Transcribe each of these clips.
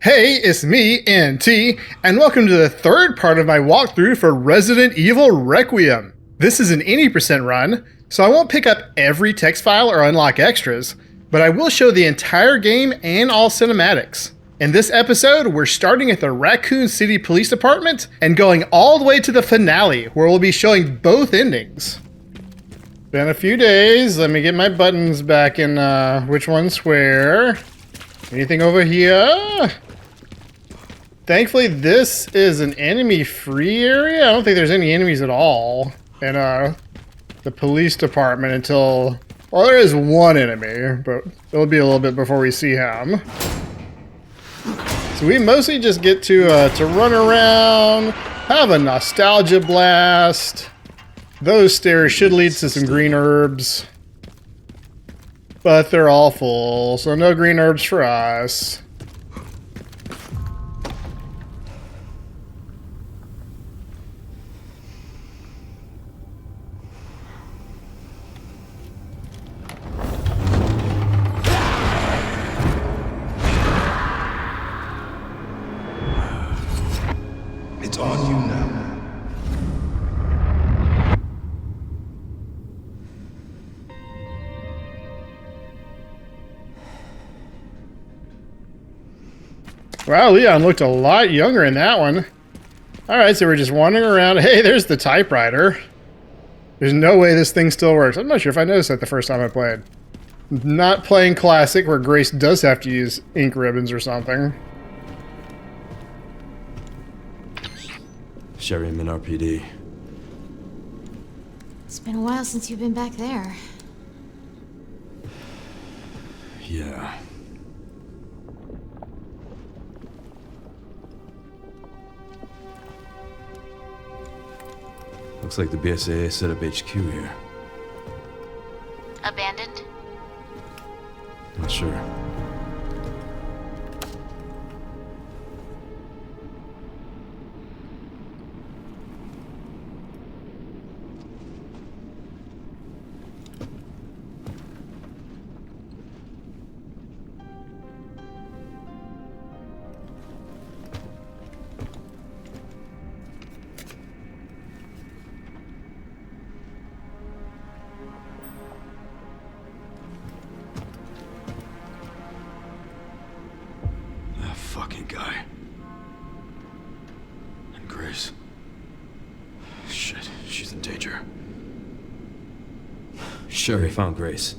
Hey, it's me, NT, and welcome to the third part of my walkthrough for Resident Evil Requiem. This is an 80% run, so I won't pick up every text file or unlock extras, but I will show the entire game and all cinematics. In this episode, we're starting at the Raccoon City Police Department and going all the way to the finale, where we'll be showing both endings. Been a few days, let me get my buttons back in which one's where. Anything over here? Thankfully, this is an enemy-free area. I don't think there's any enemies at all in the police department until... Well, there is one enemy, but it'll be a little bit before we see him. So we mostly just get to run around, have a nostalgia blast. Those stairs should lead to some green herbs. But they're all full, so no green herbs for us. It's on you now. Wow, Leon looked a lot younger in that one. Alright, so we're just wandering around. Hey, there's the typewriter. There's no way this thing still works. I'm not sure if I noticed that the first time I played. Not playing Classic, where Grace does have to use ink ribbons or something. Sherry, I'm in RPD. It's been a while since you've been back there. Yeah. Looks like the BSAA set up HQ here. Abandoned? Not sure. That fucking guy. And Grace. Shit, she's in danger. Sherry found Grace.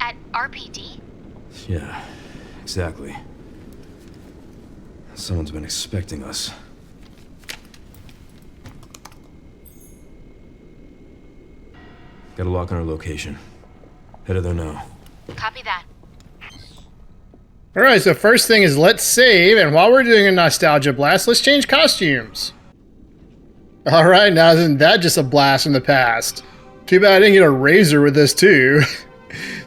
At RPD? Yeah, exactly. Someone's been expecting us. Got a lock on our location. Headed there now. Copy that. Alright, so first thing is let's save, and while we're doing a nostalgia blast, let's change costumes. Alright, now isn't that just a blast from the past? Too bad I didn't get a razor with this too.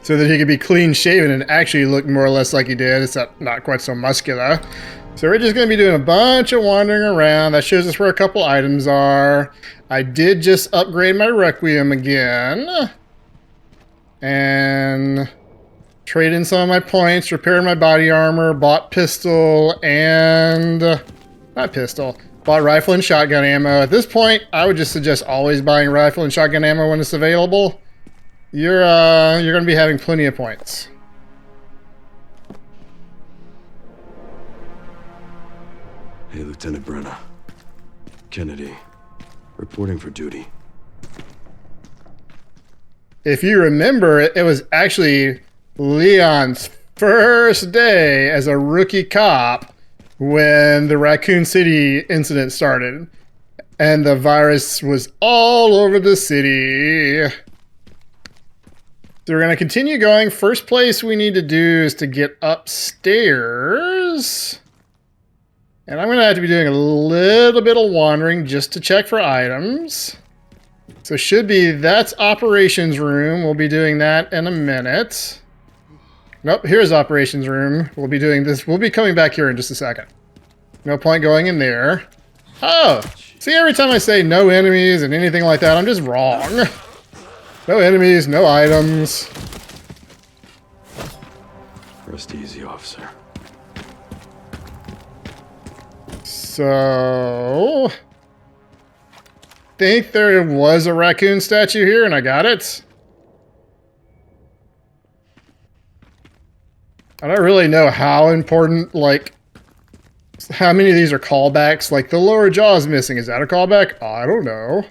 So that he could be clean shaven and actually look more or less like he did, except not quite so muscular. So we're just going to be doing a bunch of wandering around. That shows us where a couple items are. I did just upgrade my Requiem again. And trade in some of my points, repaired my body armor, bought pistol and... not pistol. Bought rifle and shotgun ammo. At this point, I would just suggest always buying rifle and shotgun ammo when it's available. You're going to be having plenty of points. Hey, Lieutenant Brenna. Kennedy. Reporting for duty. If you remember, it was actually Leon's first day as a rookie cop when the Raccoon City incident started. And the virus was all over the city. So we're going to continue going. First place we need to do is to get upstairs. And I'm going to have to be doing a little bit of wandering just to check for items. So should be, that's operations room. We'll be doing that in a minute. Nope, here's operations room. We'll be doing this. We'll be coming back here in just a second. No point going in there. Oh, see, every time I say no enemies and anything like that, I'm just wrong. No enemies, no items. Rest easy, officer. So... think there was a raccoon statue here, and I got it. I don't really know how important, like, how many of these are callbacks. Like, the lower jaw is missing. Is that a callback? I don't know.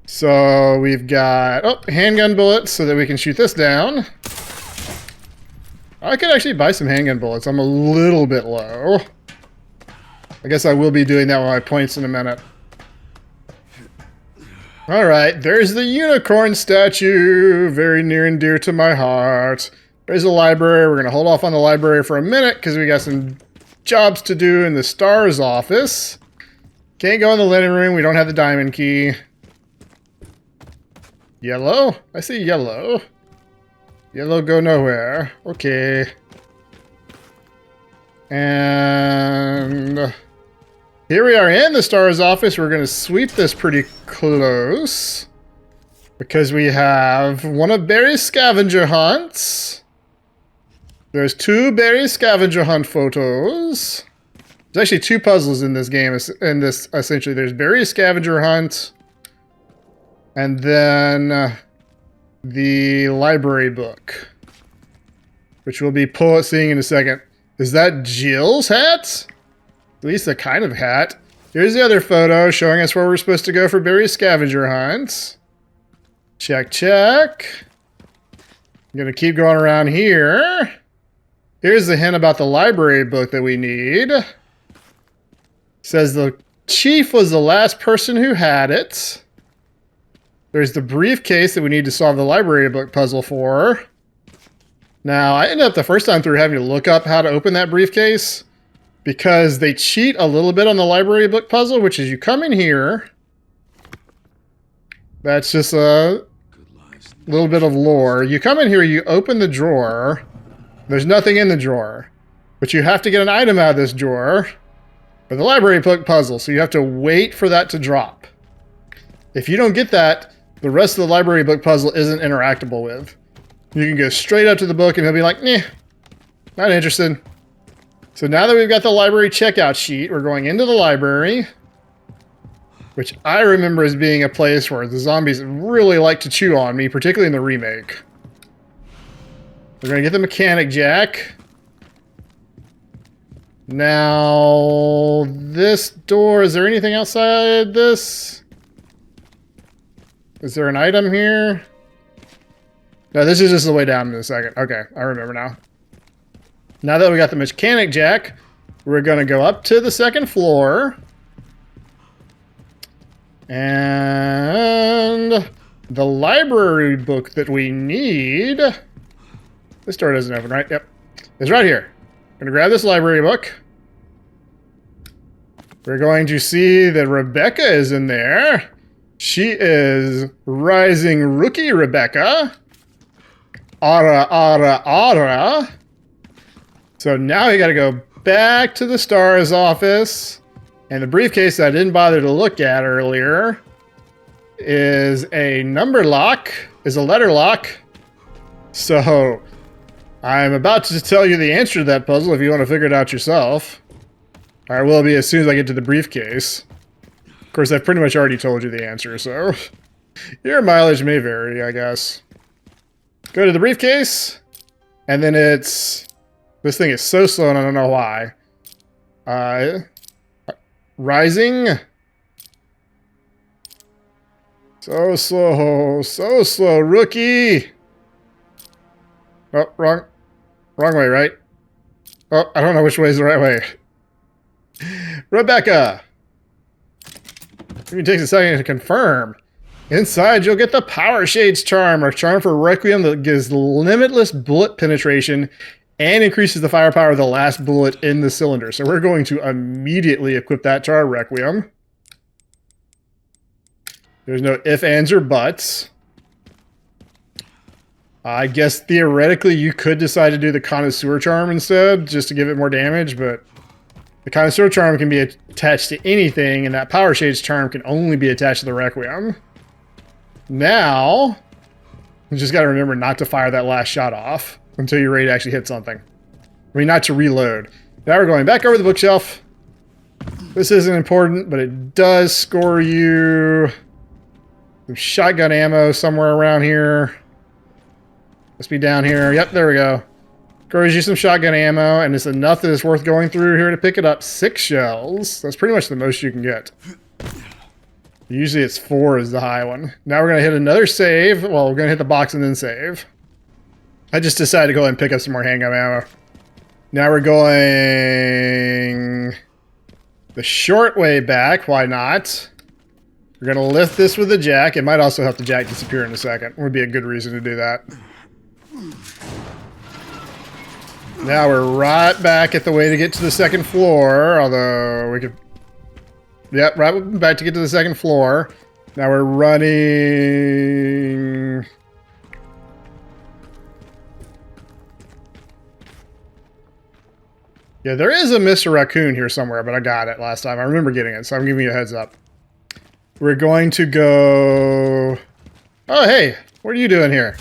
So, we've got, oh, handgun bullets so that we can shoot this down. I could actually buy some handgun bullets. I'm a little bit low. I guess I will be doing that with my points in a minute. Alright, there's the unicorn statue. Very near and dear to my heart. There's a library. We're going to hold off on the library for a minute because we got some jobs to do in the STARS office. Can't go in the linen room. We don't have the diamond key. Yellow? I see yellow. Yellow go nowhere. Okay. And here we are in the STARS office. We're going to sweep this pretty close because we have one of Barry's scavenger hunts. There's 2 Barry scavenger hunt photos. There's actually 2 puzzles in this game. In this, essentially, there's Barry scavenger hunt, and then the library book, which we'll be seeing in a second. Is that Jill's hat? At least a kind of hat. Here's the other photo showing us where we're supposed to go for Barry scavenger hunt. Check, check. I'm gonna keep going around here. Here's the hint about the library book that we need. It says the chief was the last person who had it. There's the briefcase that we need to solve the library book puzzle for. Now, I ended up the first time through having to look up how to open that briefcase because they cheat a little bit on the library book puzzle, which is you come in here. That's just a little bit of lore. You come in here, you open the drawer. There's nothing in the drawer, but you have to get an item out of this drawer for the library book puzzle, so you have to wait for that to drop. If you don't get that, the rest of the library book puzzle isn't interactable with. You can go straight up to the book and he'll be like, "Nah, not interested." So now that we've got the library checkout sheet, we're going into the library, which I remember as being a place where the zombies really like to chew on me, particularly in the remake. We're going to get the mechanic jack. Now, this door, is there anything outside this? Is there an item here? No, this is just the way down in a second. Okay, I remember now. Now that we got the mechanic jack, we're going to go up to the second floor. And the library book that we need... This door doesn't open, right? Yep. It's right here. I'm going to grab this library book. We're going to see that Rebecca is in there. She is Rising Rookie Rebecca. Ara, ara, ara. So now we got to go back to the STARS office. And the briefcase that I didn't bother to look at earlier is a number lock, is a letter lock. So I'm about to tell you the answer to that puzzle if you want to figure it out yourself. I will be as soon as I get to the briefcase. Of course, I've pretty much already told you the answer, so your mileage may vary, I guess. Go to the briefcase, and then it's... This thing is so slow and I don't know why. Rising. So slow, rookie. Oh, wrong way, right? Oh, I don't know which way is the right way. Rebecca. It takes a second to confirm. Inside, you'll get the Power Shades charm, or charm for Requiem that gives limitless bullet penetration and increases the firepower of the last bullet in the cylinder. So we're going to immediately equip that to our Requiem. There's no ifs, ands, or buts. I guess theoretically you could decide to do the Connoisseur charm instead, just to give it more damage, but the Connoisseur charm can be attached to anything, and that Power Shades charm can only be attached to the Requiem. Now, you just got to remember not to fire that last shot off until you're ready to actually hit something. I mean, not to reload. Now we're going back over the bookshelf. This isn't important, but it does score you some shotgun ammo somewhere around here. Must be down here. Yep, there we go. Scores you some shotgun ammo, and it's enough that it's worth going through here to pick it up. 6 shells. That's pretty much the most you can get. Usually it's 4 is the high one. Now we're going to hit another save. Well, we're going to hit the box and then save. I just decided to go ahead and pick up some more handgun ammo. Now we're going the short way back. Why not? We're going to lift this with the jack. It might also help the jack disappear in a second. Would be a good reason to do that. Now we're right back at the way to get to the second floor, although we could... Yep, right back to get to the second floor. Now we're running... Yeah, there is a Mr. Raccoon here somewhere, but I got it last time. I remember getting it, so I'm giving you a heads up. We're going to go... Oh, hey, what are you doing here?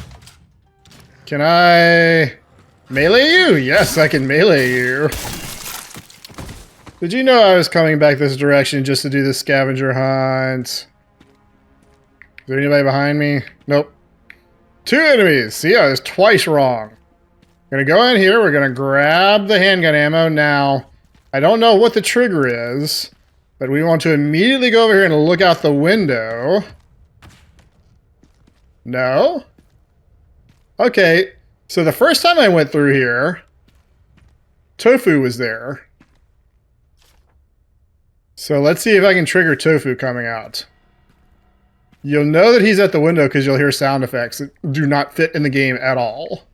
Can I... melee you? Yes, I can melee you. Did you know I was coming back this direction just to do the scavenger hunt? Is there anybody behind me? Nope. 2 enemies. See, I was twice wrong. Gonna go in here. We're gonna grab the handgun ammo. Now, I don't know what the trigger is, but we want to immediately go over here and look out the window. No? Okay. So the first time I went through here, Tofu was there. So let's see if I can trigger Tofu coming out. You'll know that he's at the window because you'll hear sound effects that do not fit in the game at all.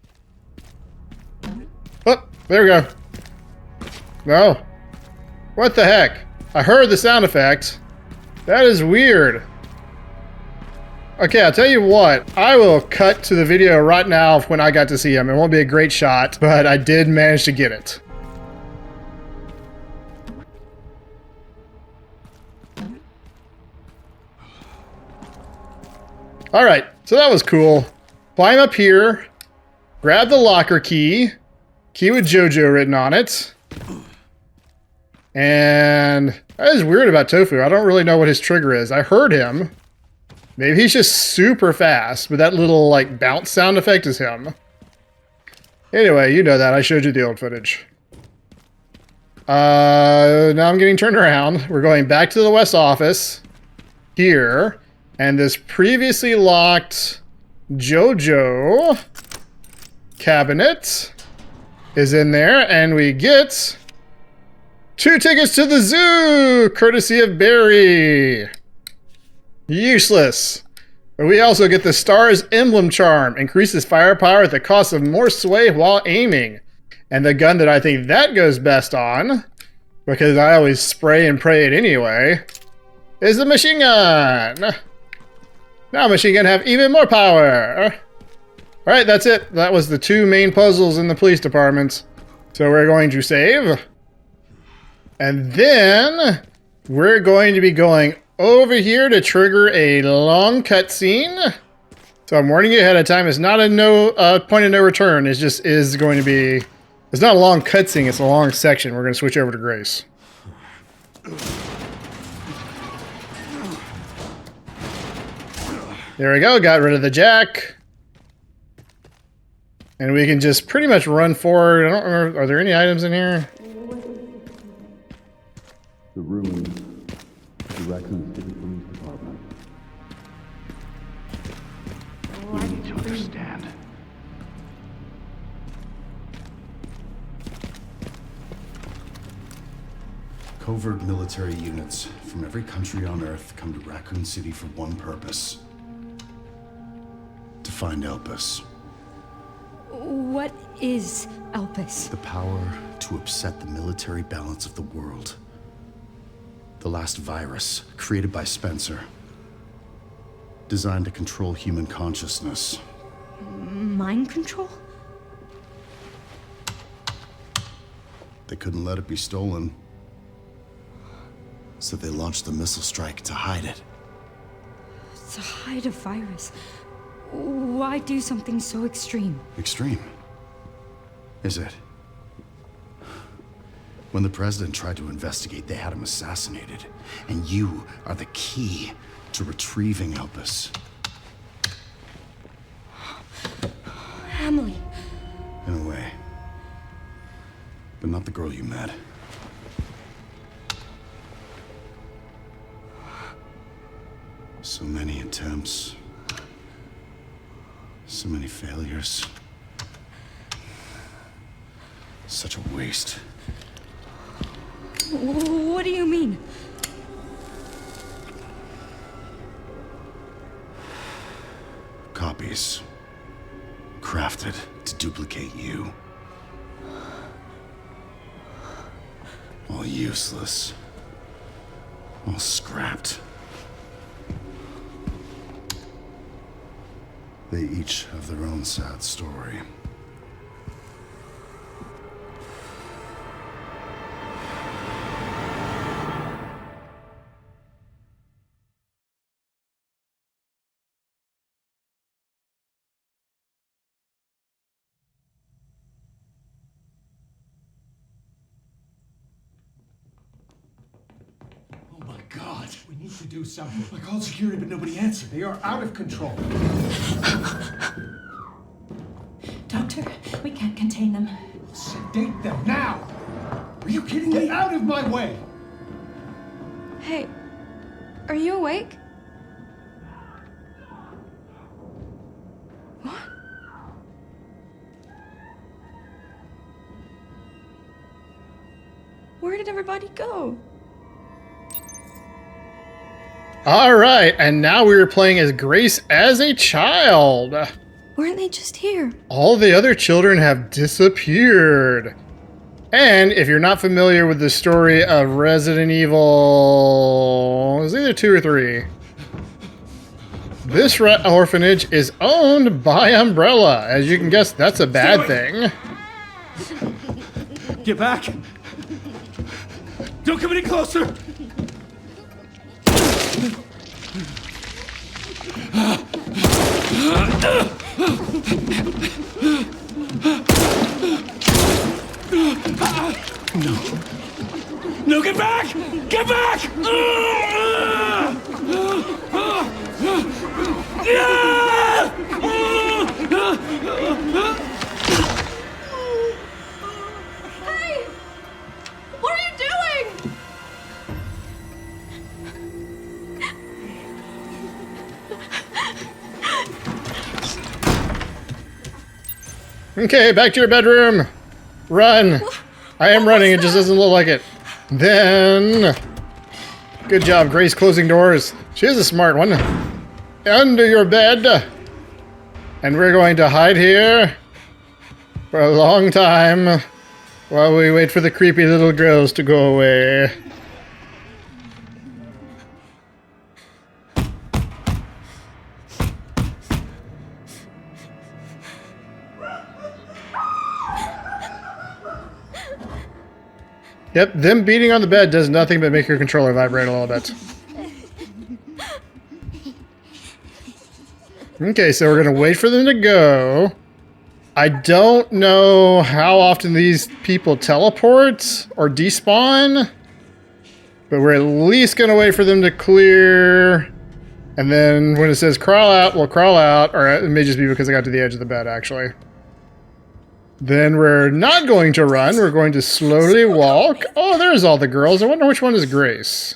Oh, there we go. No. What the heck? I heard the sound effect. That is weird. Okay, I'll tell you what. I will cut to the video right now of when I got to see him. It won't be a great shot, but I did manage to get it. Alright, so that was cool. Climb up here. Grab the locker key. Key with JoJo written on it. And that is weird about Tofu. I don't really know what his trigger is. I heard him. Maybe he's just super fast, but that little, like, bounce sound effect is him. Anyway, you know that. I showed you the old footage. Now I'm getting turned around. We're going back to the West office. Here. And this previously locked JoJo cabinet is in there. And we get 2 tickets to the zoo, courtesy of Barry. Useless. But we also get the Star's Emblem Charm. Increases firepower at the cost of more sway while aiming. And the gun that I think that goes best on, because I always spray and pray it anyway, is the machine gun. Now machine gun have even more power. Alright, that's it. That was the 2 main puzzles in the police department. So we're going to save. And then we're going to be going over here to trigger a long cutscene. So I'm warning you ahead of time. It's not a point of no return. It just is going to be... It's not a long cutscene. It's a long section. We're going to switch over to Grace. There we go. Got rid of the jack. And we can just pretty much run forward. I don't remember. Are there any items in here? The ruins of the Raccoon City Police Department. We need to understand. Covert military units from every country on Earth come to Raccoon City for one purpose. To find Elpis. What is Elpis? The power to upset the military balance of the world. The last virus, created by Spencer. Designed to control human consciousness. Mind control? They couldn't let it be stolen. So they launched the missile strike to hide it. To hide a virus? Why do something so extreme? Extreme? Is it? When the president tried to investigate, they had him assassinated. And you are the key to retrieving Elpis. Emily. In a way. But not the girl you met. So many attempts. So many failures. Such a waste. What do you mean? Copies. Crafted to duplicate you. All useless. All scrapped. They each have their own sad story. Oh my God! We need to do something. I called security, but nobody answered. They are out of control. Doctor, we can't contain them. Sedate them now! Are you kidding me? Get out of my way! Hey, are you awake? What? Where did everybody go? All right, and now we are playing as Grace as a child. Weren't they just here? All the other children have disappeared. And if you're not familiar with the story of Resident Evil, it was either 2 or 3. This orphanage is owned by Umbrella. As you can guess, that's a bad thing. Get back! Don't come any closer! No, get back! Get back! Hey! What are you doing? Okay, back to your bedroom. Run. I am running, it just doesn't look like it. Then... Good job, Grace, closing doors. She is a smart one. Under your bed. And we're going to hide here for a long time while we wait for the creepy little girls to go away. Yep, them beating on the bed does nothing but make your controller vibrate a little bit. Okay, so we're gonna wait for them to go. I don't know how often these people teleport or despawn, but we're at least gonna wait for them to clear. And then when it says crawl out, we'll crawl out, or it may just be because I got to the edge of the bed, actually. Then we're not going to run. We're going to slowly walk. Oh, there's all the girls. I wonder which one is Grace.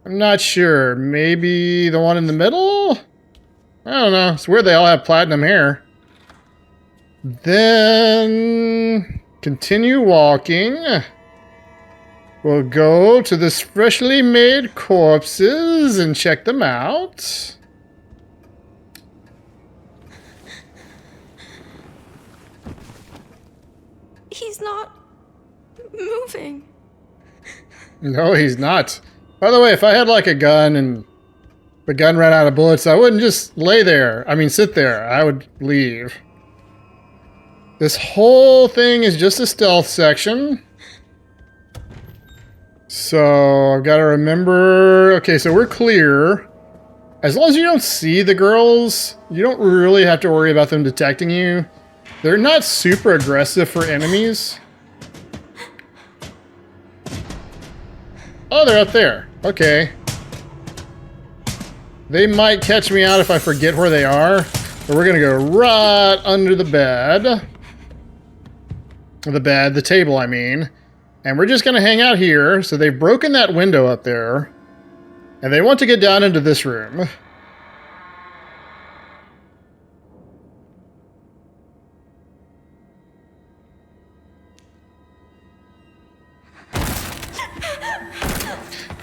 I'm not sure. Maybe the one in the middle? I don't know. It's weird they all have platinum hair. Then continue walking. We'll go to this freshly made corpses and check them out. He's not moving. No, he's not. By the way, if I had like a gun and the gun ran out of bullets, I wouldn't just lay there. I mean, sit there. I would leave. This whole thing is just a stealth section. So I've got to remember. Okay, so we're clear. As long as you don't see the girls, you don't really have to worry about them detecting you. They're not super aggressive for enemies. Oh, they're up there. Okay. They might catch me out if I forget where they are. But we're going to go right under the bed. The table, I mean. And we're just going to hang out here. So they've broken that window up there. And they want to get down into this room.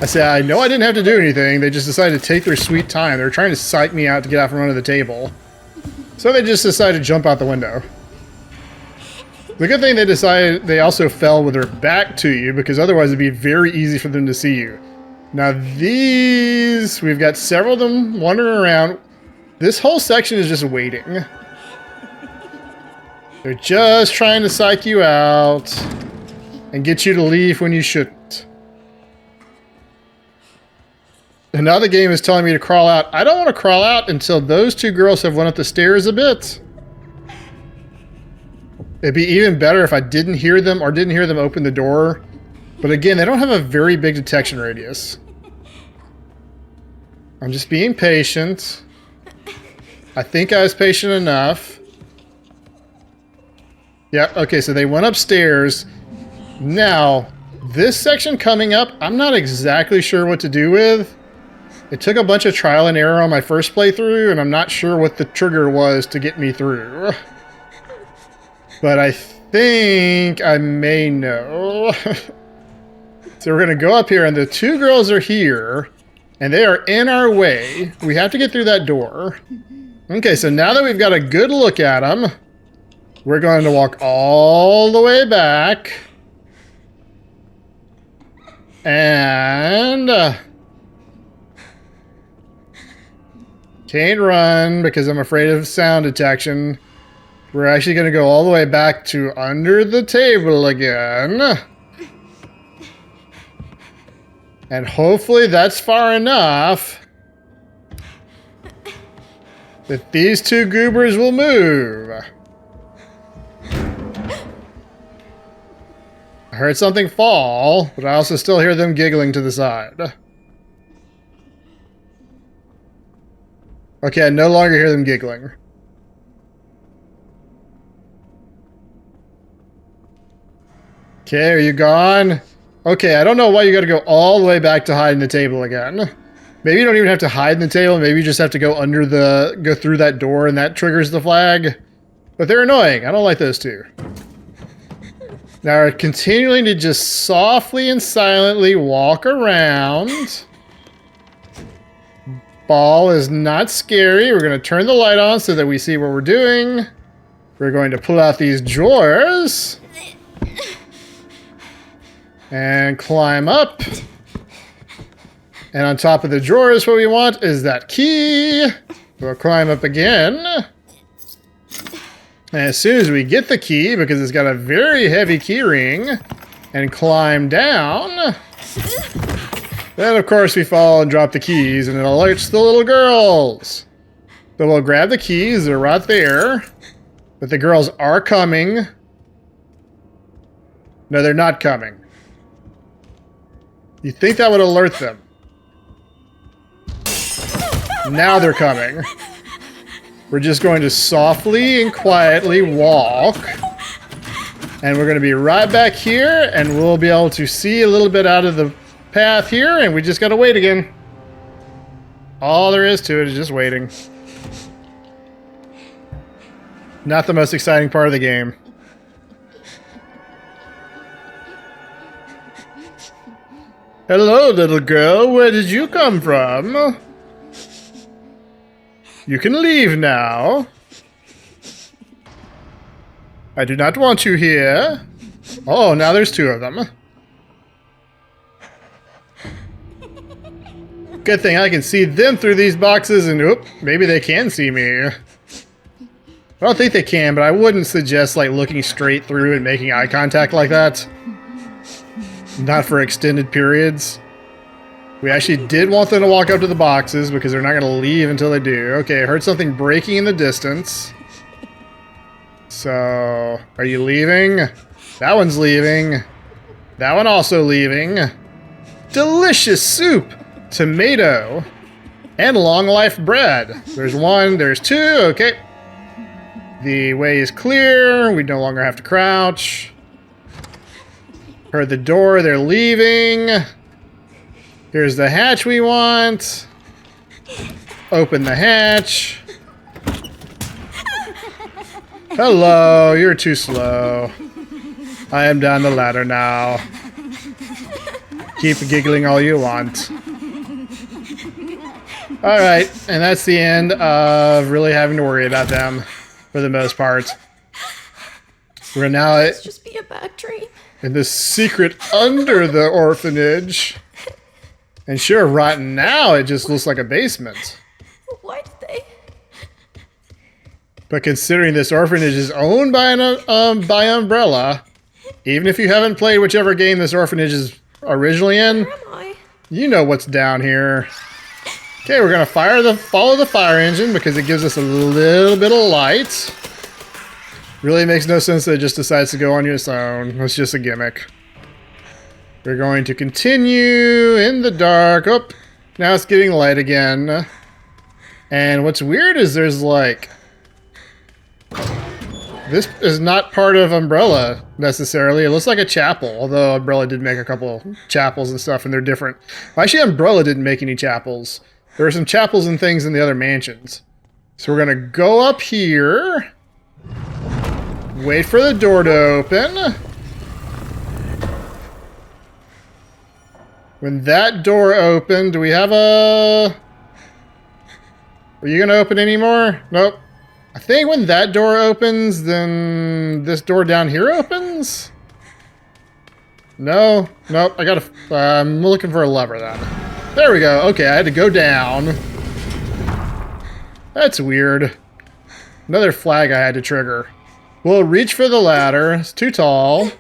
I said, I know I didn't have to do anything. They just decided to take their sweet time. They were trying to psych me out to get out from under the table. So they just decided to jump out the window. The good thing they also fell with their back to you, because otherwise it'd be very easy for them to see you. Now these, we've got several of them wandering around. This whole section is just waiting. They're just trying to psych you out and get you to leave when you shouldn't. And now the game is telling me to crawl out. I don't want to crawl out until those two girls have went up the stairs a bit. It'd be even better if I didn't hear them or didn't hear them open the door. But again, they don't have a very big detection radius. I'm just being patient. I think I was patient enough. Yeah, okay, so they went upstairs. Now, this section coming up, I'm not exactly sure what to do with. It took a bunch of trial and error on my first playthrough, and I'm not sure what the trigger was to get me through. But I think I may know. So we're going to go up here, and the two girls are here, and they are in our way. We have to get through that door. Okay, so now that we've got a good look at them, we're going to walk all the way back. And... can't run because I'm afraid of sound detection. We're actually going to go all the way back to under the table again. And hopefully that's far enough that these two goobers will move. I heard something fall, but I also still hear them giggling to the side. Okay, I no longer hear them giggling. Okay, are you gone? Okay, I don't know why you gotta go all the way back to hide in the table again. Maybe you don't even have to hide in the table, maybe you just have to go through that door and that triggers the flag. But they're annoying, I don't like those two. Now we're continuing to just softly and silently walk around. Ball is not scary. We're going to turn the light on so that we see what we're doing. We're going to pull out these drawers. And climb up. And on top of the drawers, what we want is that key. We'll climb up again. And as soon as we get the key, because it's got a very heavy key ring, and climb down... then, of course, we fall and drop the keys, and it alerts the little girls. So we'll grab the keys. They're right there. But the girls are coming. No, they're not coming. You'd think that would alert them. Now they're coming. We're just going to softly and quietly walk. And we're going to be right back here, and we'll be able to see a little bit out of the path here, and we just gotta wait again. All there is to it is just waiting. Not the most exciting part of the game. Hello, little girl. Where did you come from? You can leave now. I do not want you here. Oh, now there's two of them. Good thing I can see them through these boxes, and oop, maybe they can see me. I don't think they can, but I wouldn't suggest like looking straight through and making eye contact like that. Not for extended periods. We actually did want them to walk up to the boxes because they're not going to leave until they do. Okay, I heard something breaking in the distance. So, are you leaving? That one's leaving. That one also leaving. delicious soup, tomato, and long life bread. There's one, there's two, okay. The way is clear, we no longer have to crouch. Heard the door, they're leaving. Here's the hatch we want. Open the hatch. Hello, you're too slow. I am down the ladder now. Keep giggling all you want. Alright, and that's the end of really having to worry about them for the most part. We're now Let's just be a bad dream. in the secret under the orphanage. And sure, right now it just looks like a basement. Why did they? But considering this orphanage is owned by by Umbrella, even if you haven't played whichever game this orphanage is originally in, Where am I? you know what's down here. Okay, we're gonna follow the fire engine because it gives us a little bit of light. Really makes no sense that it just decides to go on its own. It's just a gimmick. We're going to continue in the dark. Oh, now it's getting light again. And what's weird is there's like... This is not part of Umbrella, necessarily. It looks like a chapel, although Umbrella did make a couple chapels and stuff, and they're different. Well, actually, Umbrella didn't make any chapels. There were some chapels and things in the other mansions. So we're going to go up here. Wait for the door to open. When that door opened, do we have a... Are you going to open any more? Nope. I think when that door opens, then this door down here opens? No. Nope. I gotta... I'm looking for a lever then. There we go. Okay, I had to go down. That's weird. Another flag I had to trigger. We'll reach for the ladder. It's too tall.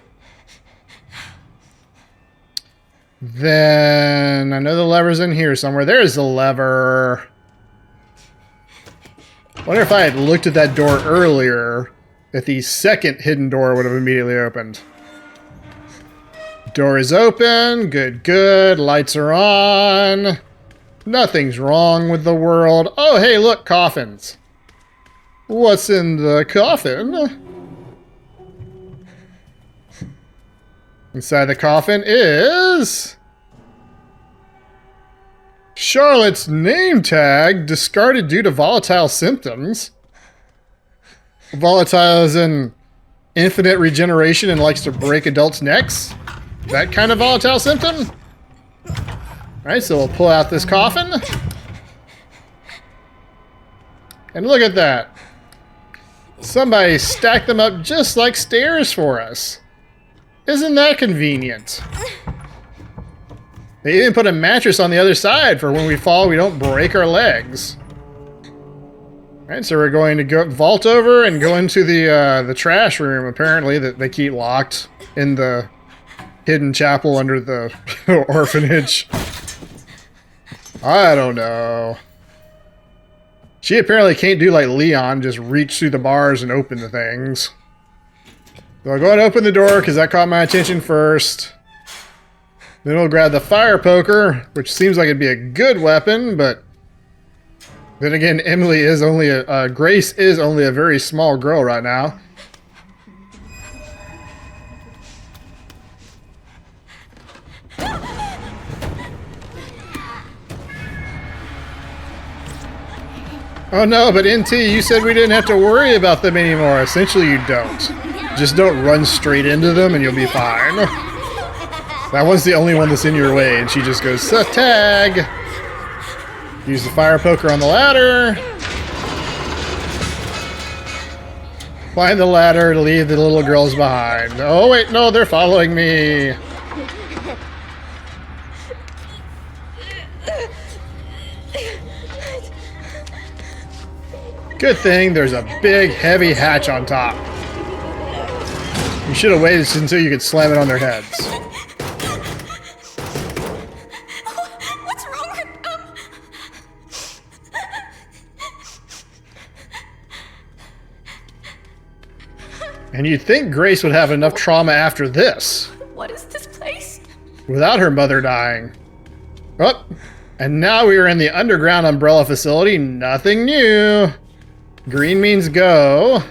Then I know the lever's in here somewhere. There's the lever. Wonder if I had looked at that door earlier, if the second hidden door would have immediately opened. Door is open. Good, good. Lights are on. Nothing's wrong with the world. Oh, hey, look, coffins. What's in the coffin? Inside the coffin is... Charlotte's name tag, discarded due to volatile symptoms. Volatile as in infinite regeneration and likes to break adults' necks. That kind of volatile symptom? Alright, so we'll pull out this coffin. And look at that. Somebody stacked them up just like stairs for us. Isn't that convenient? They even put a mattress on the other side for when we fall, we don't break our legs. Alright, so we're going to go vault over and go into the trash room, apparently, that they keep locked in the hidden chapel under the orphanage. I don't know. She apparently can't do like Leon, just reach through the bars and open the things. So I'll go ahead and open the door because that caught my attention first. Then we'll grab the fire poker, which seems like it'd be a good weapon, but then again, Emily is only Grace is only a very small girl right now. Oh no, but NT, you said we didn't have to worry about them anymore. Essentially, you don't. Just don't run straight into them and you'll be fine. That one's the only one that's in your way, and she just goes, tag! Use the fire poker on the ladder. Climb the ladder to leave the little girls behind. Oh wait, no, they're following me. Good thing there's a big, heavy hatch on top. You should have waited until you could slam it on their heads. What's wrong with them? And you'd think Grace would have enough trauma after this. What is this place? without her mother dying. Oh, and now we are in the underground umbrella facility. Nothing new. Green means go.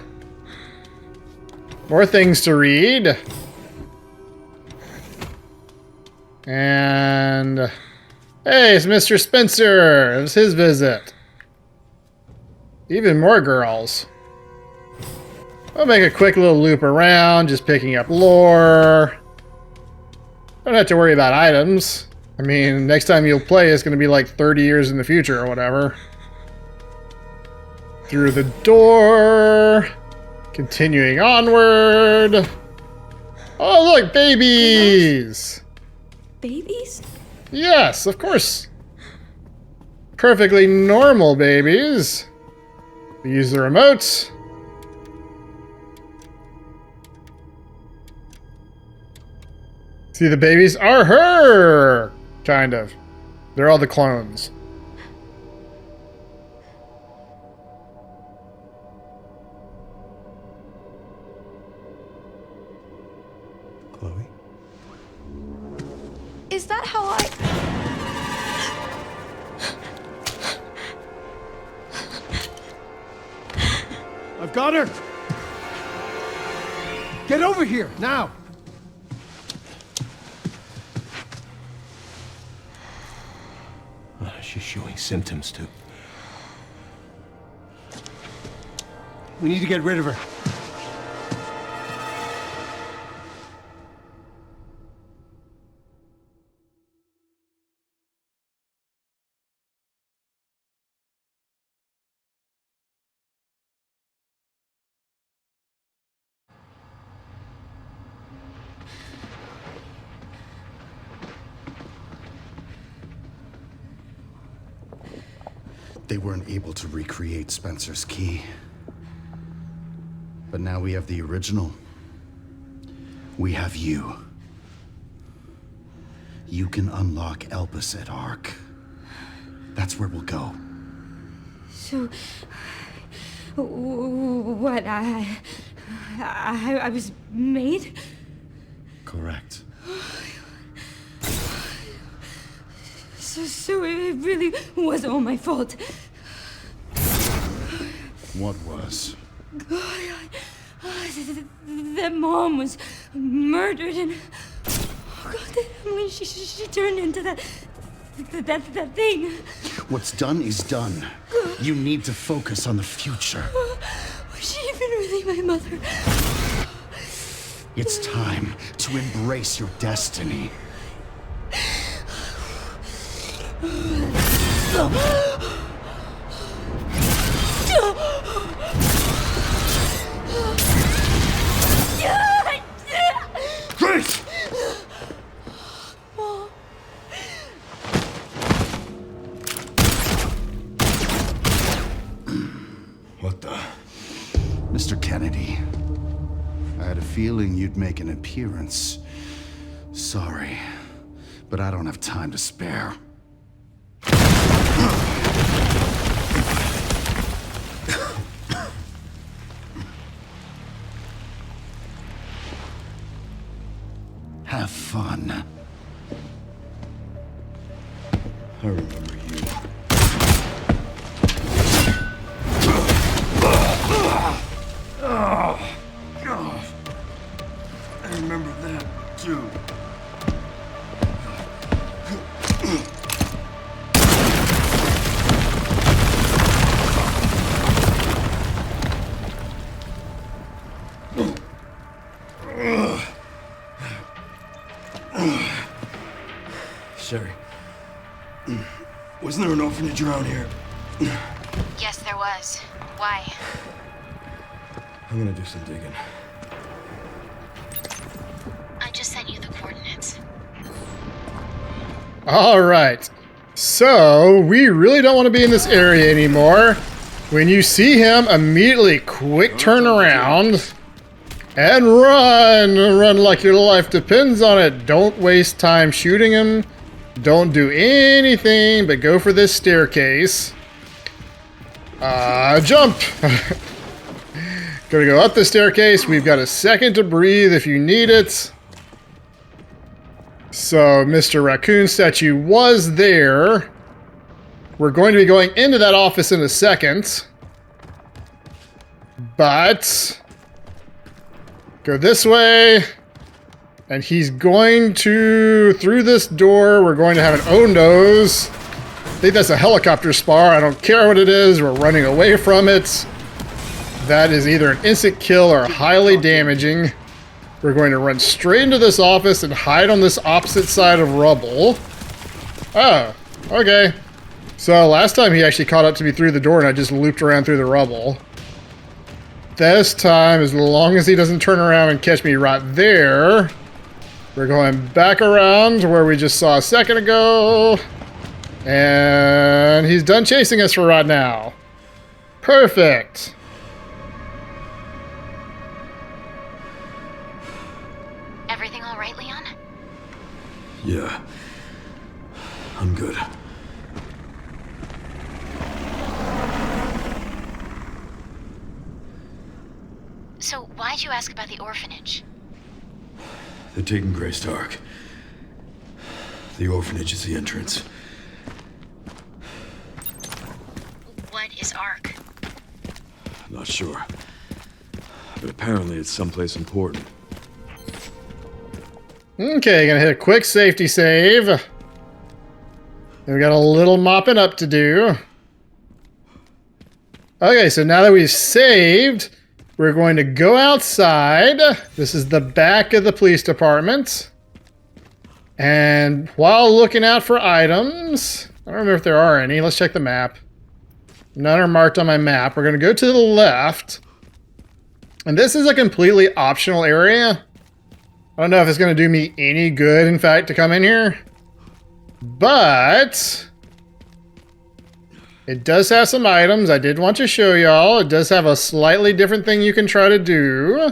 More things to read. And hey, it's Mr. Spencer. It was his visit. Even more girls. I'll make a quick little loop around, just picking up lore. Don't have to worry about items. I mean, next time you'll play, it's going to be like 30 years in the future or whatever. Through the door. Continuing onward. Oh, look, babies! Babies? Yes, of course. Perfectly normal babies. We use the remote. See, the babies are her! Kind of. They're all the clones. Chloe? Is that how I... I've got her! Get over here, now! She's showing symptoms too. We need to get rid of her. They weren't able to recreate Spencer's key. But now we have the original. We have you. You can unlock Elpis at Ark. That's where we'll go. So, what, I was made? Correct. So it really was all my fault. What was? That mom was murdered and... Oh God, when she turned into that thing. What's done is done. You need to focus on the future. Was she even really my mother? It's time to embrace your destiny. Grace! What the? Mr. Kennedy, I had a feeling you'd make an appearance. Sorry, but I don't have time to spare. Have fun. I remember you. Oh, God. I remember that, too. Sherry, wasn't there an orphanage around here? Yes, there was. Why? I'm gonna do some digging. I just sent you the coordinates. All right. So, we really don't want to be in this area anymore. When you see him, immediately quick turn around and run. Run like your life depends on it. Don't waste time shooting him. Don't do anything but go for this staircase. Jump! Gonna go up the staircase. We've got a second to breathe if you need it. So Mr. Raccoon statue was there. We're going to be going into that office in a second. But go this way. And he's going to, through this door, we're going to have an oh-no's. I think that's a helicopter spar. I don't care what it is. We're running away from it. That is either an instant kill or highly damaging. We're going to run straight into this office and hide on this opposite side of rubble. Oh, okay. So last time he actually caught up to me through the door and I just looped around through the rubble. This time, as long as he doesn't turn around and catch me right there, we're going back around to where we just saw a second ago. And he's done chasing us for right now. Perfect. Everything all right, Leon? Yeah. I'm good. So why'd you ask about the orphanage? They're taking Grace to Ark. The orphanage is the entrance. What is Ark? Not sure. But apparently it's someplace important. Okay, gonna hit a quick safety save. And we got a little mopping up to do. Okay, so now that we've saved, we're going to go outside. This is the back of the police department. And while looking out for items, I don't remember if there are any. Let's check the map. None are marked on my map. We're going to go to the left. And this is a completely optional area. I don't know if it's going to do me any good, in fact, to come in here. But it does have some items I did want to show y'all. It does have a slightly different thing you can try to do.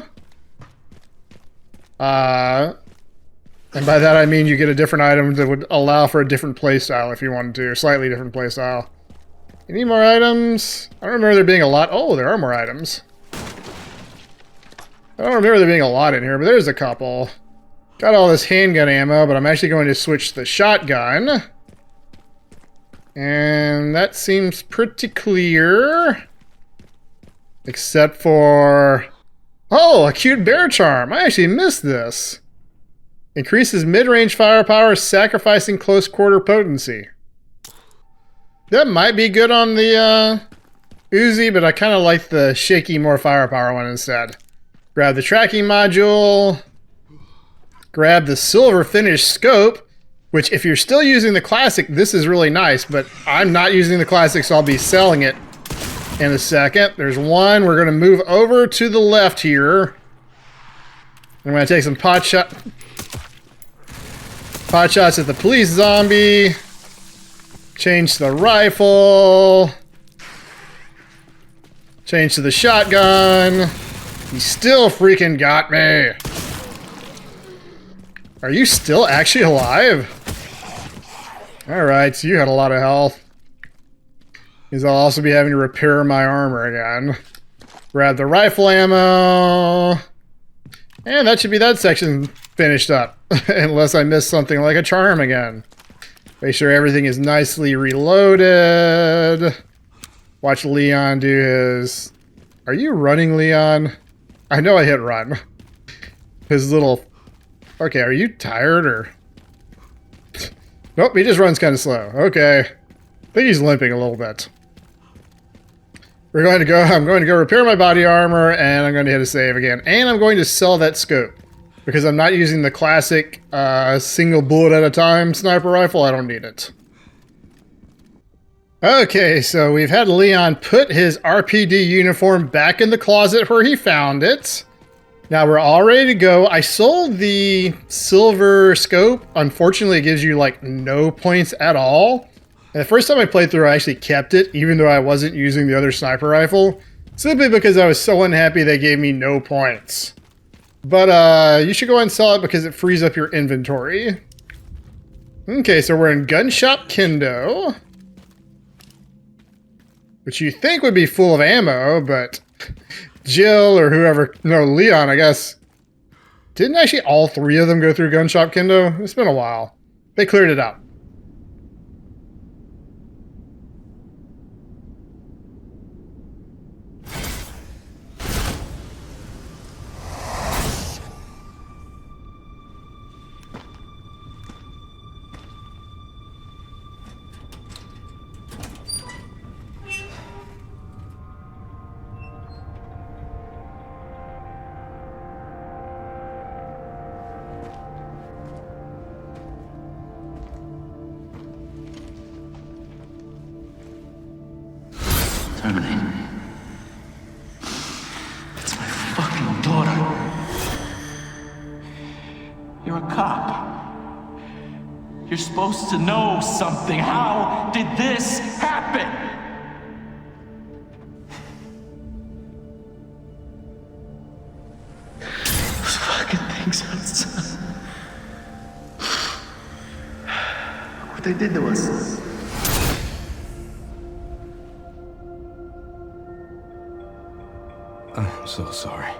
And by that I mean you get a different item that would allow for a different playstyle if you wanted to. Slightly different playstyle. Any more items? I don't remember there being a lot. Oh, there are more items. I don't remember there being a lot in here, but there's a couple. Got all this handgun ammo, but I'm actually going to switch to the shotgun. And that seems pretty clear. Except for... Oh, a cute bear charm. I actually missed this. Increases mid-range firepower, sacrificing close quarter potency. That might be good on the Uzi, but I kind of like the shaky, more firepower one instead. Grab the tracking module. Grab the silver finish scope, which if you're still using the classic, this is really nice, but I'm not using the classic, so I'll be selling it in a second. There's one. We're going to move over to the left here. I'm going to take some pot shots at the police zombie. Change the rifle. Change to the shotgun. He still freaking got me. Are you still actually alive? Alright, so you had a lot of health. Because I'll also be having to repair my armor again. Grab the rifle ammo. And that should be that section finished up. Unless I missed something like a charm again. Make sure everything is nicely reloaded. Watch Leon do his... Are you running, Leon? I know I hit run. His little... Okay, are you tired or... Nope, he just runs kind of slow. Okay. I think he's limping a little bit. I'm going to go repair my body armor, and I'm going to hit a save again. And I'm going to sell that scope. Because I'm not using the classic single bullet at a time sniper rifle. I don't need it. Okay, so we've had Leon put his RPD uniform back in the closet where he found it. Now we're all ready to go. I sold the silver scope. Unfortunately, it gives you like no points at all. And the first time I played through, I actually kept it, even though I wasn't using the other sniper rifle. Simply because I was so unhappy they gave me no points. But you should go ahead and sell it because it frees up your inventory. Okay, so we're in Gun Shop Kendo. Which you think would be full of ammo, but Jill or whoever, no, Leon, I guess, Didn't actually all three of them go through Gun Shop Kendo? It's been a while. They cleared it out. Terminate. It's my fucking daughter. You're a cop. You're supposed to know something. How did this happen? Those fucking things outside. What they did to us. I'm so sorry.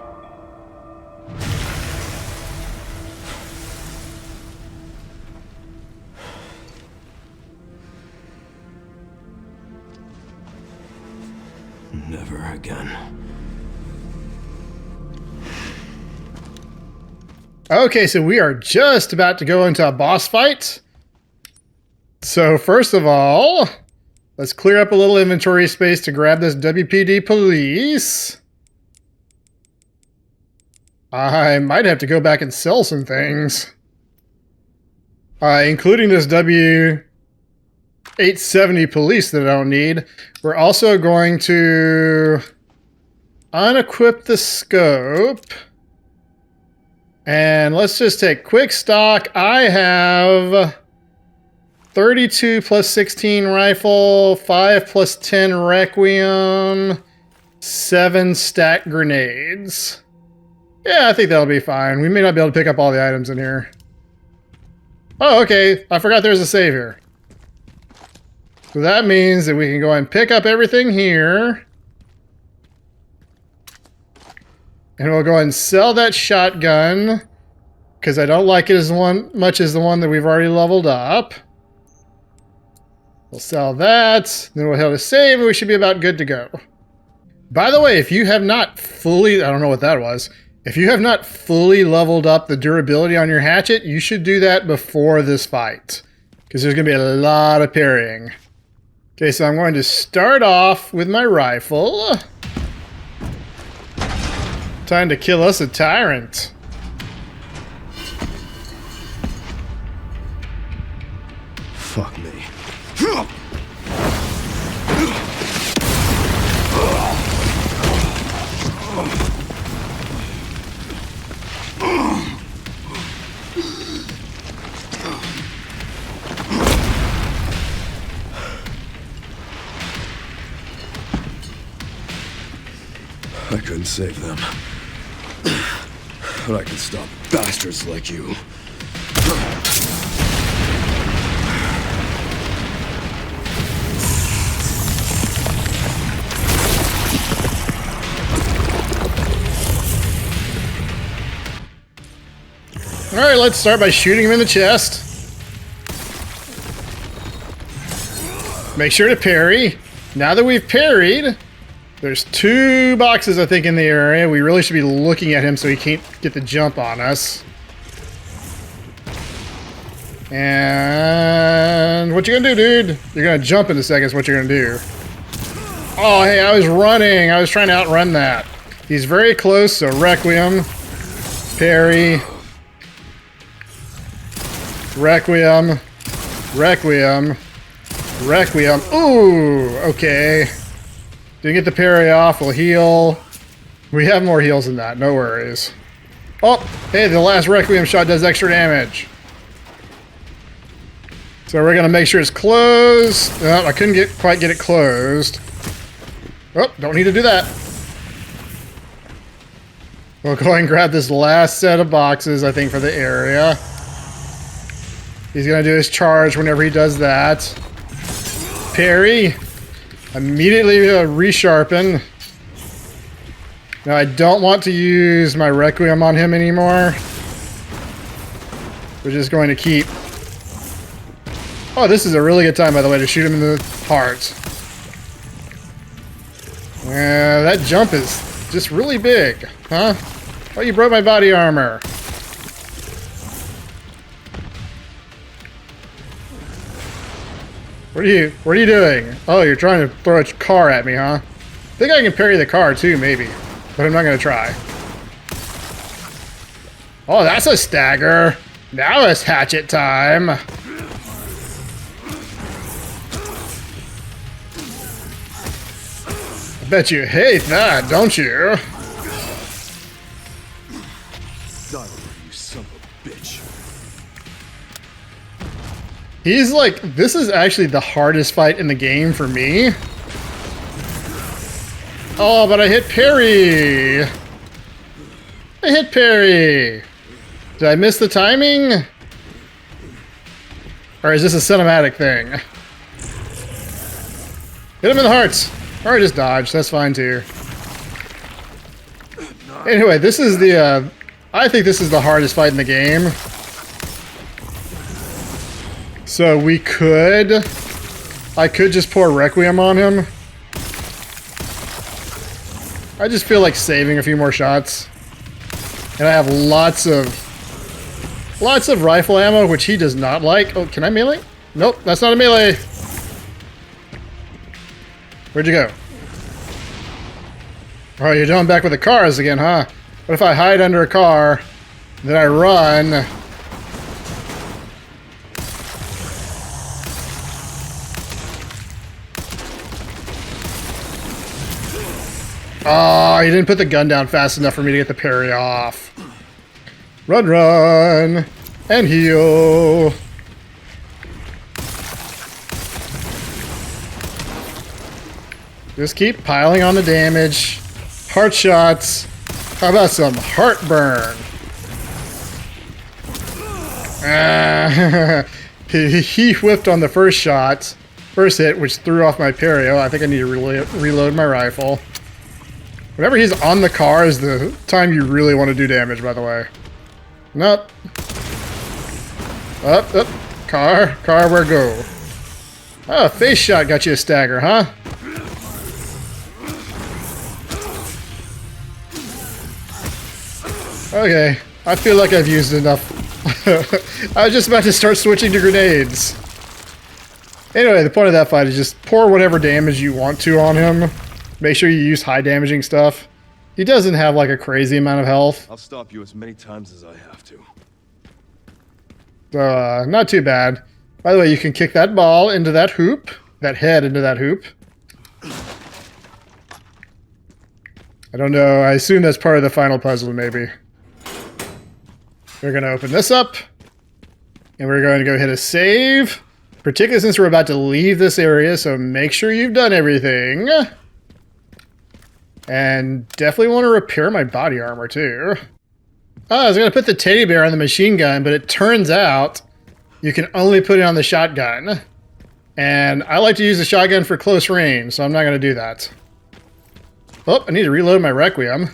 Never again. Okay, so we are just about to go into a boss fight. So first of all, let's clear up a little inventory space to grab this WPD police. I might have to go back and sell some things. Including this W870 police that I don't need. We're also going to unequip the scope. And let's just take quick stock. I have 32 plus 16 rifle, 5 plus 10 Requiem, 7 stack grenades. Yeah, I think that'll be fine. We may not be able to pick up all the items in here. Oh, okay. I forgot there's a save here. So that means that we can go and pick up everything here. And we'll go ahead and sell that shotgun. Because I don't like it as much as the one that we've already leveled up. We'll sell that. Then we'll hit a save and we should be about good to go. By the way, if you have not fully... I don't know what that was. If you have not fully leveled up the durability on your hatchet, you should do that before this fight. Because there's going to be a lot of parrying. Okay, so I'm going to start off with my rifle. Time to kill us a tyrant. Fuck me. I couldn't save them. But I can stop bastards like you. Alright, let's start by shooting him in the chest. Make sure to parry. Now that we've parried, there's 2 boxes, I think, in the area. We really should be looking at him so he can't get the jump on us. And what you gonna do, dude? You're gonna jump in a second is what you're gonna do. Oh, hey, I was running. I was trying to outrun that. He's very close, so Requiem. Parry. Requiem. Requiem. Requiem. Ooh, okay. Didn't get the parry off. We'll heal. We have more heals than that. No worries. Oh, hey, the last Requiem shot does extra damage. So we're going to make sure it's closed. Oh, I couldn't quite get it closed. Oh, don't need to do that. We'll go ahead and grab this last set of boxes, I think, for the area. He's going to do his charge whenever he does that. Parry. Immediately resharpen. Now I don't want to use my Requiem on him anymore. We're just going to keep... Oh, this is a really good time, by the way, to shoot him in the heart. That jump is just really big, huh? Oh, you broke my body armor. What are you doing? Oh, you're trying to throw a car at me, huh? I think I can parry the car too, maybe. But I'm not gonna try. Oh, that's a stagger. Now it's hatchet time. I bet you hate that, don't you? Die, you son of a bitch. He's like, this is actually the hardest fight in the game for me. Oh, but I hit parry. I hit parry. Did I miss the timing? Or is this a cinematic thing? Hit him in the hearts. Or just dodge. That's fine too. Anyway, this is the, I think this is the hardest fight in the game. So we could, I could just pour Requiem on him. I just feel like saving a few more shots. And I have lots of rifle ammo, which he does not like. Oh, can I melee? Nope, that's not a melee. Where'd you go? Oh, you're going back with the cars again, huh? What if I hide under a car, then I run? Oh, you didn't put the gun down fast enough for me to get the parry off. Run, run, and heal. Just keep piling on the damage. Heart shots. How about some heartburn? He whipped on the first shot. First hit, which threw off my parry. Oh, I think I need to reload my rifle. Whenever he's on the car is the time you really want to do damage, by the way. Nope. Up, up. Car, where go? Oh, face shot got you a stagger, huh? Okay, I feel like I've used enough. I was just about to start switching to grenades. Anyway, the point of that fight is just pour whatever damage you want to on him. Make sure you use high damaging stuff. He doesn't have like a crazy amount of health. I'll stop you as many times as I have to. So, not too bad. By the way, you can kick that ball into that hoop. That head into that hoop. I don't know. I assume that's part of the final puzzle, maybe. We're going to open this up. And we're going to go hit a save. Particularly since we're about to leave this area, so make sure you've done everything. And definitely want to repair my body armor, too. Oh, I was going to put the teddy bear on the machine gun, but it turns out you can only put it on the shotgun. And I like to use the shotgun for close range, so I'm not going to do that. Oh, I need to reload my Requiem.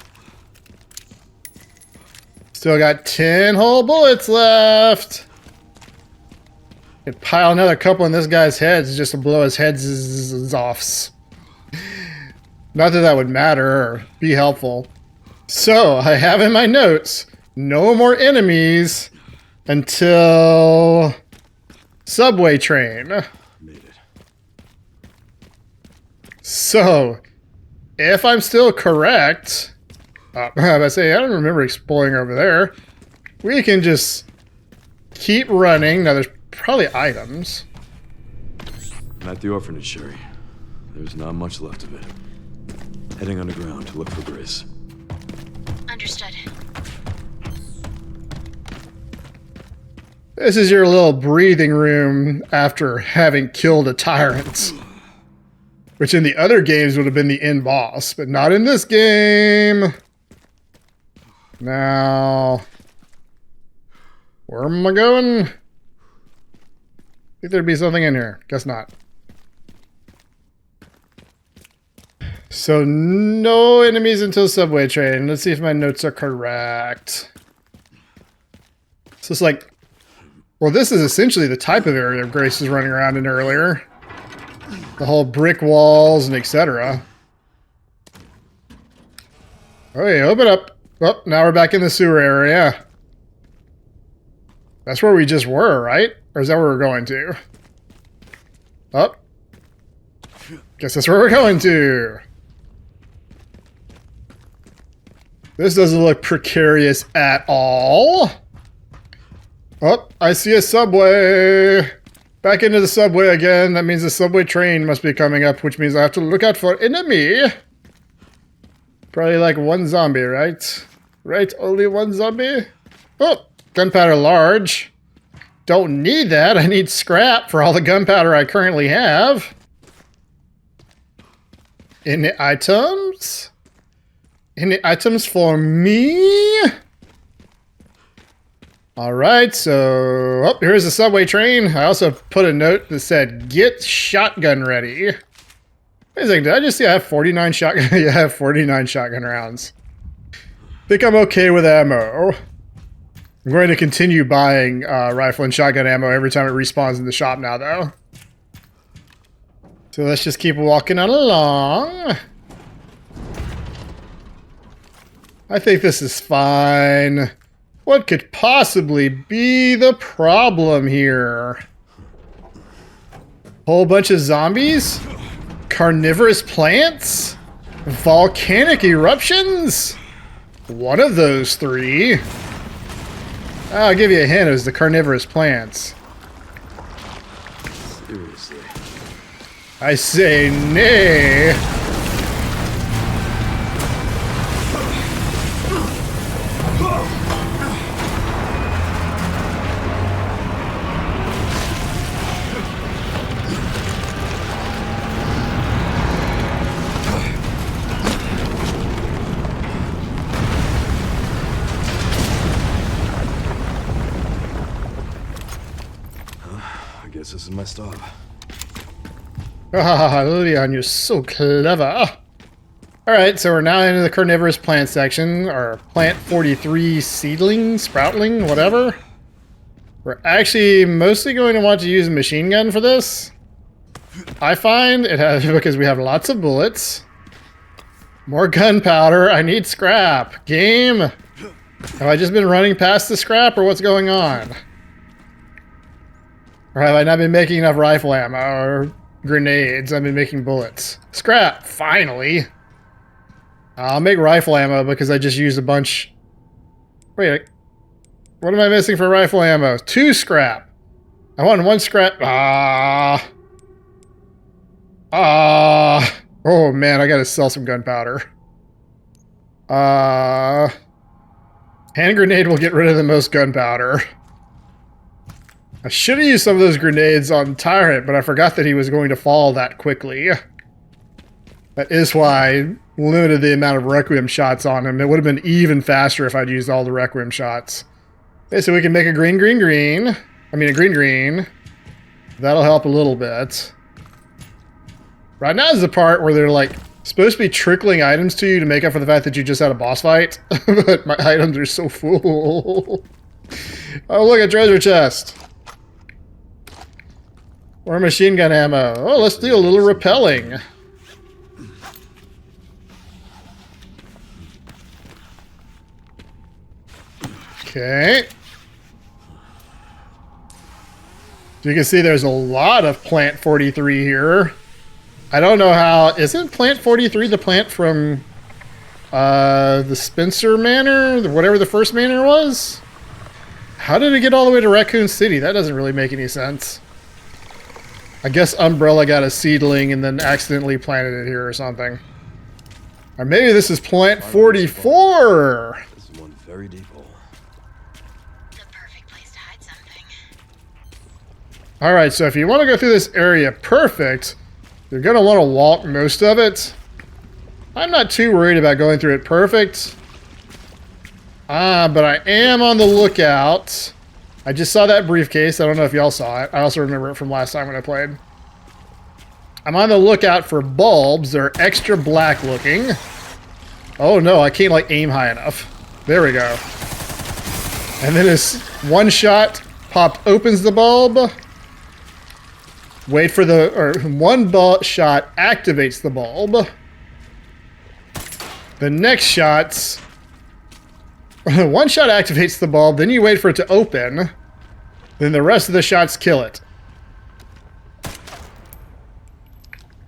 Still got 10 whole bullets left. Could pile another couple in this guy's heads just to blow his heads off. Not that that would matter or be helpful. So, I have in my notes, no more enemies until subway train. Made it. So, if I'm still correct, I don't remember exploring over there. We can just keep running. Now, there's probably items. I'm at the orphanage, Sherry. There's not much left of it. Heading underground to look for Grace. Understood. This is your little breathing room after having killed a tyrant. Which in the other games would have been the end boss, but not in this game. Now, where am I going? Think there'd be something in here. Guess not. So no enemies until subway train. Let's see if my notes are correct. So it's like Well, this is essentially the type of area Grace was running around in earlier. The whole brick walls and etc. Okay, open up. Oh, now we're back in the sewer area. That's where we just were, right? Or is that where we're going to? Oh. Guess that's where we're going to. This doesn't look precarious at all. Oh, I see a subway. Back into the subway again. That means the subway train must be coming up, which means I have to look out for enemy. Probably like one zombie, right? Right, only one zombie? Oh, gunpowder large. Don't need that. I need scrap for all the gunpowder I currently have. Any items? Any items for me? Alright, so... Oh, here's the subway train. I also put a note that said, get shotgun ready. Wait a second, did I just see I have 49 shotgun? Yeah, I have 49 shotgun rounds. Think I'm okay with ammo. I'm going to continue buying rifle and shotgun ammo every time it respawns in the shop now, though. So let's just keep walking on along. I think this is fine. What could possibly be the problem here? Whole bunch of zombies? Carnivorous plants? Volcanic eruptions? One of those three. I'll give you a hint, it was the carnivorous plants. Seriously. I say nay. This is my stop. Ah, Leon, you're so clever. Alright, so we're now into the carnivorous plant section, or plant 43 seedling, sproutling, whatever. We're actually mostly going to want to use a machine gun for this. I find it has, because we have lots of bullets. More gunpowder, I need scrap. Game! Have I just been running past the scrap, or what's going on? Or have I not been making enough rifle ammo or grenades? I've been making bullets. Scrap, finally. I'll make rifle ammo because I just used a bunch. Wait, what am I missing for rifle ammo? 2 scrap. I want 1 scrap. Oh man, I gotta sell some gunpowder. Hand grenade will get rid of the most gunpowder. I should have used some of those grenades on Tyrant, but I forgot that he was going to fall that quickly. That is why I limited the amount of Requiem shots on him. It would have been even faster if I'd used all the Requiem shots. Okay, so we can make a green. I mean a green. That'll help a little bit. Right now is the part where they're like supposed to be trickling items to you to make up for the fact that you just had a boss fight. But my items are so full. Oh, look, a treasure chest. Or machine gun ammo. Oh, let's do a little repelling. Okay. So you can see there's a lot of plant 43 here. I don't know how... Isn't plant 43 the plant from the Spencer Manor? Whatever the first manor was? How did it get all the way to Raccoon City? That doesn't really make any sense. I guess Umbrella got a seedling and then accidentally planted it here or something. Or maybe this is plant 44! This is one very deep hole. The perfect place to hide something. Alright, so if you want to go through this area perfect, you're going to want to walk most of it. I'm not too worried about going through it perfect. But I am on the lookout. I just saw that briefcase. I don't know if y'all saw it. I also remember it from last time when I played. I'm on the lookout for bulbs. They're extra black looking. Oh no, I can't like aim high enough. There we go. And then it's one shot popped opens the bulb. Wait for one shot activates the bulb. The next shot's one shot activates the bulb, then you wait for it to open. Then the rest of the shots kill it.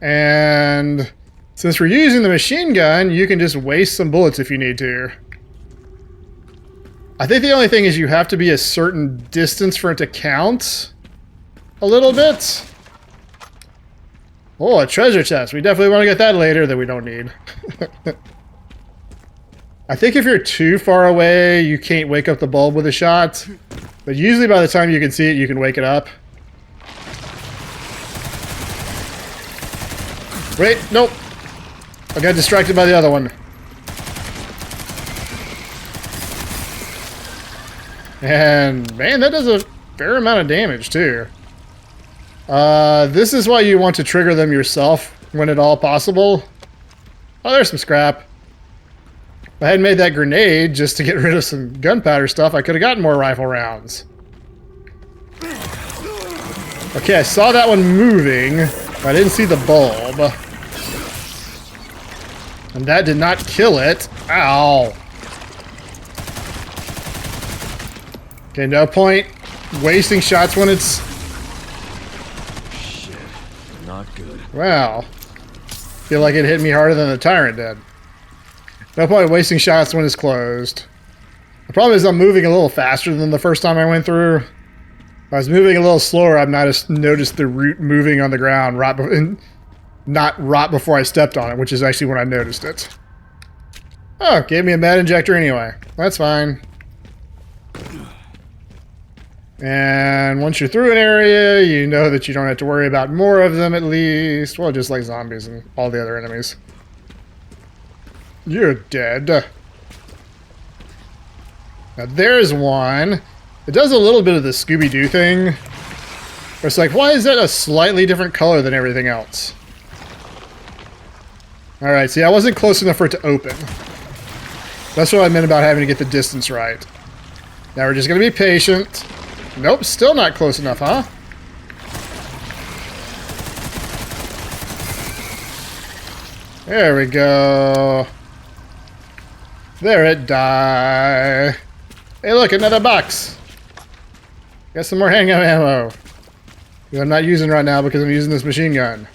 And since we're using the machine gun, you can just waste some bullets if you need to. I think the only thing is you have to be a certain distance for it to count a little bit. Oh, a treasure chest. We definitely want to get that later that we don't need. I think if you're too far away, you can't wake up the bulb with a shot. But usually by the time you can see it, you can wake it up. Wait, nope. I got distracted by the other one. And man, that does a fair amount of damage too. This is why you want to trigger them yourself when at all possible. Oh, there's some scrap. If I hadn't made that grenade just to get rid of some gunpowder stuff, I could have gotten more rifle rounds. Okay, I saw that one moving, but I didn't see the bulb. And that did not kill it. Ow. Okay, no point wasting shots when it's... Shit. Not good. Wow. Feel like it hit me harder than the Tyrant did. No point wasting shots when it's closed. The problem is I'm moving a little faster than the first time I went through. If I was moving a little slower, I'd not noticed the root moving on the ground not right before I stepped on it, which is actually when I noticed it. Oh, gave me a med injector anyway. That's fine. And once you're through an area, you know that you don't have to worry about more of them at least. Well, just like zombies and all the other enemies. You're dead. Now there's one. It does a little bit of the Scooby-Doo thing. Where it's like, why is that a slightly different color than everything else? Alright, see, I wasn't close enough for it to open. That's what I meant about having to get the distance right. Now we're just going to be patient. Nope, still not close enough, huh? There we go. There it died. Hey, look, another box. Got some more handgun ammo. That I'm not using right now because I'm using this machine gun.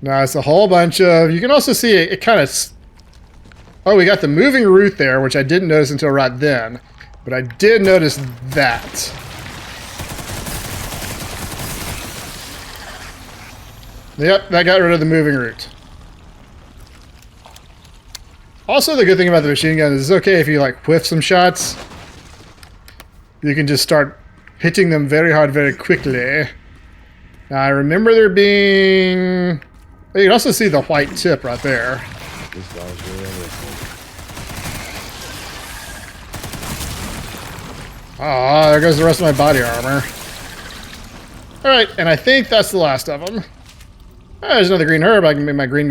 Now it's a whole bunch of... You can also see it kind of... Oh, we got the moving root there, which I didn't notice until right then. But I did notice that. Yep, that got rid of the moving root. Also, the good thing about the machine gun is it's okay if you, like, whiff some shots. You can just start hitting them very hard very quickly. Now, I remember there being... You can also see the white tip right there. This guy's really unlistenable. Ah, there goes the rest of my body armor. Alright, and I think that's the last of them. Oh, there's another green herb. I can make my green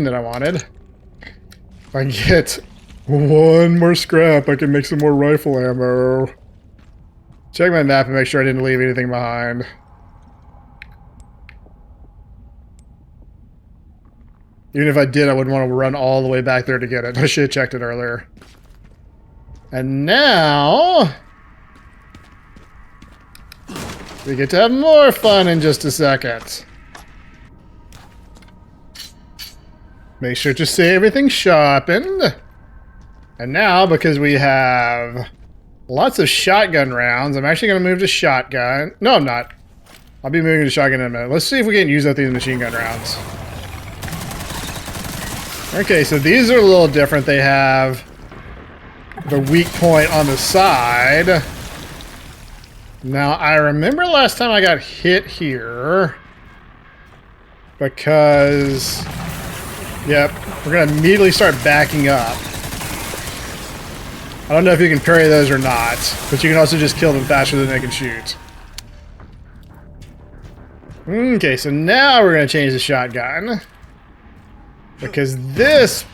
that I wanted. If I can get one more scrap, I can make some more rifle ammo. Check my map and make sure I didn't leave anything behind. Even if I did, I wouldn't want to run all the way back there to get it. I should have checked it earlier. And now... we get to have more fun in just a second. Make sure to say everything's sharpened. And now, because we have lots of shotgun rounds, I'm actually going to move to shotgun. No, I'm not. I'll be moving to shotgun in a minute. Let's see if we can use up these machine gun rounds. Okay, so these are a little different. They have the weak point on the side. Now, I remember last time I got hit here because, yep, we're going to immediately start backing up. I don't know if you can parry those or not, but you can also just kill them faster than they can shoot. Okay, so now we're going to change the shotgun. Because this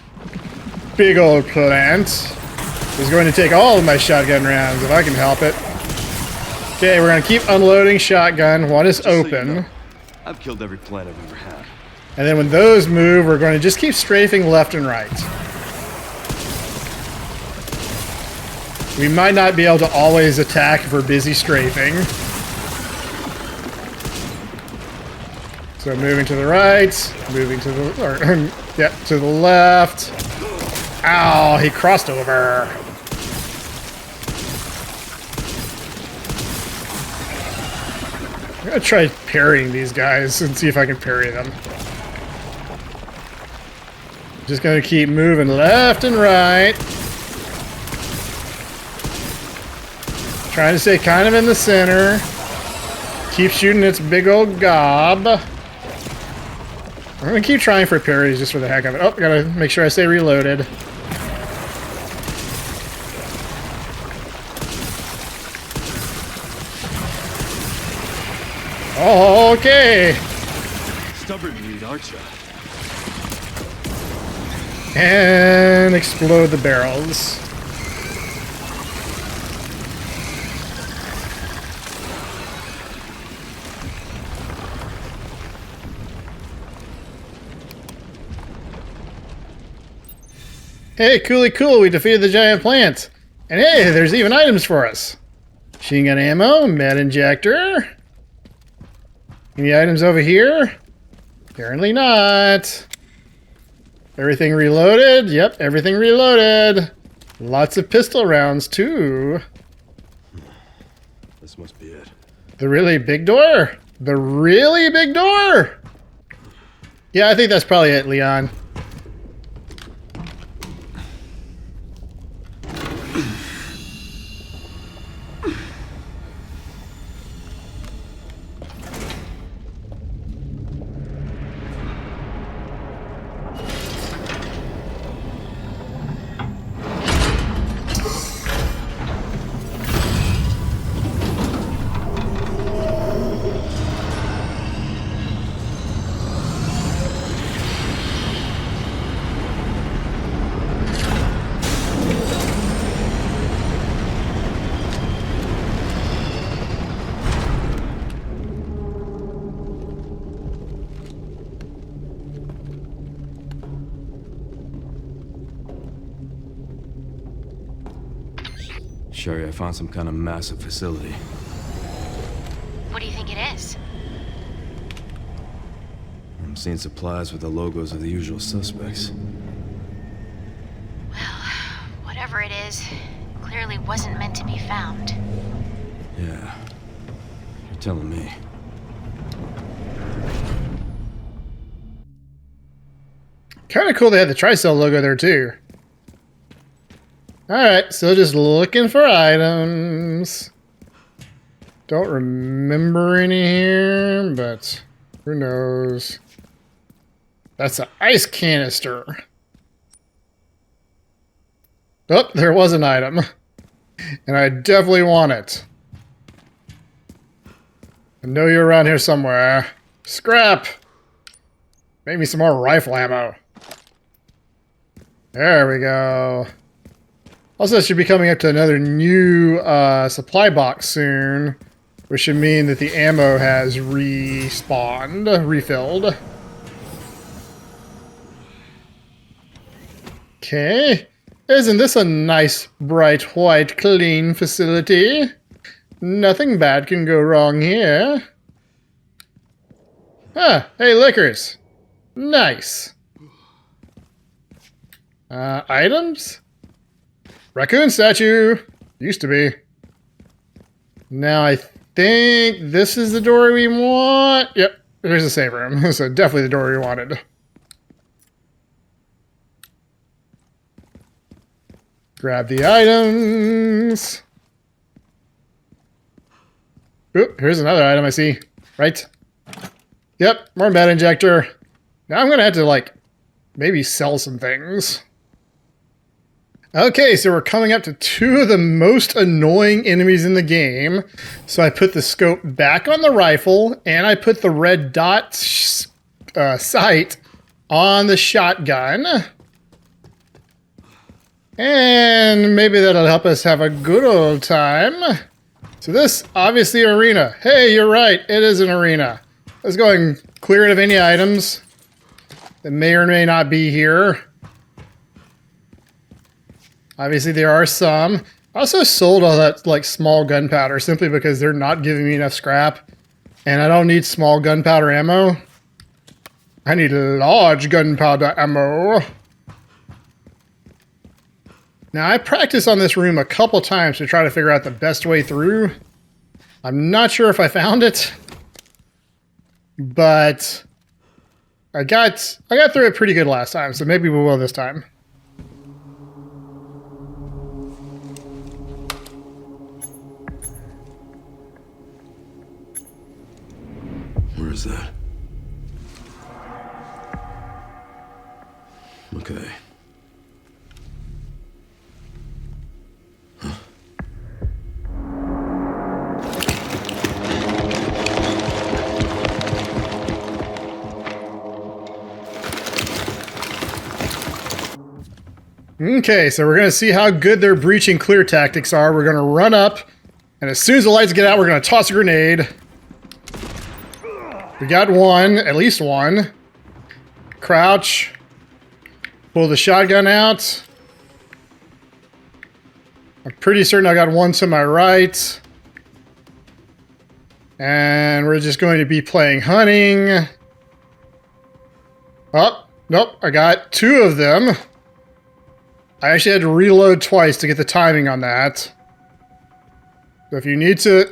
big old plant He's going to take all of my shotgun rounds if I can help it. Okay, we're going to keep unloading shotgun. One is Just so you open. know, I've killed every plant I've ever had. And then when those move, we're going to just keep strafing left and right. We might not be able to always attack if we're busy strafing. So moving to the right, moving to the, to the left. Ow, he crossed over. I'm gonna try parrying these guys and see if I can parry them. Just gonna keep moving left and right. Trying to stay kind of in the center. Keep shooting its big old gob. I'm gonna keep trying for parries just for the heck of it. Oh, gotta make sure I stay reloaded. Okay. Stubborn meat, aren't you? And explode the barrels. Hey, coolie cool, we defeated the giant plant. And hey, there's even items for us. Machine gun ammo, med injector. Any items over here? Apparently not. Everything reloaded? Yep, everything reloaded. Lots of pistol rounds, too. This must be it. The really big door? The really big door? Yeah, I think that's probably it, Leon. Sherry, I found some kind of massive facility. What do you think it is? I'm seeing supplies with the logos of the usual suspects. Well, whatever it is, clearly wasn't meant to be found. Yeah. You're telling me. Kind of cool they had the Tricell logo there, too. Alright, so just looking for items. Don't remember any here, but who knows. That's an ice canister. Oh, there was an item. And I definitely want it. I know you're around here somewhere. Scrap! Make me some more rifle ammo. There we go. Also, should be coming up to another new supply box soon, which should mean that the ammo has respawned, refilled. Okay. Isn't this a nice, bright, white, clean facility? Nothing bad can go wrong here. Ah, hey, liquors. Nice. Items? Raccoon statue. Used to be. Now I think this is the door we want. Yep, there's a save room. So definitely the door we wanted. Grab the items. Oop, here's another item I see. Right. Yep, more med injector. Now I'm gonna have to, like, maybe sell some things. Okay, so we're coming up to two of the most annoying enemies in the game. So I put the scope back on the rifle, and I put the red dot sight on the shotgun. And maybe that'll help us have a good old time. So this, obviously, arena. Hey, you're right. It is an arena. Let's go and clear it of any items that may or may not be here. Obviously, there are some. I also sold all that like small gunpowder simply because they're not giving me enough scrap. And I don't need small gunpowder ammo. I need large gunpowder ammo. Now, I practiced on this room a couple times to try to figure out the best way through. I'm not sure if I found it. But I got through it pretty good last time, so maybe we will this time. Where is that? Okay. Okay, so we're going to see how good their breach and clear tactics are. We're going to run up, and as soon as the lights get out, we're going to toss a grenade. We got one, at least one. Crouch. Pull the shotgun out. I'm pretty certain I got one to my right. And we're just going to be playing hunting. Oh, nope, I got two of them. I actually had to reload twice to get the timing on that. So if you need to...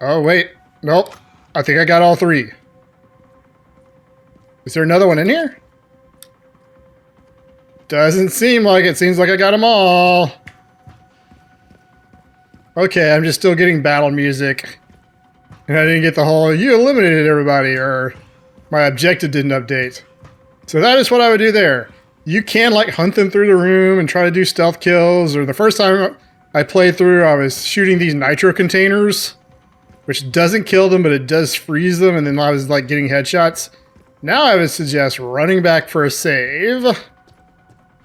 Oh, wait. Nope. I think I got all three. Is there another one in here? Doesn't seem like it. Seems like I got them all. Okay, I'm just still getting battle music. And I didn't get the whole, you eliminated everybody, or my objective didn't update. So that is what I would do there. You can like hunt them through the room and try to do stealth kills, or the first time I played through, I was shooting these nitro containers, which doesn't kill them, but it does freeze them, and then I was like getting headshots. Now I would suggest running back for a save.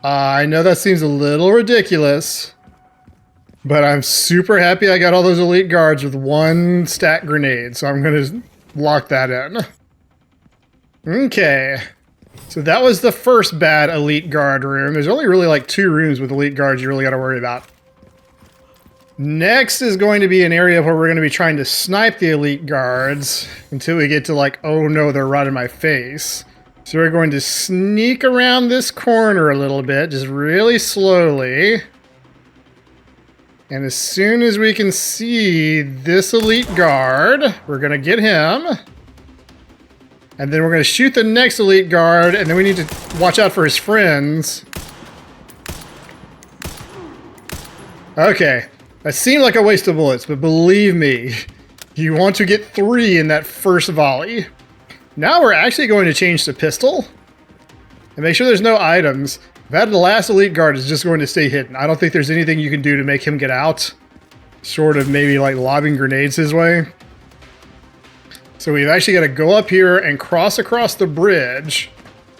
I know that seems a little ridiculous, but I'm super happy I got all those elite guards with one stack grenade, so I'm going to lock that in. Okay. So that was the first bad elite guard room. There's only really like 2 rooms with elite guards you really got to worry about. Next is going to be an area where we're going to be trying to snipe the elite guards until we get to like, oh no, they're right in my face. So we're going to sneak around this corner a little bit, just really slowly. And as soon as we can see this elite guard, we're going to get him. And then we're going to shoot the next elite guard, and then we need to watch out for his friends. Okay, that seemed like a waste of bullets, but believe me, you want to get 3 in that first volley. Now we're actually going to change to pistol. And make sure there's no items. That last elite guard is just going to stay hidden. I don't think there's anything you can do to make him get out. Sort of maybe like lobbing grenades his way. So we've actually got to go up here and cross across the bridge.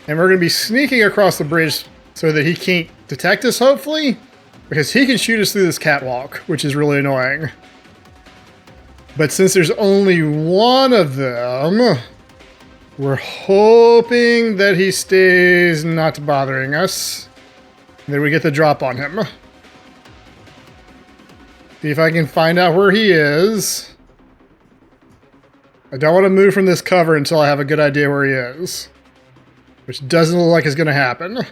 And we're going to be sneaking across the bridge so that he can't detect us, hopefully. Because he can shoot us through this catwalk, which is really annoying. But since there's only one of them, we're hoping that he stays not bothering us. And then we get the drop on him. See if I can find out where he is. I don't want to move from this cover until I have a good idea where he is. Which doesn't look like it's going to happen.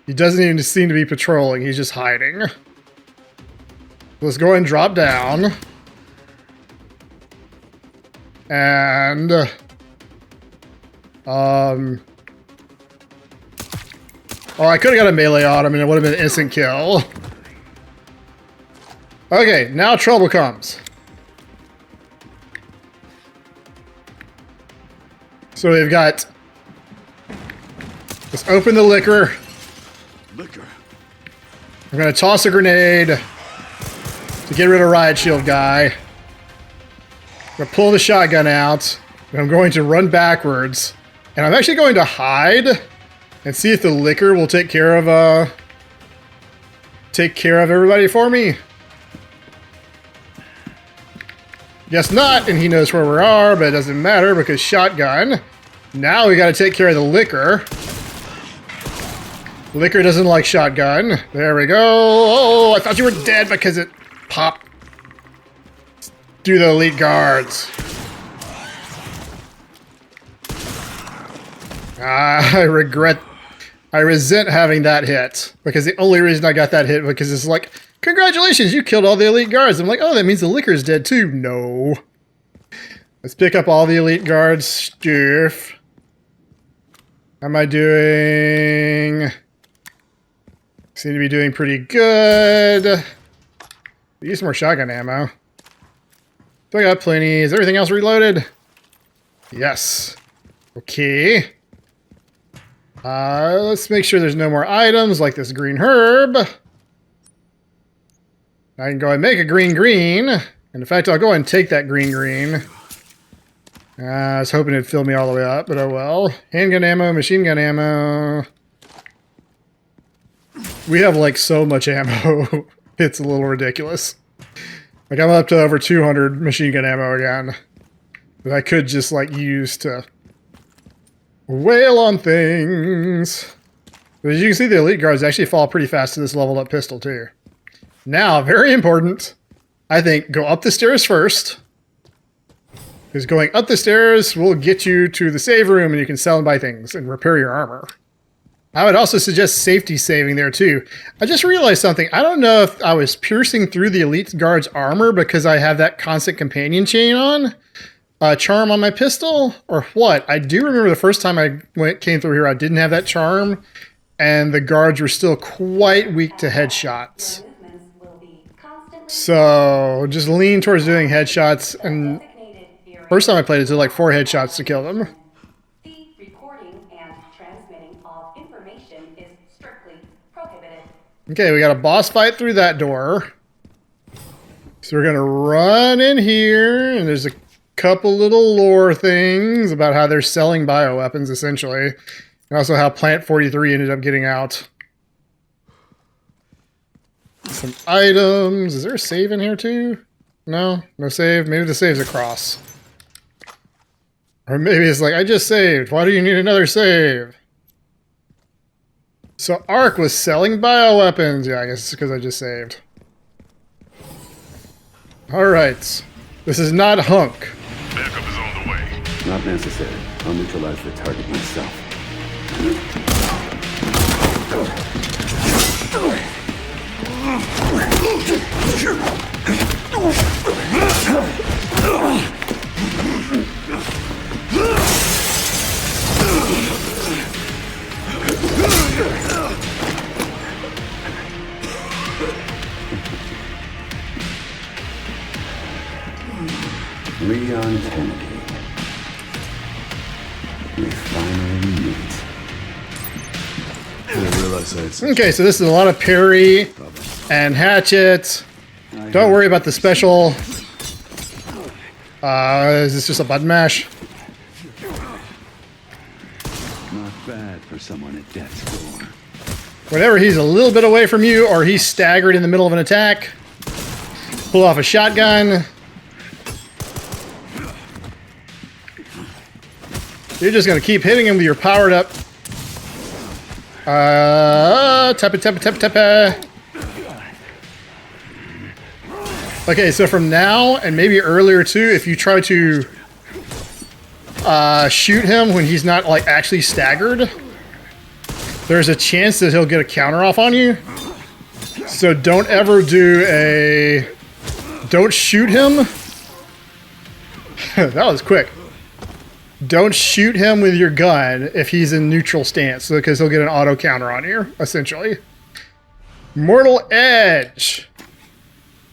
He doesn't even seem to be patrolling. He's just hiding. Let's go ahead and drop down. And... oh, I could have got a melee on him and it would have been an instant kill. Okay, now trouble comes. So we've got... Let's open the liquor. Liquor. I'm going to toss a grenade to get rid of Riot Shield guy. I'm going to pull the shotgun out. And I'm going to run backwards. And I'm actually going to hide and see if the liquor will take care of take care of everybody for me? Guess not, and he knows where we are, but it doesn't matter because shotgun. Now we gotta take care of the liquor. Liquor doesn't like shotgun. There we go. Oh, I thought you were dead because it popped. Do the elite guards. I resent having that hit because the only reason I got that hit because it's like, congratulations, you killed all the elite guards. I'm like, oh, that means the liquor's dead too. No. Let's pick up all the elite guards stuff. How am I doing? Seem to be doing pretty good. Use more shotgun ammo. So I got plenty. Is everything else reloaded? Yes. Okay. Let's make sure there's no more items like this green herb. I can go and make a green. And in fact, I'll go and take that green. I was hoping it'd fill me all the way up, but oh well. Handgun ammo, machine gun ammo. We have like so much ammo. It's a little ridiculous. Like I'm up to over 200 machine gun ammo again. That I could just like use to wail on things. But as you can see, the elite guards actually fall pretty fast to this leveled up pistol too. Now, very important, I think, go up the stairs first. Because going up the stairs will get you to the save room and you can sell and buy things and repair your armor. I would also suggest safety saving there too. I just realized something. I don't know if I was piercing through the elite guard's armor because I have that constant companion chain on. Charm on my pistol or what. I do remember the first time I came through here, I didn't have that charm. And the guards were still quite weak to headshots. So just lean towards doing headshots. And first time I played it, did like 4 headshots to kill them. The recording and transmitting of information is strictly prohibited. Okay, we got a boss fight through that door. So we're gonna run in here, and there's a couple little lore things about how they're selling bioweapons, essentially. And also how Plant 43 ended up getting out. Some items. Is there a save in here too? No? No save? Maybe the save's across. Or maybe it's like, I just saved. Why do you need another save? So Ark was selling bioweapons. Yeah, I guess it's because I just saved. Alright. This is not Hunk. Backup is on the way. Not necessary. I'll neutralize the target myself. Leon Kennedy. We finally meet. Okay, so this is a lot of parry and hatchet. Don't worry about the special. Is this just a button mash? Not bad for someone at death's door. Whenever he's a little bit away from you or he's staggered in the middle of an attack, pull off a shotgun. You're just going to keep hitting him with your powered up. Tap. Okay, so from now, and maybe earlier too, if you try to shoot him when he's not like actually staggered, there's a chance that he'll get a counter off on you. So don't ever don't shoot him. That was quick. Don't shoot him with your gun if he's in neutral stance, because he'll get an auto counter on you, essentially. Mortal Edge.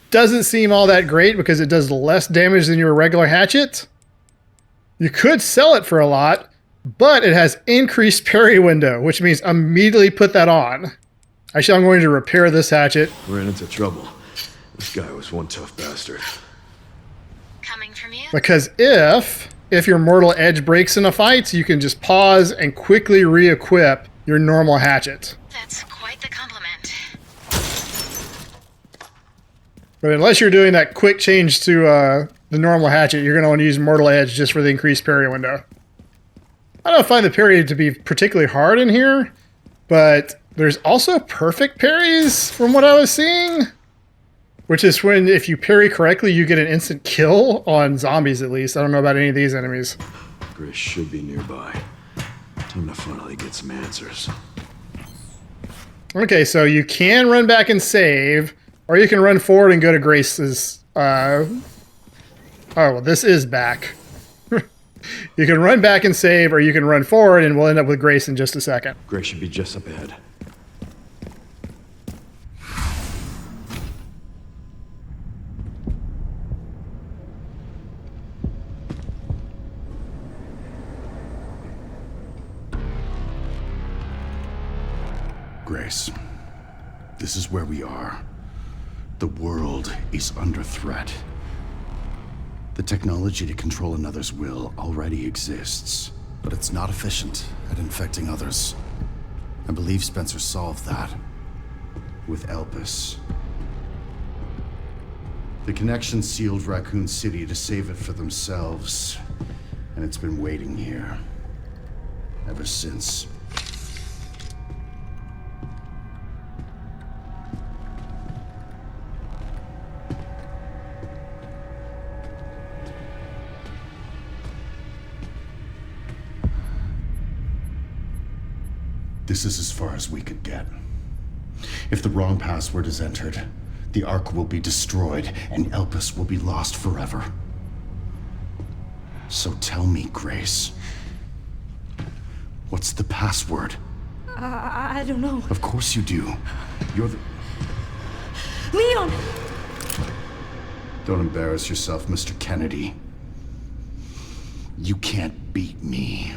Doesn't seem all that great because it does less damage than your regular hatchet. You could sell it for a lot, but it has increased parry window, which means immediately put that on. Actually, I'm going to repair this hatchet. Ran into trouble. This guy was one tough bastard. Coming from you? Because if your Mortal Edge breaks in a fight, you can just pause and quickly re-equip your normal hatchet. That's quite the compliment. But unless you're doing that quick change to the normal hatchet, you're going to want to use Mortal Edge just for the increased parry window. I don't find the parry to be particularly hard in here, but there's also perfect parries from what I was seeing, which is when if you parry correctly, you get an instant kill on zombies at least. I don't know about any of these enemies. Grace should be nearby. Time to finally get some answers. Okay, so you can run back and save, or you can run forward and go to Grace's... oh, well, this is back. You can run back and save, or you can run forward, and we'll end up with Grace in just a second. Grace should be just up ahead. Grace, this is where we are. The world is under threat. The technology to control another's will already exists, but it's not efficient at infecting others. I believe Spencer solved that with Elpis. The connection sealed Raccoon City to save it for themselves, and it's been waiting here ever since. This is as far as we could get. If the wrong password is entered, the Ark will be destroyed and Elpis will be lost forever. So tell me, Grace, what's the password? I don't know. Of course you do. You're the... Leon! Don't embarrass yourself, Mr. Kennedy. You can't beat me.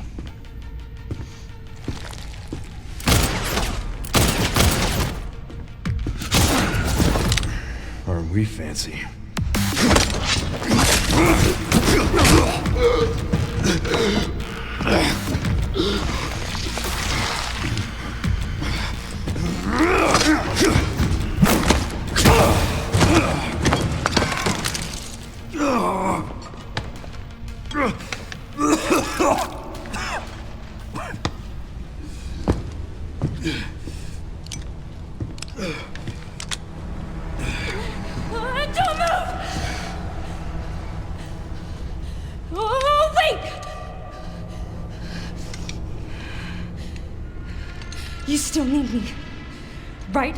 Aren't we fancy? Don't move! Oh, wait! You still need me, right?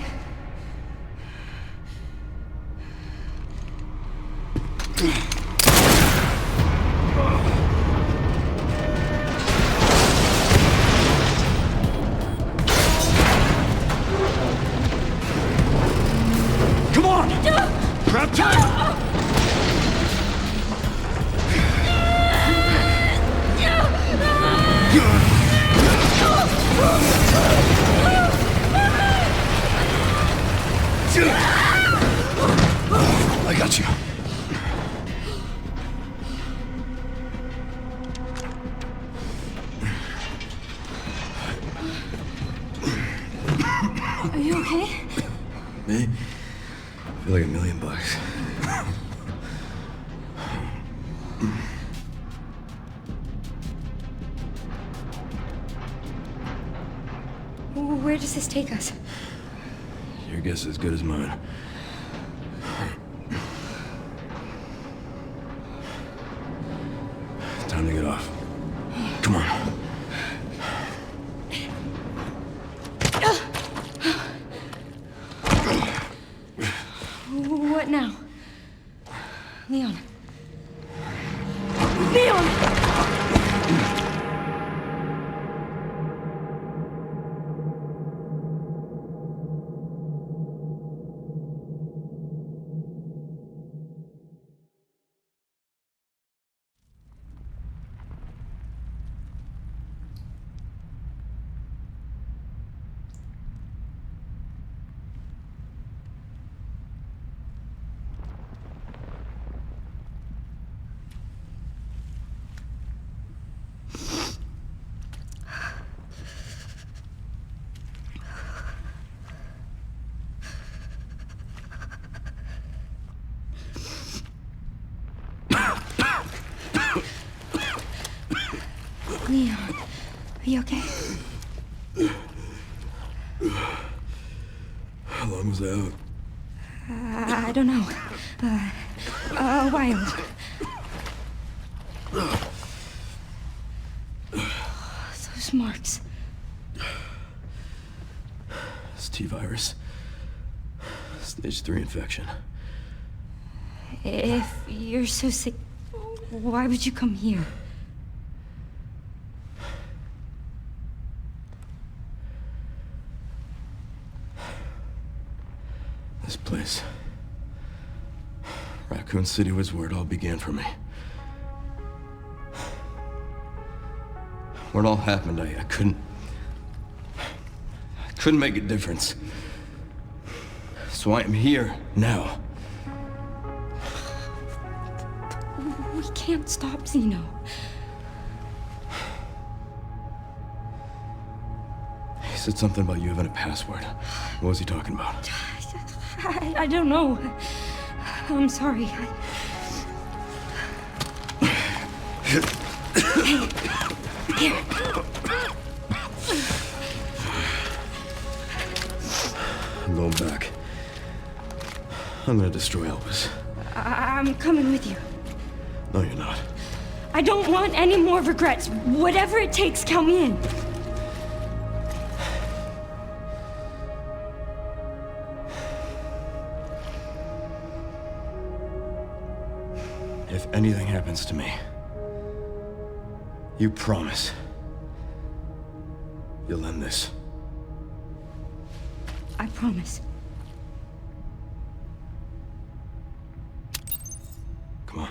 Come on! Grab time! I got you. Are you okay? Me? I feel like $1,000,000. Where does this take us? Your guess is as good as mine. Time to get off. Come on. What now? Leon. Leon! Leon, are you okay? How long was I out? I don't know. A while. Those marks. It's T-virus. Stage 3 infection. If you're so sick, why would you come here? This place. Raccoon City was where it all began for me. Where it all happened, I couldn't make a difference. So I am here now. We can't stop Zeno. He said something about you having a password. What was he talking about? I don't know. I'm sorry. Hey, here. I'm going back. I'm gonna destroy Elpis. I'm coming with you. No, you're not. I don't want any more regrets. Whatever it takes, count me in. If anything happens to me, you promise you'll end this. I promise. Come on.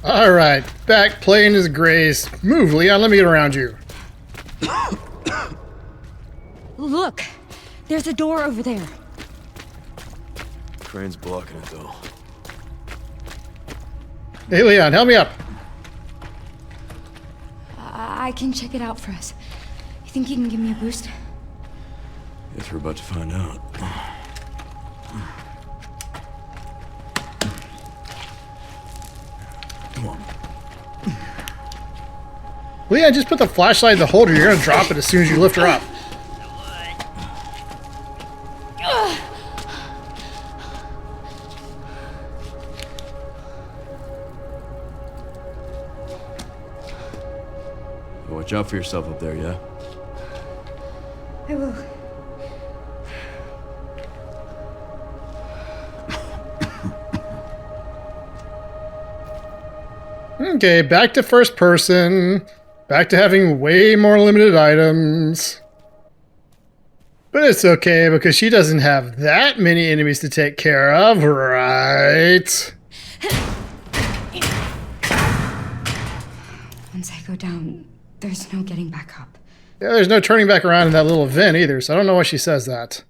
All right, back playing as Grace. Move, Leon. Let me get around you. Look, there's a door over there. Crane's blocking it, though. Hey, Leon, help me up. I can check it out for us. You think you can give me a boost? Guess we're about to find out. Come on. Leon, just put the flashlight in the holder. You're gonna drop it as soon as you lift her up. Watch out for yourself up there, yeah? I will. Okay, back to first person. Back to having way more limited items. But it's okay because she doesn't have that many enemies to take care of, right? Once I go down, there's no getting back up. Yeah, there's no turning back around in that little vent either, so I don't know why she says that.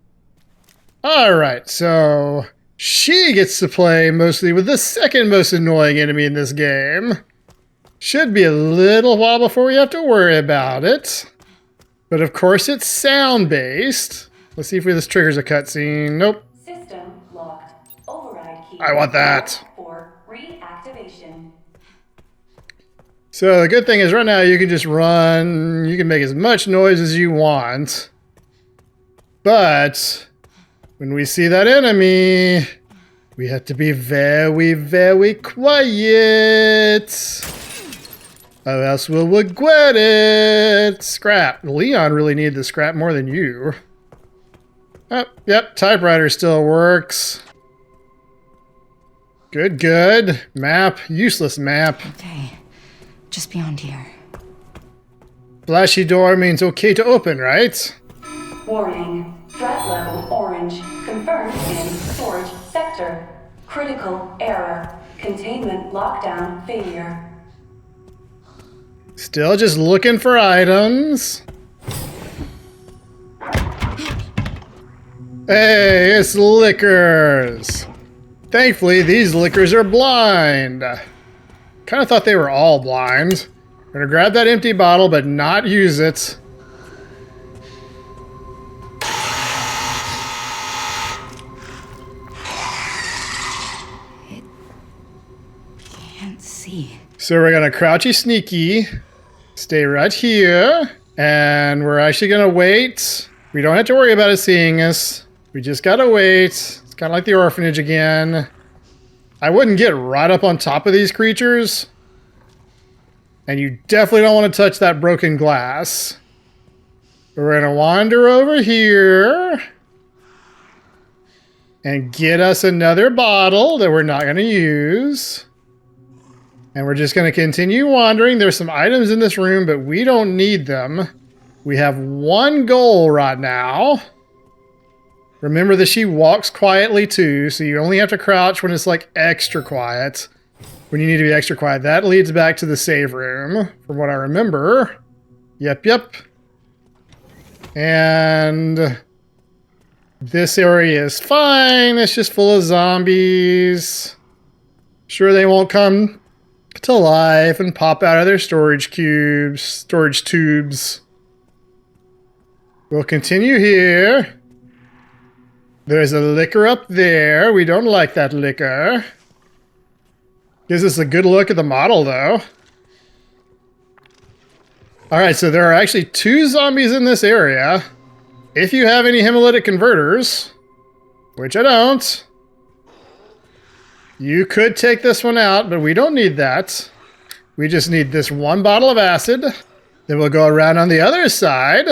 Alright, so she gets to play mostly with the second most annoying enemy in this game. Should be a little while before we have to worry about it. But of course it's sound-based. Let's see if this triggers a cutscene. Nope. System locked. Override key. I want that. For reactivation. So the good thing is right now you can just run. You can make as much noise as you want. But when we see that enemy, we have to be very, very quiet. Or else we'll regret it. Scrap. Leon really needed the scrap more than you. Oh, yep, typewriter still works. Good, good. Map, useless map. Okay, just beyond here. Flashy door means okay to open, right? Warning. Threat level orange. Confirmed in storage sector. Critical error. Containment lockdown failure. Still just looking for items. Hey, it's liquors. Thankfully, these liquors are blind. Kind of thought they were all blind. I'm gonna grab that empty bottle, but not use it. It can't can't see. So we're gonna crouchy sneaky, stay right here, and we're actually gonna wait. We don't have to worry about it seeing us. We just gotta wait. It's kind of like the orphanage again. I wouldn't get right up on top of these creatures. And you definitely don't want to touch that broken glass. We're gonna wander over here and get us another bottle that we're not gonna use. And we're just gonna continue wandering. There's some items in this room, but we don't need them. We have one goal right now. Remember that she walks quietly too, so you only have to crouch when it's like extra quiet. When you need to be extra quiet. That leads back to the save room, from what I remember. Yep. And this area is fine. It's just full of zombies. Sure, they won't come to life and pop out of their storage tubes. We'll continue here. There's a liquor up there. We don't like that liquor. Gives us a good look at the model, though. Alright, so there are actually 2 zombies in this area. If you have any hemolytic converters, which I don't, you could take this one out, but we don't need that. We just need this one bottle of acid. Then we'll go around on the other side,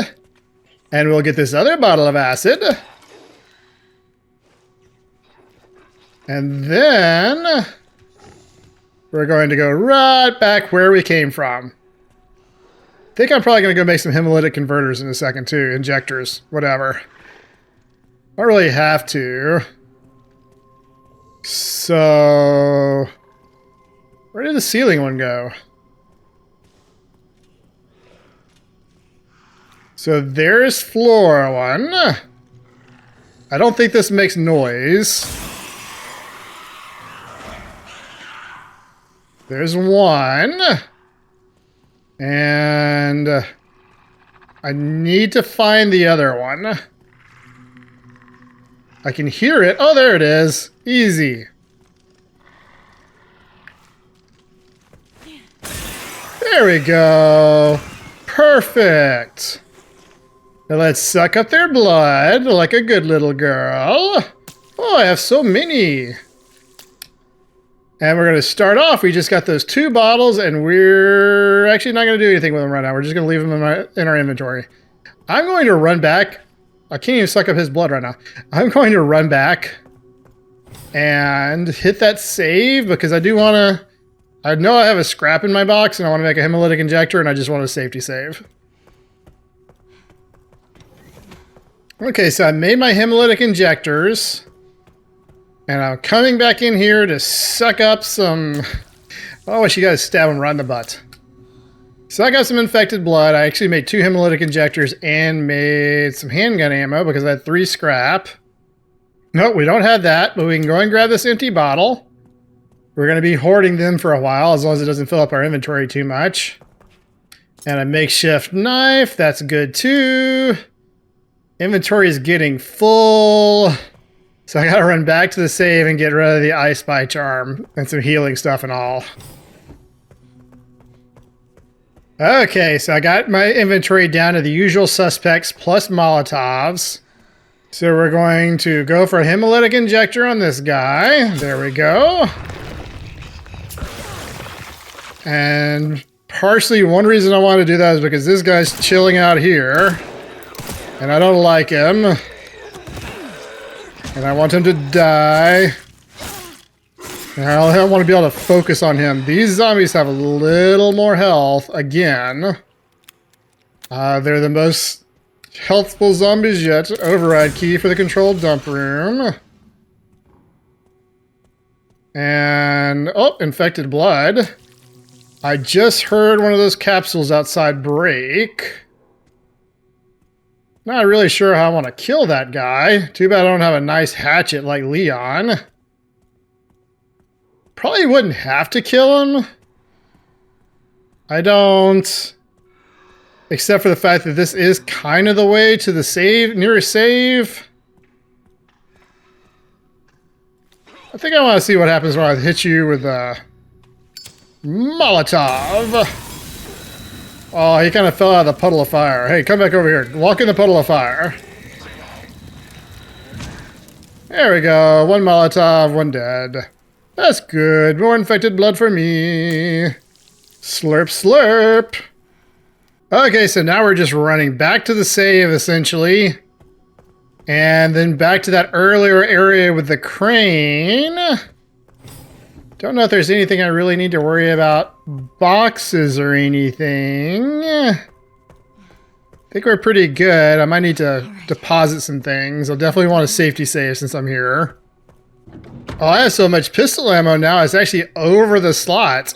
and we'll get this other bottle of acid. And then we're going to go right back where we came from. I think I'm probably going to go make some hemolytic converters in a second too. Injectors, whatever. Don't really have to. So, where did the ceiling one go? So there's floor one. I don't think this makes noise. There's one. And I need to find the other one. I can hear it. Oh, there it is. Easy. There we go. Perfect. Now let's suck up their blood like a good little girl. Oh, I have so many. And we're going to start off. We just got those 2 bottles, and we're actually not going to do anything with them right now. We're just going to leave them in our inventory. I'm going to run back. I can't even suck up his blood right now. I'm going to run back and hit that save because I do want to... I know I have a scrap in my box, and I want to make a hemolytic injector, and I just want a safety save. Okay, so I made my hemolytic injectors. And I'm coming back in here to suck up some... Oh, she got to stab him right in the butt. Suck up some infected blood. I actually made 2 hemolytic injectors and made some handgun ammo because I had 3 scrap. Nope, we don't have that, but we can go and grab this empty bottle. We're going to be hoarding them for a while as long as it doesn't fill up our inventory too much. And a makeshift knife. That's good too. Inventory is getting full. So I gotta run back to the save and get rid of the I Spy charm and some healing stuff and all. Okay, so I got my inventory down to the usual suspects plus Molotovs. So we're going to go for a hemolytic injector on this guy. There we go. And partially one reason I want to do that is because this guy's chilling out here. And I don't like him. And I want him to die. And I want to be able to focus on him. These zombies have a little more health. Again. They're the most healthful zombies yet. Override key for the controlled dump room. And... oh, infected blood. I just heard one of those capsules outside break. Not really sure how I want to kill that guy. Too bad I don't have a nice hatchet like Leon. Probably wouldn't have to kill him. I don't. Except for the fact that this is kind of the way to the save, nearest save. I think I want to see what happens when I hit you with Molotov. Oh, he kind of fell out of the puddle of fire. Hey, come back over here. Walk in the puddle of fire. There we go. One Molotov, one dead. That's good. More infected blood for me. Slurp, slurp. Okay, so now we're just running back to the save, essentially. And then back to that earlier area with the crane. Don't know if there's anything I really need to worry about. Boxes or anything. I think we're pretty good. I might need to deposit some things. I'll definitely want a safety save since I'm here. Oh, I have so much pistol ammo now. It's actually over the slot.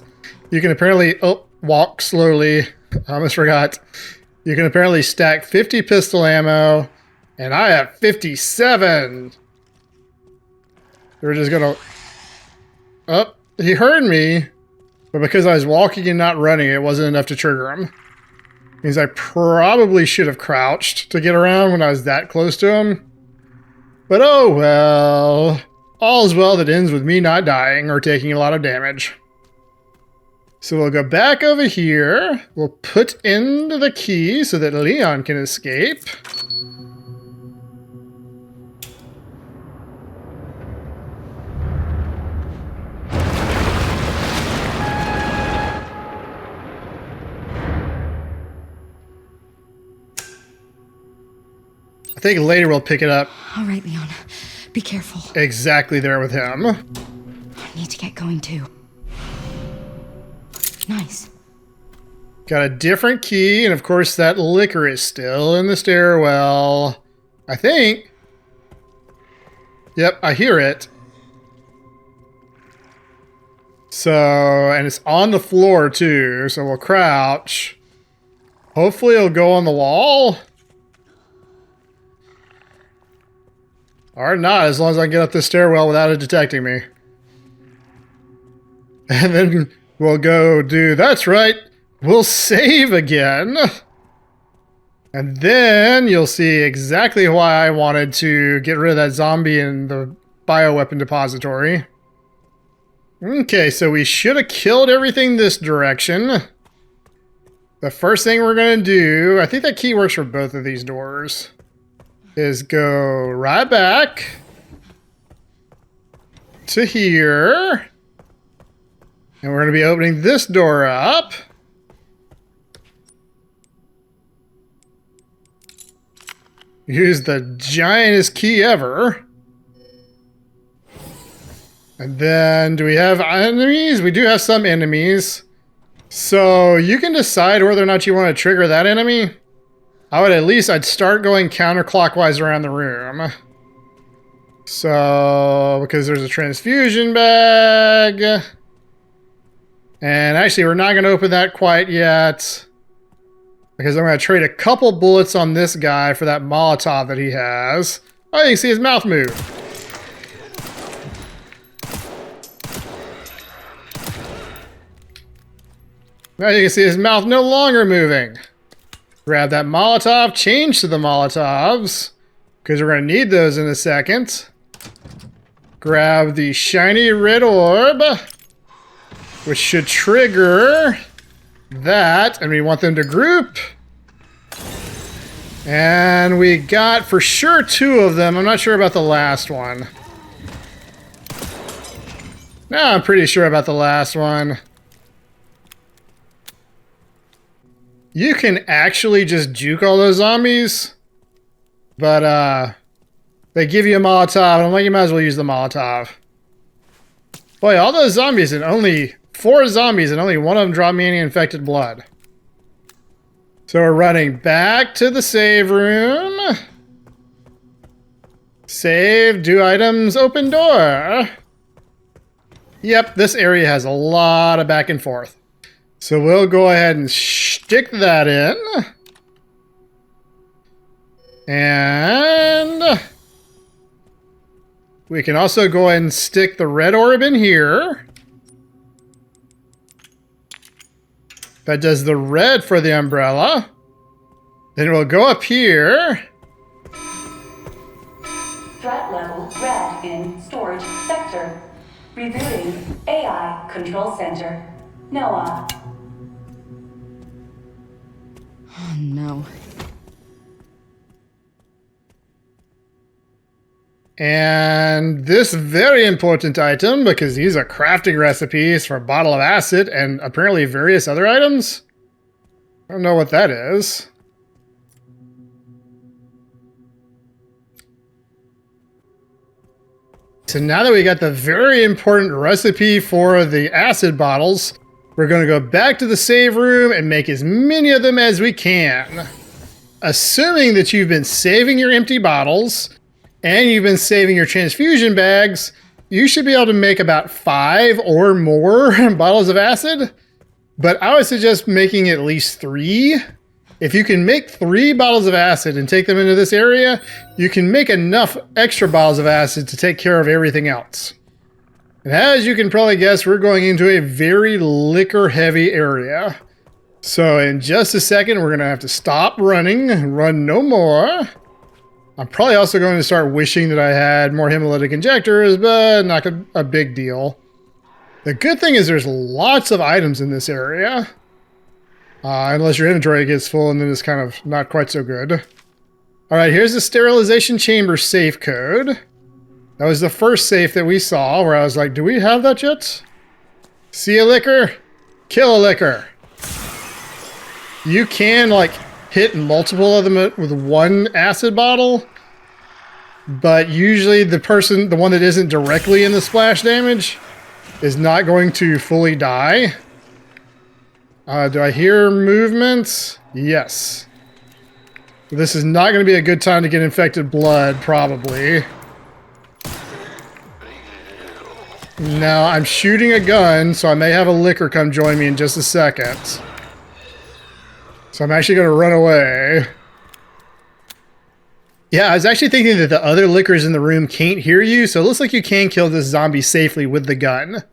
You can apparently... Oh, walk slowly. I almost forgot. You can apparently stack 50 pistol ammo. And I have 57. We're just gonna... Oh, he heard me. But because I was walking and not running, it wasn't enough to trigger him. Means I probably should have crouched to get around when I was that close to him. But oh well. All's well that ends with me not dying or taking a lot of damage. So we'll go back over here. We'll put in the key so that Leon can escape. I think later we'll pick it up. All right, Leon. Be careful. Exactly there with him. I need to get going too. Nice. Got a different key, and of course that liquor is still in the stairwell. I think. Yep, I hear it. So, and it's on the floor too, so we'll crouch. Hopefully it'll go on the wall. Or not, as long as I can get up the stairwell without it detecting me. And then we'll go do, that's right, we'll save again. And then you'll see exactly why I wanted to get rid of that zombie in the bioweapon depository. Okay, so we should have killed everything this direction. The first thing we're going to do, I think that key works for both of these doors, is go right back to here. And we're going to be opening this door up. Use the giantest key ever. And then, do we have enemies? We do have some enemies. So you can decide whether or not you want to trigger that enemy. I'd start going counterclockwise around the room. So, because there's a transfusion bag. And actually, we're not going to open that quite yet. Because I'm going to trade a couple bullets on this guy for that Molotov that he has. Oh, you can see his mouth move. Now you can see his mouth no longer moving. Grab that Molotov, change to the Molotovs, because we're going to need those in a second. Grab the shiny red orb, which should trigger that, and we want them to group. And we got for sure 2 of them. I'm not sure about the last one. No, I'm pretty sure about the last one. You can actually just juke all those zombies, but they give you a Molotov, and I'm like, you might as well use the Molotov. Boy, all those zombies, and only 4 zombies, and only one of them dropped me any infected blood. So we're running back to the save room. Save, do items, open door. Yep, this area has a lot of back and forth. So we'll go ahead and stick that in. And we can also go ahead and stick the red orb in here. That does the red for the umbrella. Then we'll go up here. Threat level red in storage sector. Rebooting AI control center. Noah. Oh no. And this very important item, because these are crafting recipes for a bottle of acid and apparently various other items. I don't know what that is. So now that we got the very important recipe for the acid bottles, we're going to go back to the save room and make as many of them as we can. Assuming that you've been saving your empty bottles and you've been saving your transfusion bags, you should be able to make about 5 or more bottles of acid. But I would suggest making at least 3. If you can make 3 bottles of acid and take them into this area, you can make enough extra bottles of acid to take care of everything else. And as you can probably guess, we're going into a very liquor-heavy area. So in just a second, we're going to have to stop running and run no more. I'm probably also going to start wishing that I had more hemolytic injectors, but not a big deal. The good thing is there's lots of items in this area. Unless your inventory gets full and then it's kind of not quite so good. Alright, here's the sterilization chamber safe code. That was the first safe that we saw where I was like, do we have that yet? See a liquor? Kill a liquor. You can like hit multiple of them with one acid bottle, but usually the one that isn't directly in the splash damage is not going to fully die. Do I hear movements? Yes. This is not going to be a good time to get infected blood, probably. Now, I'm shooting a gun, so I may have a liquor come join me in just a second. So I'm actually going to run away. Yeah, I was actually thinking that the other liquors in the room can't hear you, so it looks like you can kill this zombie safely with the gun.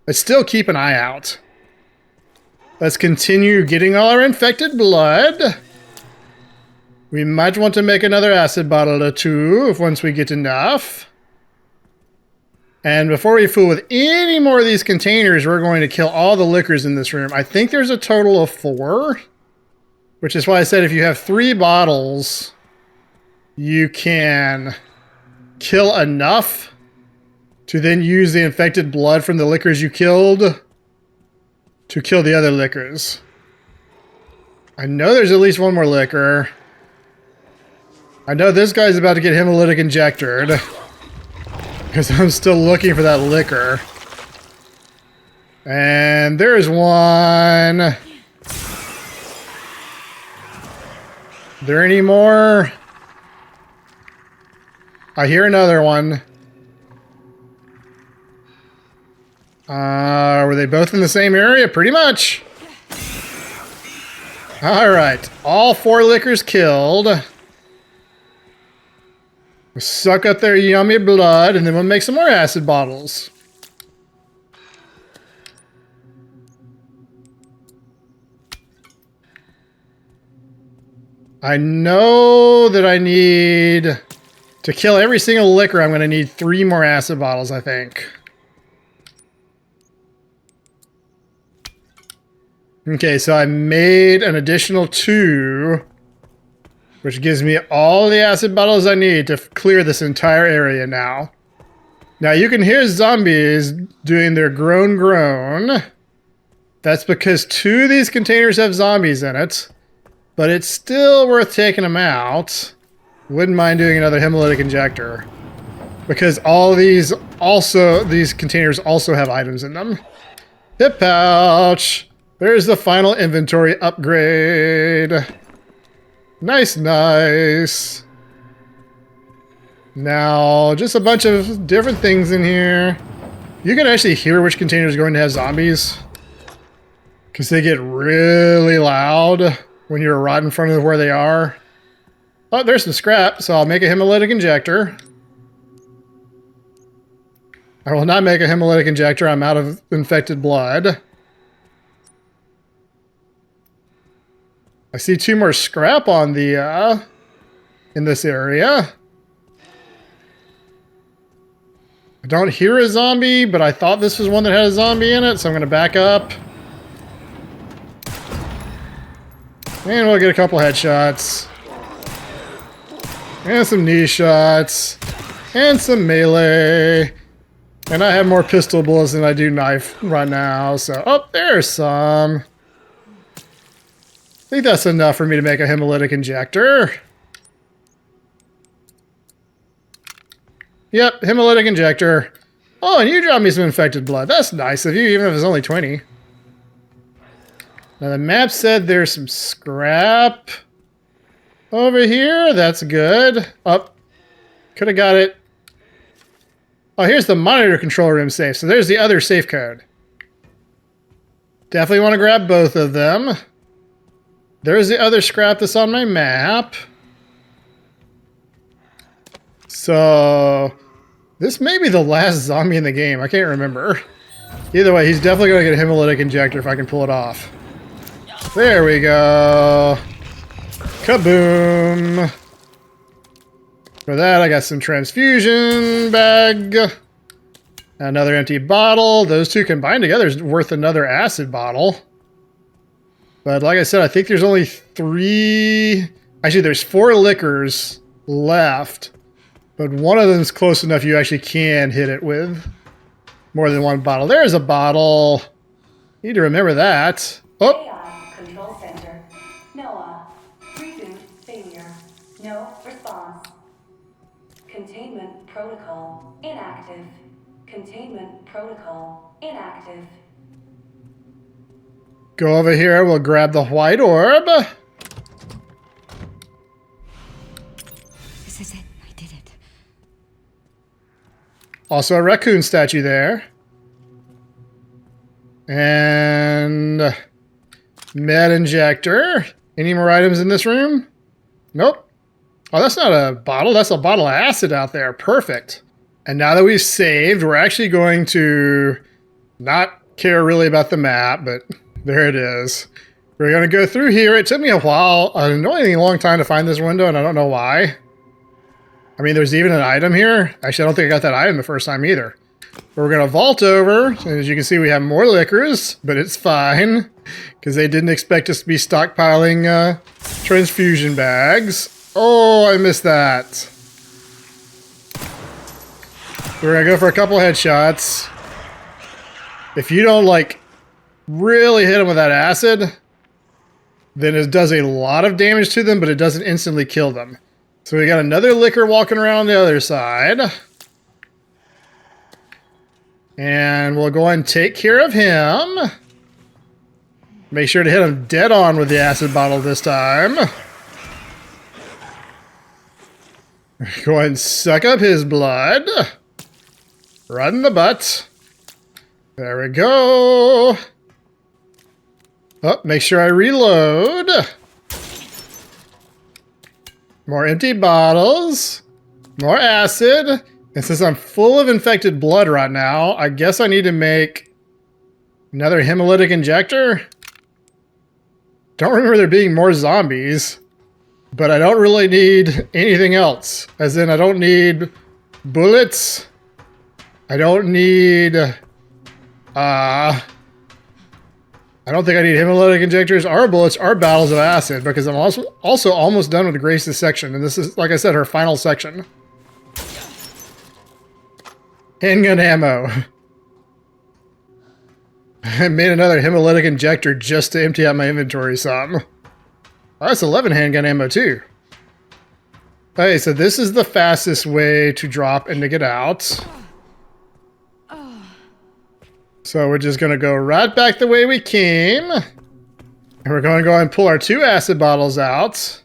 But still keep an eye out. Let's continue getting all our infected blood. We might want to make another acid bottle or 2 once we get enough. And before we fool with any more of these containers, we're going to kill all the liquors in this room. I think there's a total of 4. Which is why I said if you have 3 bottles, you can kill enough to then use the infected blood from the liquors you killed to kill the other liquors. I know there's at least 1 more liquor. I know this guy's about to get hemolytic injected because I'm still looking for that liquor. And there's 1. There any more? I hear another one. Were they both in the same area? Pretty much. Alright. All 4 liquors killed. We'll suck up their yummy blood, and then we'll make some more acid bottles. I know that I need to kill every single liquor. I'm going to need 3 more acid bottles, I think. Okay, so I made an additional 2, which gives me all the acid bottles I need to clear this entire area now. Now you can hear zombies doing their groan. That's because 2 of these containers have zombies in it. But it's still worth taking them out. Wouldn't mind doing another hemolytic injector. Because all these containers also have items in them. Hip pouch. There's the final inventory upgrade. Nice, nice. Now, just a bunch of different things in here. You can actually hear which container is going to have zombies. Because they get really loud when you're right in front of where they are. Oh, there's some scrap, so I'll make a hemolytic injector. I will not make a hemolytic injector. I'm out of infected blood. I see 2 more scrap on the, in this area. I don't hear a zombie, but I thought this was one that had a zombie in it, so I'm going to back up. And we'll get a couple headshots. And some knee shots. And some melee. And I have more pistol bullets than I do knife right now, so... Oh, there's some. I think that's enough for me to make a hemolytic injector. Yep, hemolytic injector. Oh, and you dropped me some infected blood. That's nice of you, even if it's only 20. Now, the map said there's some scrap over here. That's good. Up. Could have got it. Oh, here's the monitor control room safe. So there's the other safe code. Definitely want to grab both of them. There's the other scrap that's on my map. So this may be the last zombie in the game. I can't remember. Either way, he's definitely going to get a hemolytic injector if I can pull it off. There we go. Kaboom. For that, I got some transfusion bag. Another empty bottle. Those two combined together is worth another acid bottle. But like I said, I think there's only 3... Actually, there's 4 liquors left. But one of them's close enough you actually can hit it with more than one bottle. There's a bottle. Need to remember that. Oh. AI Control Center. NOAA. Resume failure. No response. Containment protocol inactive. Containment protocol inactive. Go over here. We'll grab the white orb. This is it. I did it. Also a raccoon statue there. And med injector. Any more items in this room? Nope. Oh, that's not a bottle. That's a bottle of acid out there. Perfect. And now that we've saved, we're actually going to not care really about the map, but there it is. We're going to go through here. It took me a while, an annoyingly long time to find this window, and I don't know why. I mean, there's even an item here. Actually, I don't think I got that item the first time either. But we're going to vault over. And as you can see, we have more liquors, but it's fine because they didn't expect us to be stockpiling transfusion bags. Oh, I missed that. We're going to go for a couple headshots. If you don't, like, really hit them with that acid, then it does a lot of damage to them, but it doesn't instantly kill them. So we got another liquor walking around on the other side. And we'll go ahead and take care of him. Make sure to hit him dead on with the acid bottle this time. Go ahead and suck up his blood. Right in the butt. There we go. Oh, make sure I reload. More empty bottles. More acid. And since I'm full of infected blood right now, I guess I need to make another hemolytic injector. Don't remember there being more zombies. But I don't really need anything else. As in, I don't need bullets. I don't need... I don't think I need hemolytic injectors or bullets or bottles of acid because I'm also almost done with Grace's section. And this is, like I said, her final section. Handgun ammo. I made another hemolytic injector just to empty out my inventory some. Oh, that's 11 handgun ammo too. Okay, so this is the fastest way to drop and to get out. So we're just going to go right back the way we came. And we're going to go and pull our 2 acid bottles out.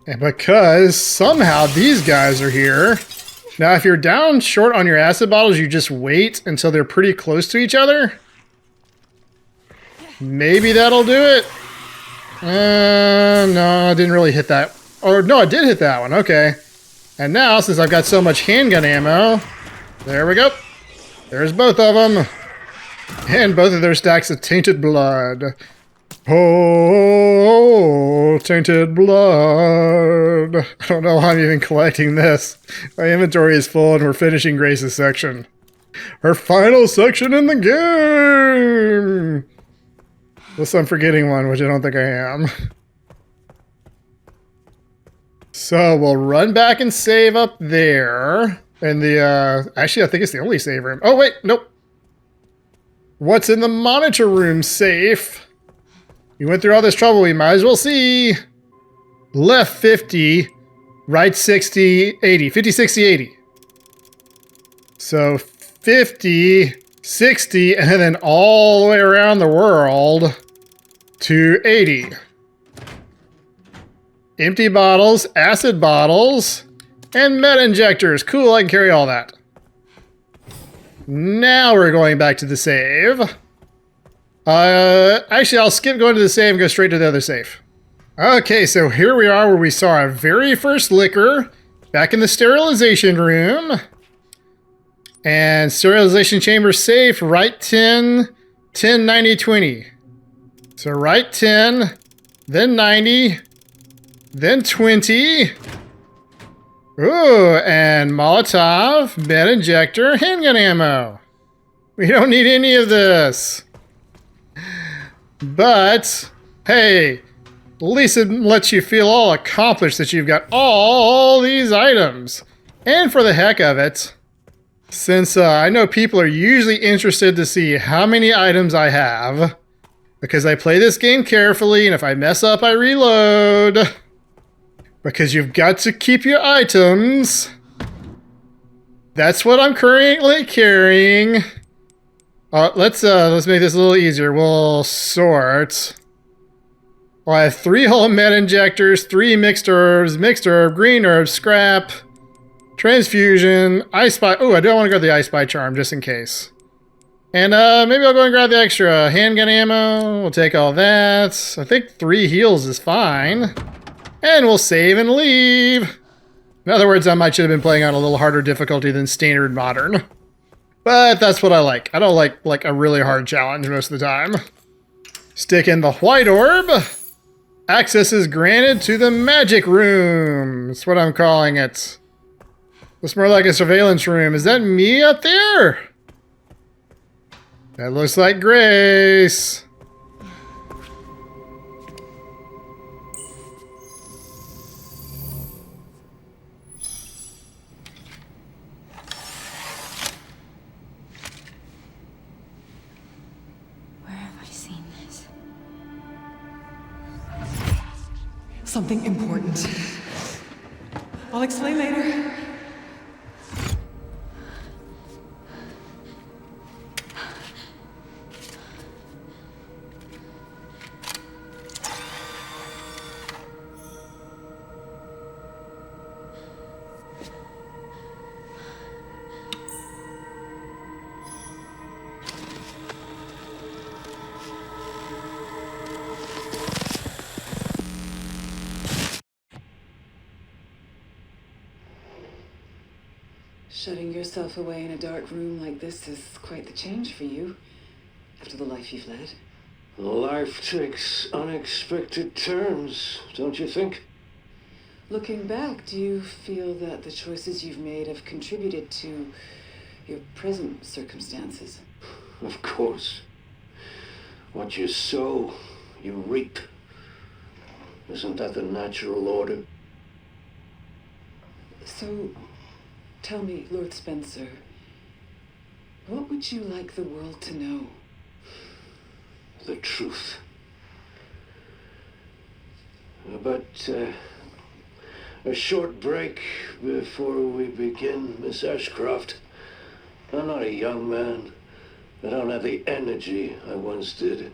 And because somehow these guys are here. Now, if you're down short on your acid bottles, you just wait until they're pretty close to each other. Maybe that'll do it. No, I didn't really hit that. Or no, I did hit that one. Okay. And now, since I've got so much handgun ammo, there we go. There's both of them. And both of their stacks of tainted blood. Oh, tainted blood. I don't know why I'm even collecting this. My inventory is full and we're finishing Grace's section. Her final section in the game. Unless I'm forgetting one, which I don't think I am. So we'll run back and save up there. And the, actually, I think it's the only save room. Oh, wait, nope. What's in the monitor room safe? You went through all this trouble, we might as well see. Left 50, right 60, 80. 50, 60, 80. So 50, 60, and then all the way around the world to 80. Empty bottles, acid bottles, and meta injectors. Cool, I can carry all that. Now we're going back to the save. Actually, I'll skip going to the save and go straight to the other save. Okay, so here we are where we saw our very first liquor back in the sterilization room. And sterilization chamber safe, right 10, 10, 90, 20. So right 10, then 90, then 20. Ooh, and Molotov, med injector, handgun ammo. We don't need any of this. But, hey, at least it lets you feel all accomplished that you've got all these items. And for the heck of it, since I know people are usually interested to see how many items I have, because I play this game carefully, and if I mess up, I reload. Because you've got to keep your items. That's what I'm currently carrying. Let's make this a little easier. We'll sort. Well, I have 3 whole med injectors, 3 mixed herbs, mixed herb, green herb, scrap, transfusion, ice spy. Oh, I don't want to grab the ice spy charm just in case. And maybe I'll go and grab the extra handgun ammo. We'll take all that. I think 3 heals is fine. And we'll save and leave. In other words, I might should have been playing on a little harder difficulty than standard modern. But that's what I like. I don't like a really hard challenge most of the time. Stick in the white orb. Access is granted to the magic room. That's what I'm calling it. Looks more like a surveillance room. Is that me up there? That looks like Grace. Something important. I'll explain later. Shutting yourself away in a dark room like this is quite the change for you, after the life you've led. Life takes unexpected turns, don't you think? Looking back, do you feel that the choices you've made have contributed to your present circumstances? Of course. What you sow, you reap. Isn't that the natural order? So, tell me, Lord Spencer, what would you like the world to know? The truth. But a short break before we begin, Miss Ashcroft. I'm not a young man. I don't have the energy I once did.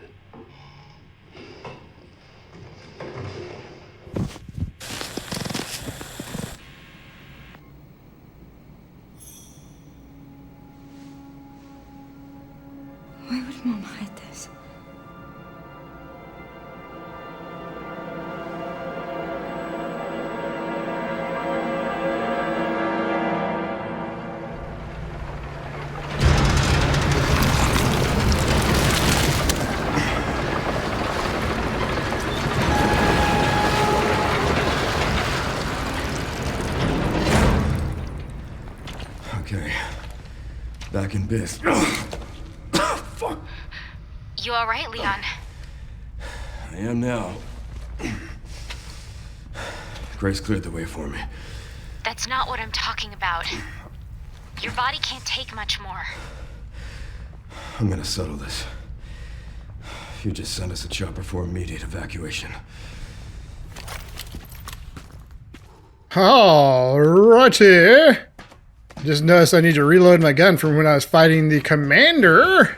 Why would Mom hide this? Okay. Back in biz. You alright, Leon? I am now. Grace cleared the way for me. That's not what I'm talking about. Your body can't take much more. I'm gonna settle this. You just send us a chopper for immediate evacuation. Alrighty. Just noticed I need to reload my gun from when I was fighting the commander.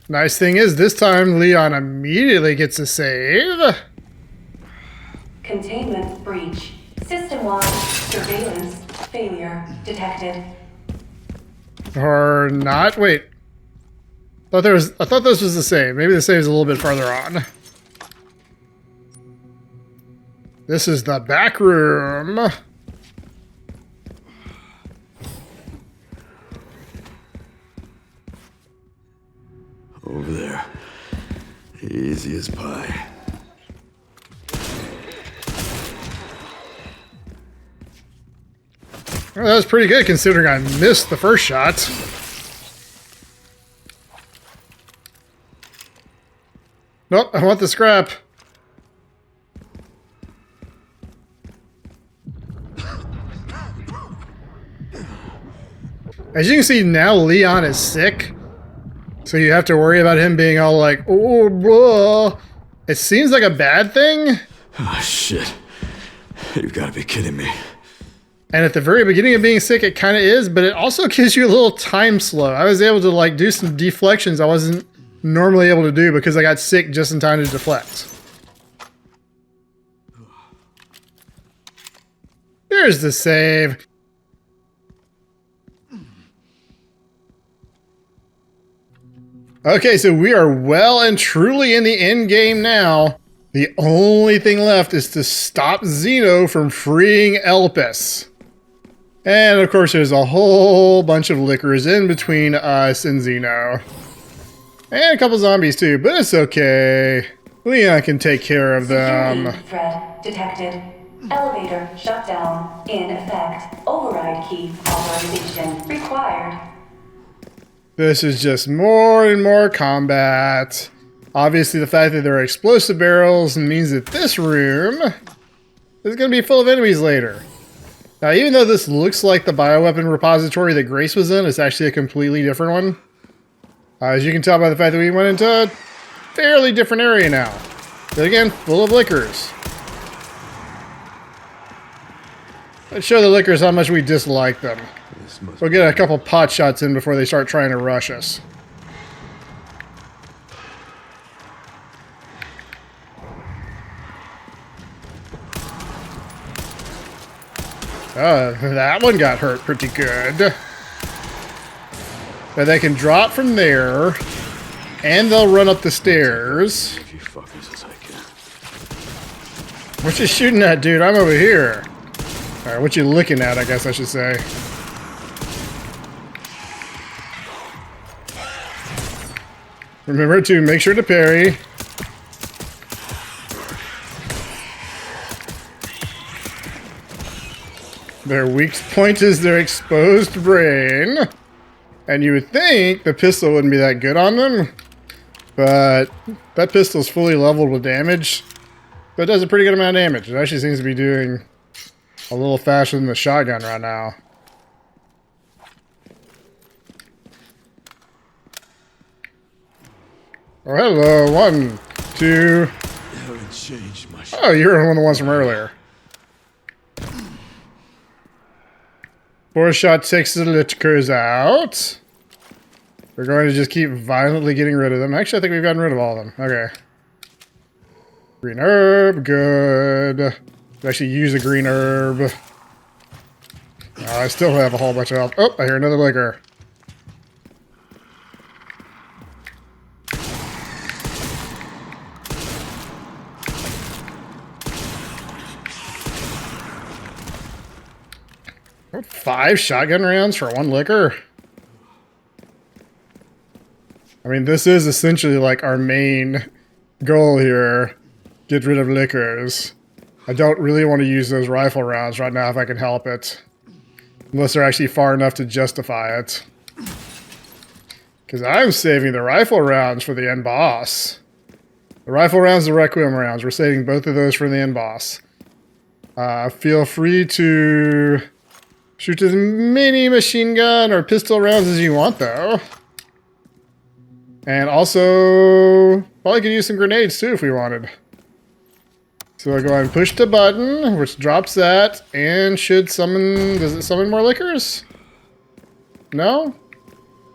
Nice thing is, this time Leon immediately gets a save. Containment breach. System-wide surveillance failure detected. Or not? Wait. I thought this was the save. Maybe the save is a little bit farther on. This is the back room. Over there. Easy as pie. Well, that was pretty good considering I missed the first shot. Nope, I want the scrap. As you can see, now Leon is sick. So you have to worry about him being all like, oh, blah. It seems like a bad thing. Oh, shit. You've got to be kidding me. And at the very beginning of being sick, it kind of is, but it also gives you a little time slow. I was able to like do some deflections I wasn't normally able to do because I got sick just in time to deflect. There's the save. Okay, so we are well and truly in the end game now. The only thing left is to stop Xeno from freeing Elpis. And of course there's a whole bunch of lickers in between us and Xeno. And a couple zombies too, but it's okay. Leon can take care of them. Security threat detected. Elevator shut down. In effect. Override key authorization required. This is just more and more combat. Obviously the fact that there are explosive barrels means that this room is going to be full of enemies later. Now, even though this looks like the bioweapon repository that Grace was in, it's actually a completely different one. As you can tell by the fact that we went into a fairly different area now. But again, full of lickers. Let's show the lickers how much we dislike them. We'll get a couple pot shots in before they start trying to rush us. That one got hurt pretty good. But they can drop from there, and they'll run up the stairs. What you shooting at, dude? I'm over here. Alright, what you looking at, I guess I should say. Remember to make sure to parry. Their weak point is their exposed brain. And you would think the pistol wouldn't be that good on them. But that pistol's fully leveled with damage. But it does a pretty good amount of damage. It actually seems to be doing a little faster than the shotgun right now. Oh, hello. 1, 2. Haven't changed much. Oh, you're one of the ones from earlier. 4-shot takes the lickers out. We're going to just keep violently getting rid of them. Actually, I think we've gotten rid of all of them. Okay. Green herb, good. Actually use a green herb. I still have a whole bunch of health. Oh, I hear another licker. Oh, 5 shotgun rounds for 1 licker? I mean, this is essentially like our main goal here. Get rid of lickers. I don't really want to use those rifle rounds right now if I can help it. Unless they're actually far enough to justify it. Because I'm saving the rifle rounds for the end boss. The rifle rounds, the Requiem rounds. We're saving both of those for the end boss. Feel free to shoot as many machine gun or pistol rounds as you want, though. And also, probably could use some grenades, too, if we wanted. So I'll go ahead and push the button, which drops that, and should summon... Does it summon more liquors? No?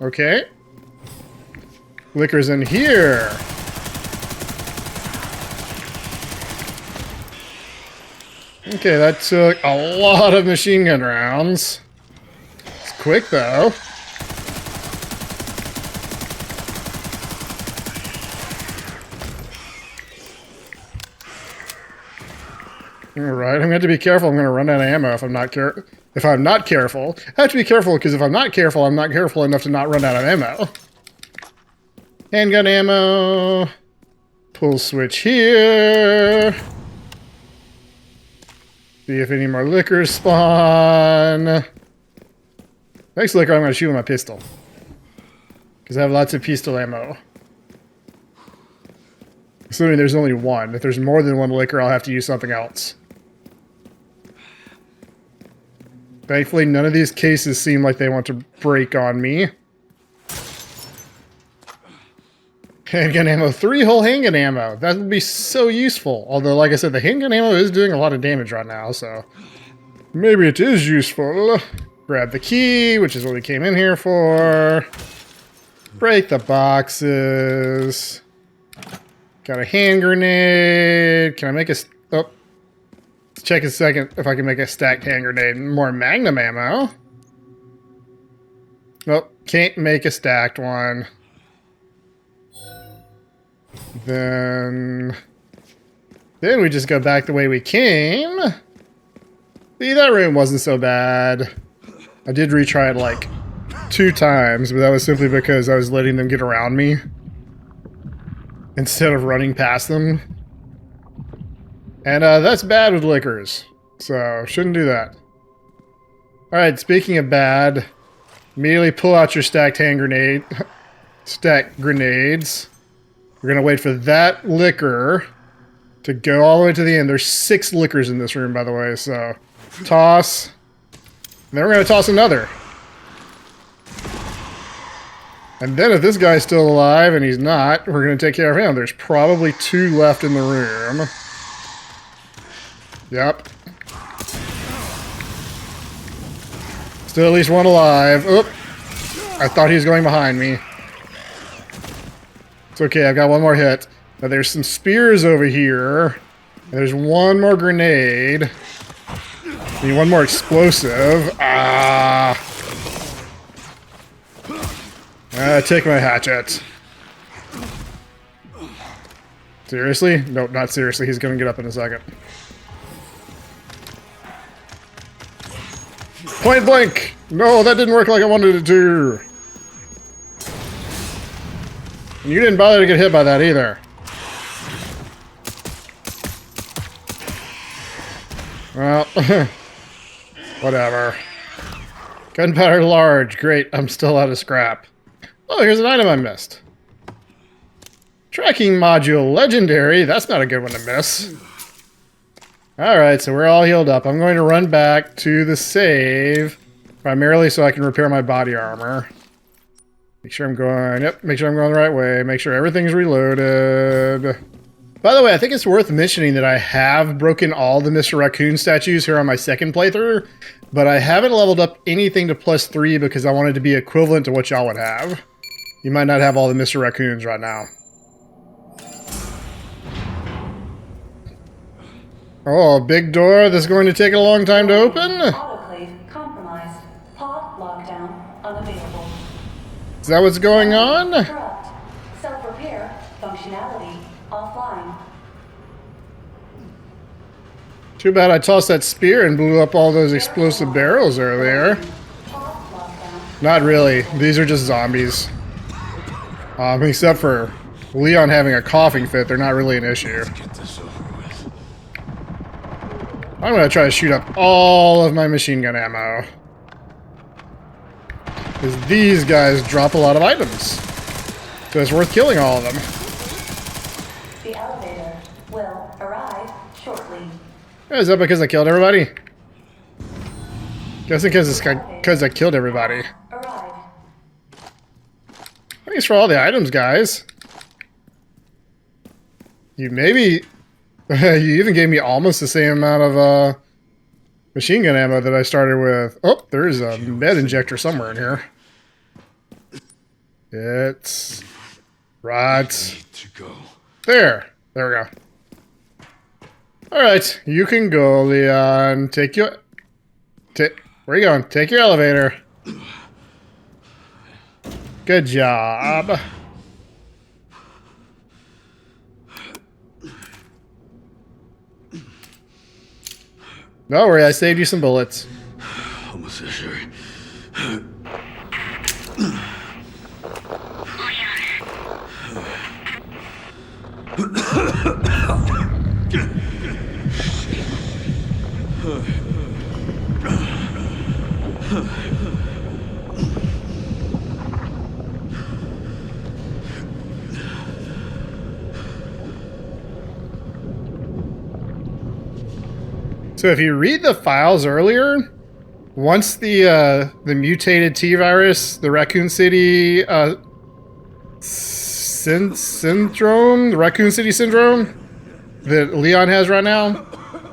Okay. Liquors in here. Okay, that took a lot of machine gun rounds. It's quick, though. Alright, I'm going to have to be careful. I'm going to run out of ammo if I'm not careful. I have to be careful, because if I'm not careful enough to not run out of ammo. Handgun ammo. Pull switch here. See if any more liquors spawn. Next liquor I'm going to shoot with my pistol. Because I have lots of pistol ammo. Assuming there's only one. If there's more than one liquor, I'll have to use something else. Thankfully, none of these cases seem like they want to break on me. Handgun ammo. 3 whole handgun ammo. That would be so useful. Although, like I said, the handgun ammo is doing a lot of damage right now, so... maybe it is useful. Grab the key, which is what we came in here for. Break the boxes. Got a hand grenade. Can I make a... oh. Let's check a second if I can make a stacked hand grenade. More magnum ammo. Nope. Can't make a stacked one. Then we just go back the way we came. See, that room wasn't so bad. I did retry it like 2 times, but that was simply because I was letting them get around me instead of running past them. And that's bad with liquors, so shouldn't do that. Alright, speaking of bad, immediately pull out your stacked hand grenade. Stacked grenades. We're going to wait for that liquor to go all the way to the end. There's 6 liquors in this room, by the way, so toss. And then we're going to toss another. And then if this guy's still alive and he's not, we're going to take care of him. There's probably 2 left in the room. Yep. Still at least 1 alive. Oop. I thought he was going behind me. It's okay, I've got 1 more hit. Now there's some spears over here. There's 1 more grenade. Need 1 more explosive. Take my hatchet. Seriously? Nope, not seriously. He's gonna get up in a second. Point blank! No, that didn't work like I wanted it to. And you didn't bother to get hit by that either. Well, whatever. Gunpowder large. Great, I'm still out of scrap. Oh, here's an item I missed. Tracking module legendary. That's not a good one to miss. Alright, so we're all healed up. I'm going to run back to the save, primarily so I can repair my body armor. Make sure I'm going, yep, make sure I'm going the right way. Make sure everything's reloaded. By the way, I think it's worth mentioning that I have broken all the Mr. Raccoon statues here on my second playthrough, but I haven't leveled up anything to +3 because I wanted to be equivalent to what y'all would have. You might not have all the Mr. Raccoons right now. Oh, big door. This is going to take a long time to open? Autoclave compromised. Pod lockdown unavailable. Is that what's going on? Corrupt. Self-repair functionality offline. Too bad I tossed that spear and blew up all those explosive barrels earlier. Not really. These are just zombies. Except for Leon having a coughing fit, they're not really an issue. I'm going to try to shoot up all of my machine gun ammo. Because these guys drop a lot of items. So it's worth killing all of them. The will arrive shortly. Is that because I killed everybody? Guessing because I killed everybody. Arrive. Thanks for all the items, guys. You maybe... you even gave me almost the same amount of machine gun ammo that I started with. Oh, there's a med injector somewhere in here. It's... right... there. There we go. Alright, you can go, Leon. Take your... where are you going? Take your elevator. Good job. Don't worry, I saved you some bullets. Almost there, Sherry. So if you read the files earlier, once the mutated T virus, the Raccoon City syndrome, the Raccoon City syndrome that Leon has right now,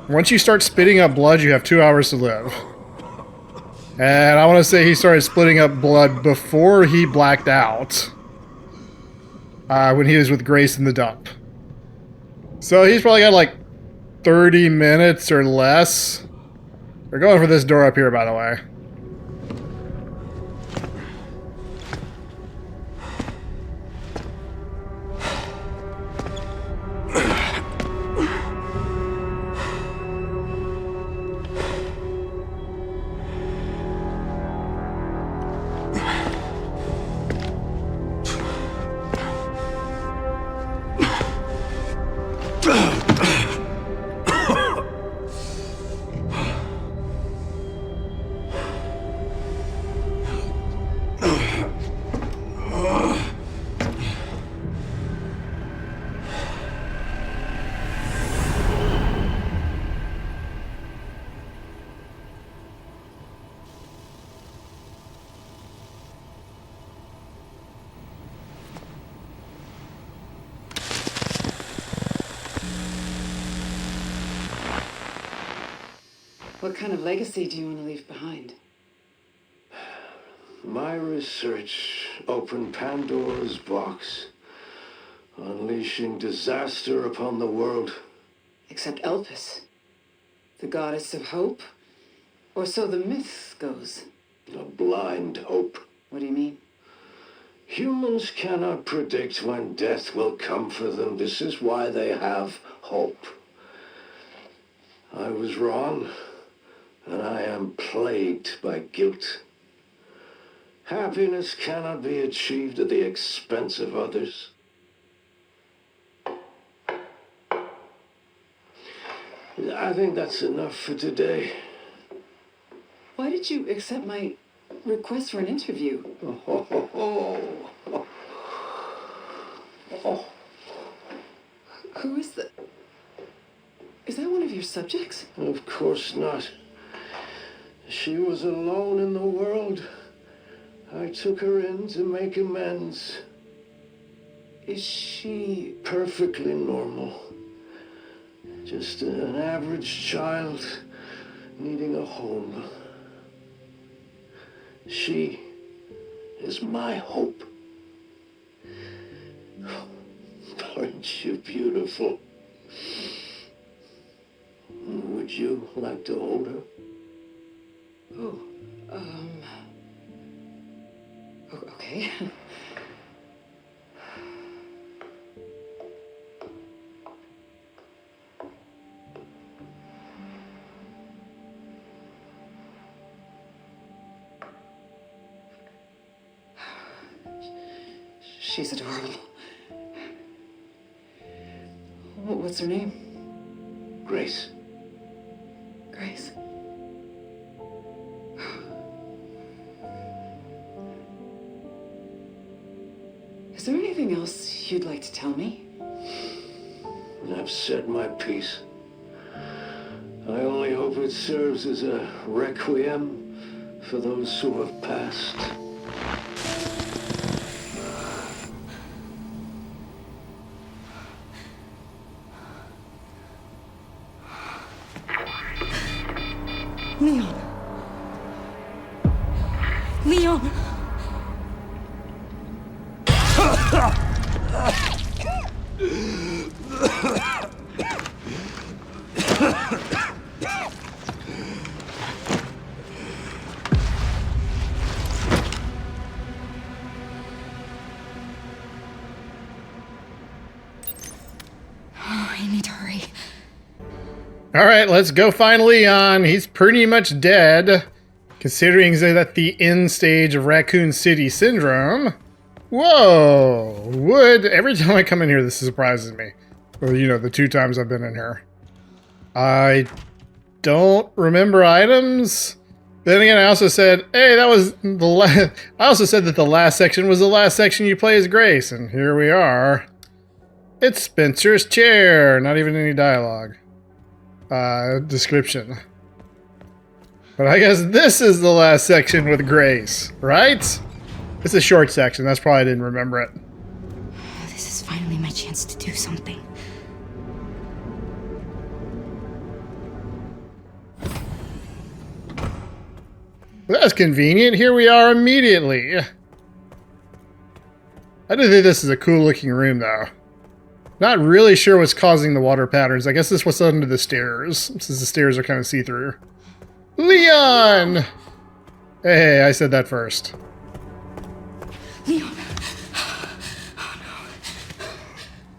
once you start spitting up blood, you have 2 hours to live. And I want to say he started splitting up blood before he blacked out, when he was with Grace in the dump. So he's probably got like 30 minutes or less. We're going for this door up here, by the way. What kind of legacy do you want to leave behind? My research opened Pandora's box, unleashing disaster upon the world. Except Elpis, the goddess of hope? Or so the myth goes. A blind hope. What do you mean? Humans cannot predict when death will come for them. This is why they have hope. I was wrong, and I am plagued by guilt. Happiness cannot be achieved at the expense of others. I think that's enough for today. Why did you accept my request for an interview? Who is that? Is that one of your subjects? Of course not. She was alone in the world. I took her in to make amends. Is she perfectly normal? Just an average child needing a home. She is my hope. Aren't you beautiful? Would you like to hold her? Oh, okay. She's adorable. What's her name? Grace. Grace. Is there anything else you'd like to tell me? and I've said my piece. I only hope it serves as a requiem for those who have passed. Leon. Leon. I need to hurry. All right, let's go find Leon. He's pretty much dead, considering he's at the end stage of Raccoon City Syndrome. Whoa! Wood. Every time I come in here, this surprises me. Well, you know, the 2 times I've been in here. I don't remember items. Then again, I also said, hey, that was the last... I also said that the last section was the last section you play as Grace, and here we are. It's Spencer's chair. Not even any dialogue. Description. But I guess this is the last section with Grace, right? It's a short section. That's probably I didn't remember it. This is finally my chance to do something. That's convenient. Here we are immediately. I do think this is a cool looking room though. Not really sure what's causing the water patterns. I guess this was under the stairs, since the stairs are kind of see-through. Leon! Hey, I said that first. Leon. Oh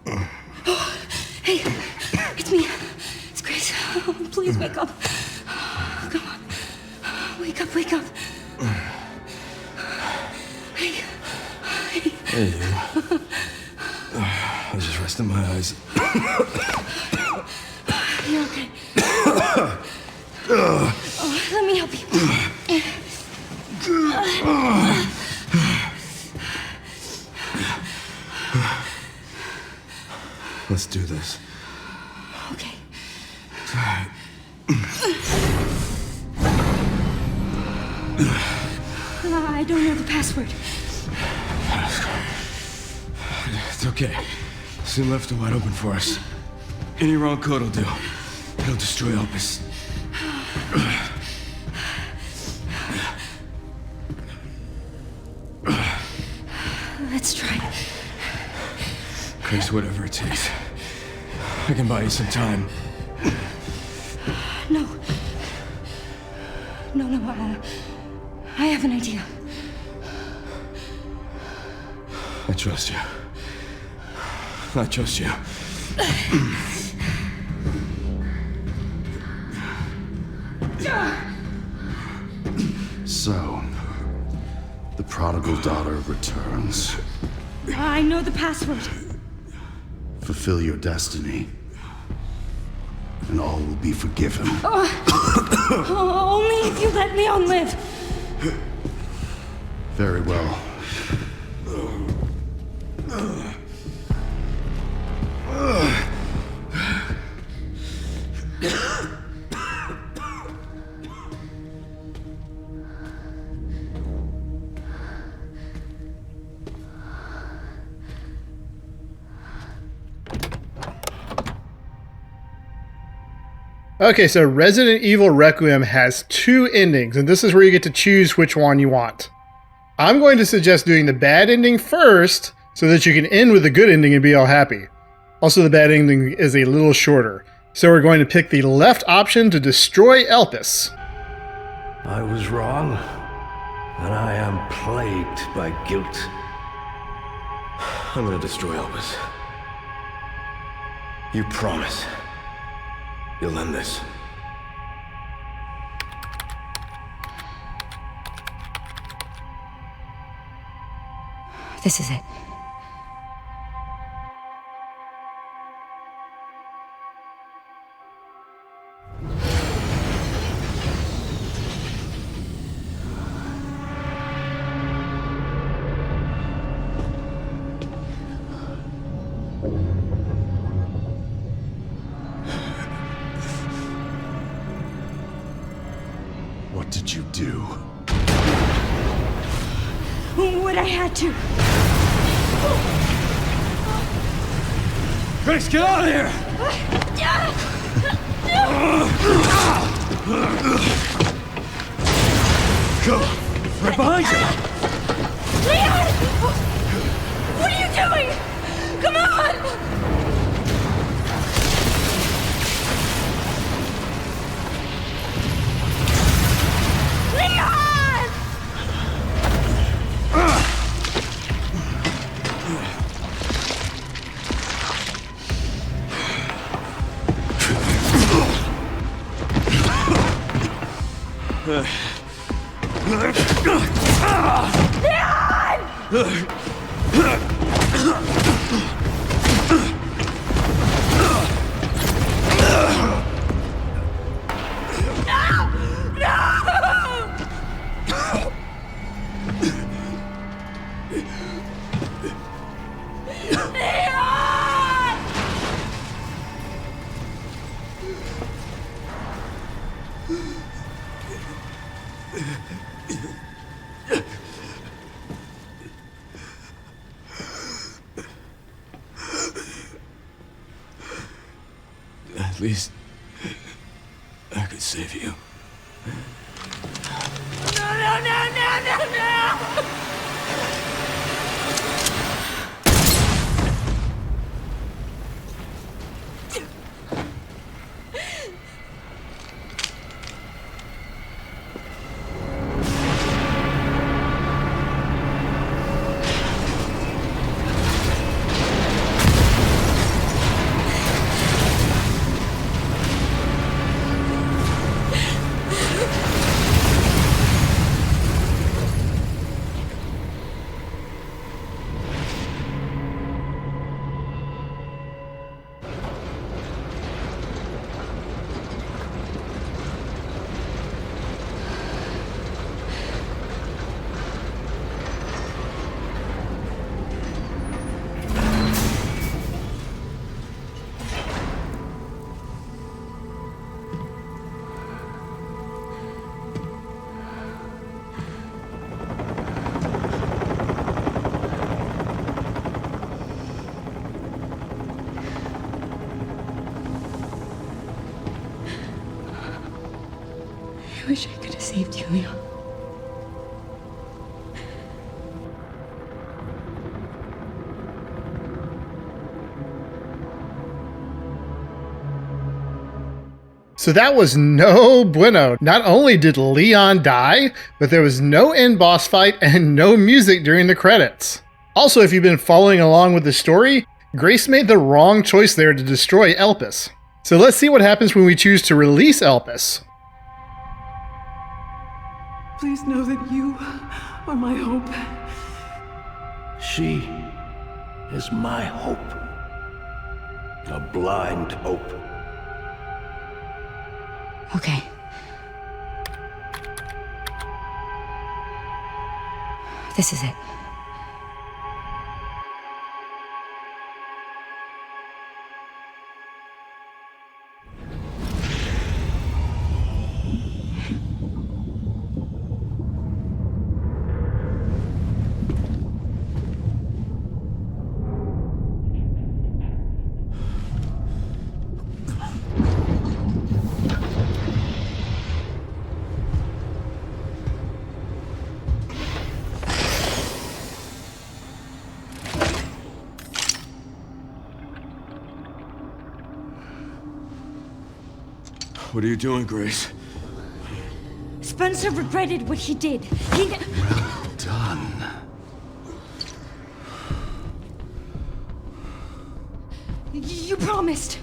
no. Oh, hey, it's me. It's Grace. Oh, please wake up. Come on. Wake up, wake up. Hey. Hey, you. I was just resting my eyes. You're okay. Oh, let me help you. Let's do this. Okay. I don't know the password. It's okay. Soon left are wide open for us. Any wrong code will do. It'll destroy Elpis. Let's try. Grace, whatever it takes. I can buy you some time. No. I have an idea. I trust you. I trust you. So, the prodigal daughter returns. I know the password. Fulfill your destiny, and all will be forgiven. Only if you let Leon live. Very well. Okay, so Resident Evil Requiem has 2 endings, and this is where you get to choose which one you want. I'm going to suggest doing the bad ending first, so that you can end with the good ending and be all happy. Also, the bad ending is a little shorter. So we're going to pick the left option to destroy Elpis. I was wrong, and I am plagued by guilt. I'm gonna destroy Elpis. You promise you'll end this. This is it. do? What I had to. Grace, get out of here! Go! Right behind you! Leon! What are you doing? Come on! Leon! At least I could save you. No! I wish I could have saved you, Leon. So that was no bueno. Not only did Leon die, but there was no end boss fight and no music during the credits. Also, if you've been following along with the story, Grace made the wrong choice there to destroy Elpis. So let's see what happens when we choose to release Elpis. Please know that you are my hope. She is my hope. A blind hope. Okay. This is it. What are you doing, Grace? Spencer regretted what he did. Well done. You promised.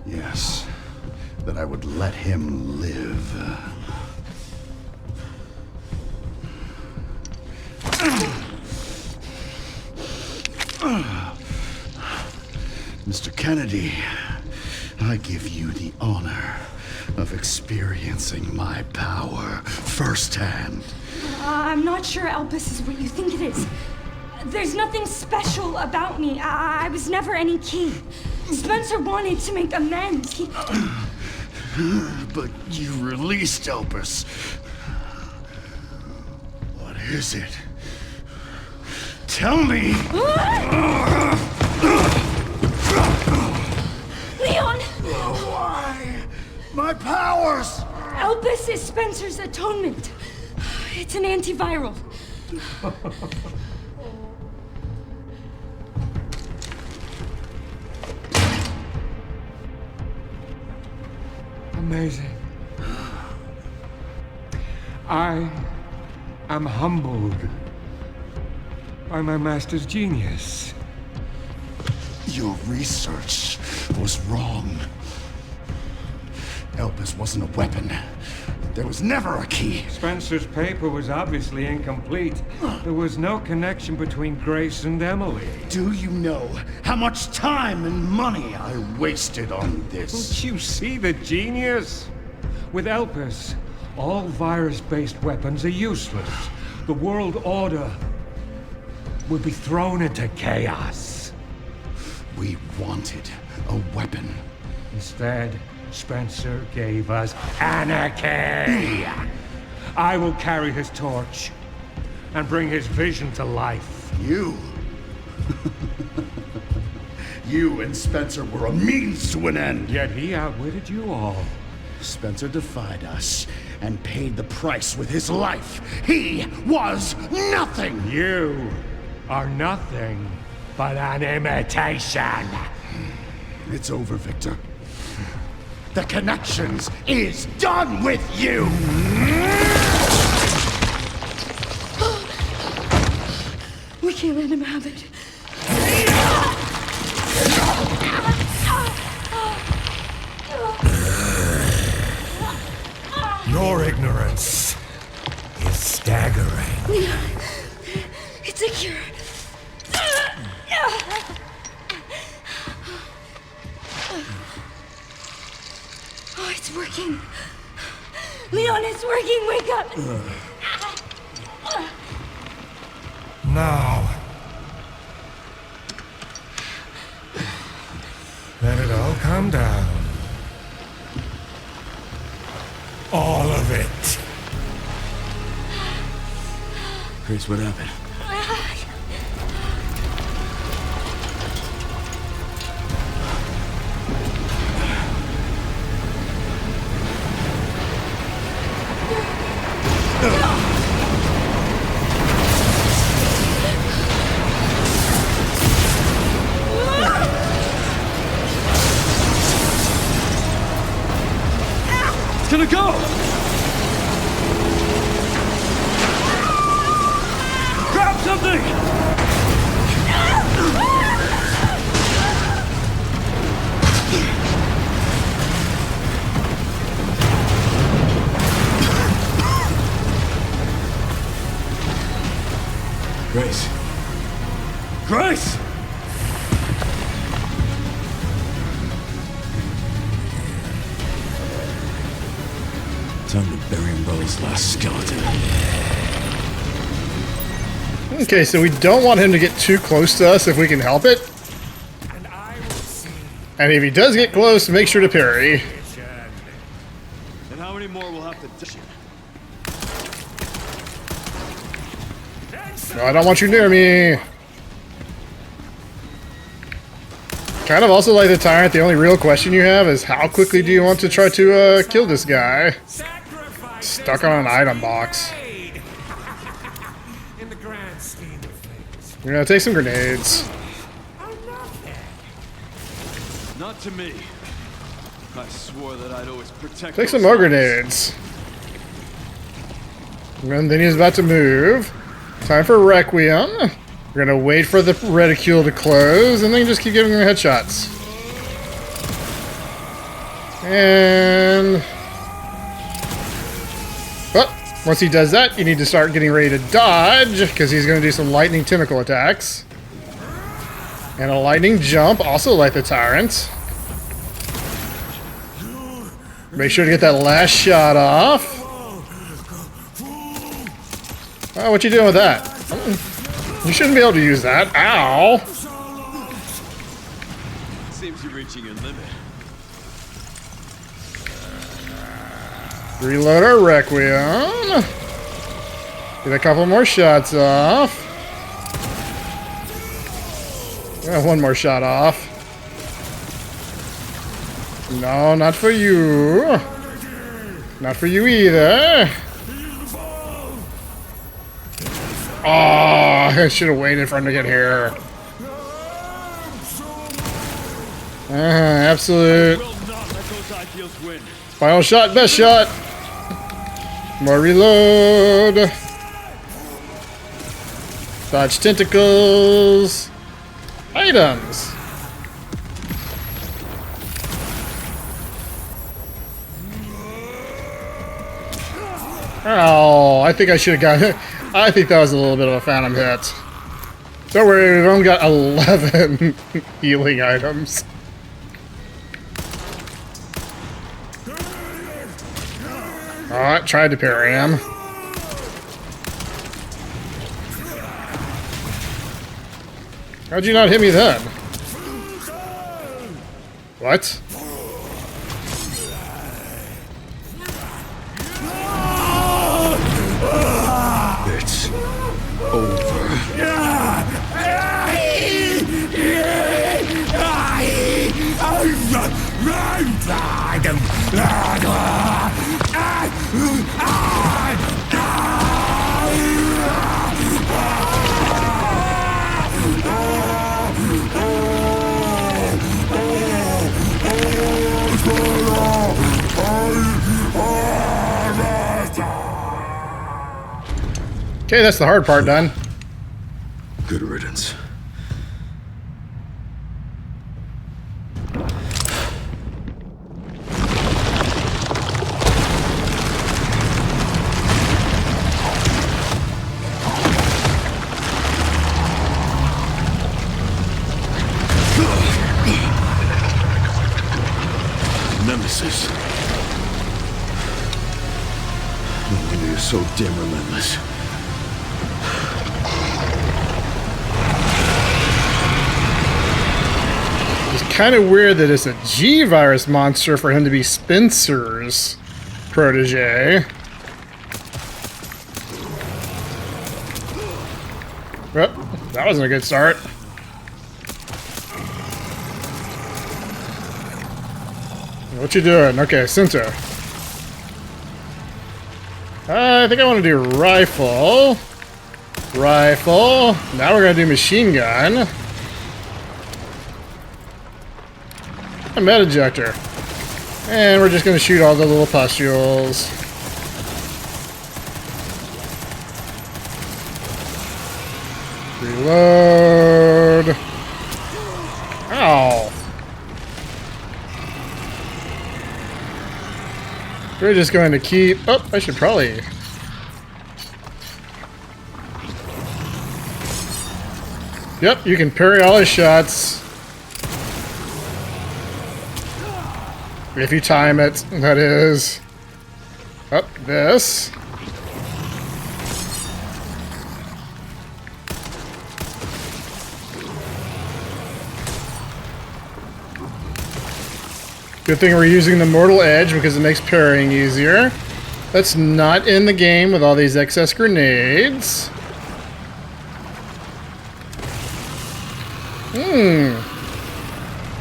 Yes, that I would let him live. Mr. Kennedy, I give you the honor of experiencing my power firsthand. I'm not sure Elpis is what you think it is. There's nothing special about me. I was never any key. Spencer wanted to make amends. But you released Elpis. is it? Tell me! Leon! Why? My powers! Elpis is Spencer's atonement. It's an antiviral. Amazing. I am humbled by my master's genius. Your research was wrong. Elpis wasn't a weapon. There was never a key. Spencer's paper was obviously incomplete. There was no connection between Grace and Emily. Do you know how much time and money I wasted on this? Don't you see the genius? With Elpis, all virus-based weapons are useless. The world order will be thrown into chaos. We wanted a weapon. Instead, Spencer gave us anarchy. I will carry his torch and bring his vision to life. You? You and Spencer were a means to an end. Yet he outwitted you all. Spencer defied us and paid the price with his life. He was nothing. You are nothing but an imitation. It's over, Victor. The Connections is done with you! We can't let him have it. Your ignorance is staggering. Leon, it's a cure. Oh, it's working. Leon, it's working. Wake up. Now, let it all come down. All of it. Grace, what happened? It's gonna go! Grab something! Grace. Grace! Time to bury Umbrella's last skeleton. Okay, so we don't want him to get too close to us if we can help it. And if he does get close, make sure to parry. And how many more will have to dish it? No, I don't want you near me. Kind of also like the Tyrant, the only real question you have is how quickly do you want to try to kill this guy? Stuck on an item box. We're gonna take some grenades. Not to me. I swore that I'd always protect. Take some more grenades. And then he's about to move. Time for Requiem. We're gonna wait for the reticule to close and then just keep giving him headshots. And... well, once he does that, you need to start getting ready to dodge, because he's gonna do some lightning tentacle attacks. And a lightning jump, also like the Tyrant. Make sure to get that last shot off. Oh, what you doing with that? You shouldn't be able to use that. Ow! Seems you're reaching your limit. Reload our Requiem. Get a couple more shots off. One more shot off. No, not for you. Not for you either. Oh, I should have waited for him to get here. Absolute. Final shot, best shot. More reload. Dodge tentacles. Items. Oh, I think I should have got it. I think that was a little bit of a phantom hit. Don't worry, we've only got 11 healing items. Alright, tried to parry him. How'd you not hit me then? What? It's over. Okay, that's the hard part done. Good riddance. Nemesis. No wonder you're so damn relentless. Kind of weird that it's a G-virus monster for him to be Spencer's protege. Well, that wasn't a good start. What you doing? Okay, center. I think I want to do rifle. Rifle. Now we're going to do machine gun. A med ejector. And we're just going to shoot all the little pustules. Reload. Ow. We're just going to keep... Oh, I should probably... Yep, you can parry all his shots. If you time it, that is. Up this. Good thing we're using the Mortal Edge because it makes parrying easier. That's not in the game with all these excess grenades.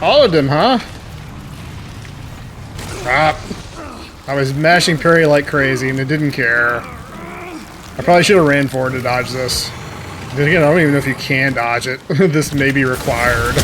All of them, huh? I was mashing parry like crazy and it didn't care. I probably should have ran forward to dodge this. Then again, I don't even know if you can dodge it. This may be required.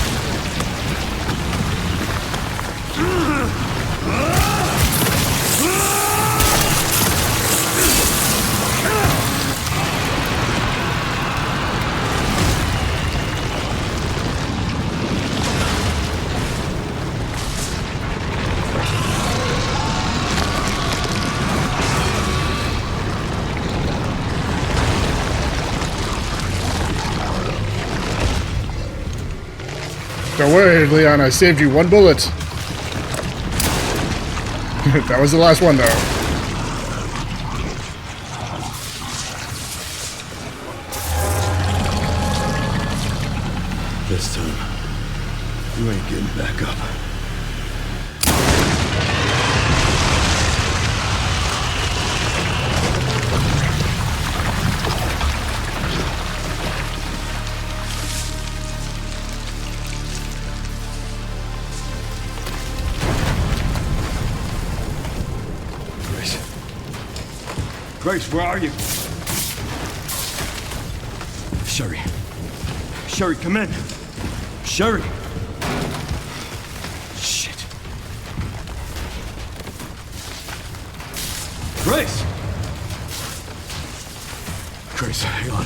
Don't worry, Leon, I saved you one bullet. That was the last one, though. This time, you ain't getting back up. Grace, where are you? Sherry. Sherry, come in. Sherry. Shit. Grace! Grace, hang on.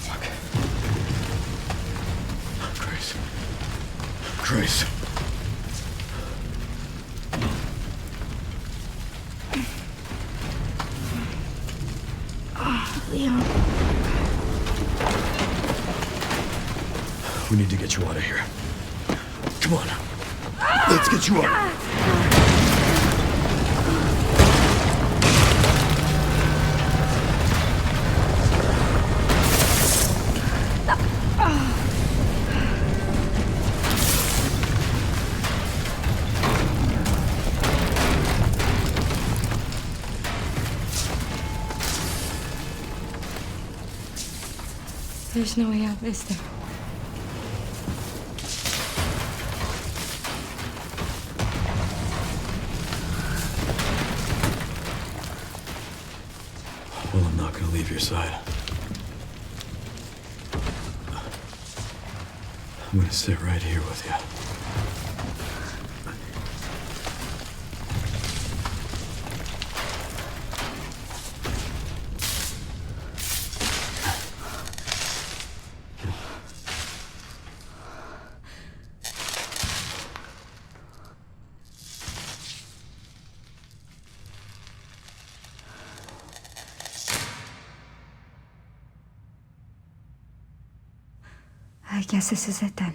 Fuck. Grace. Grace. Leon. We need to get you out of here. Come on. Let's get you out. There's no way out, is there? Well, I'm not gonna leave your side. I'm gonna sit right here with you. I guess this is it then.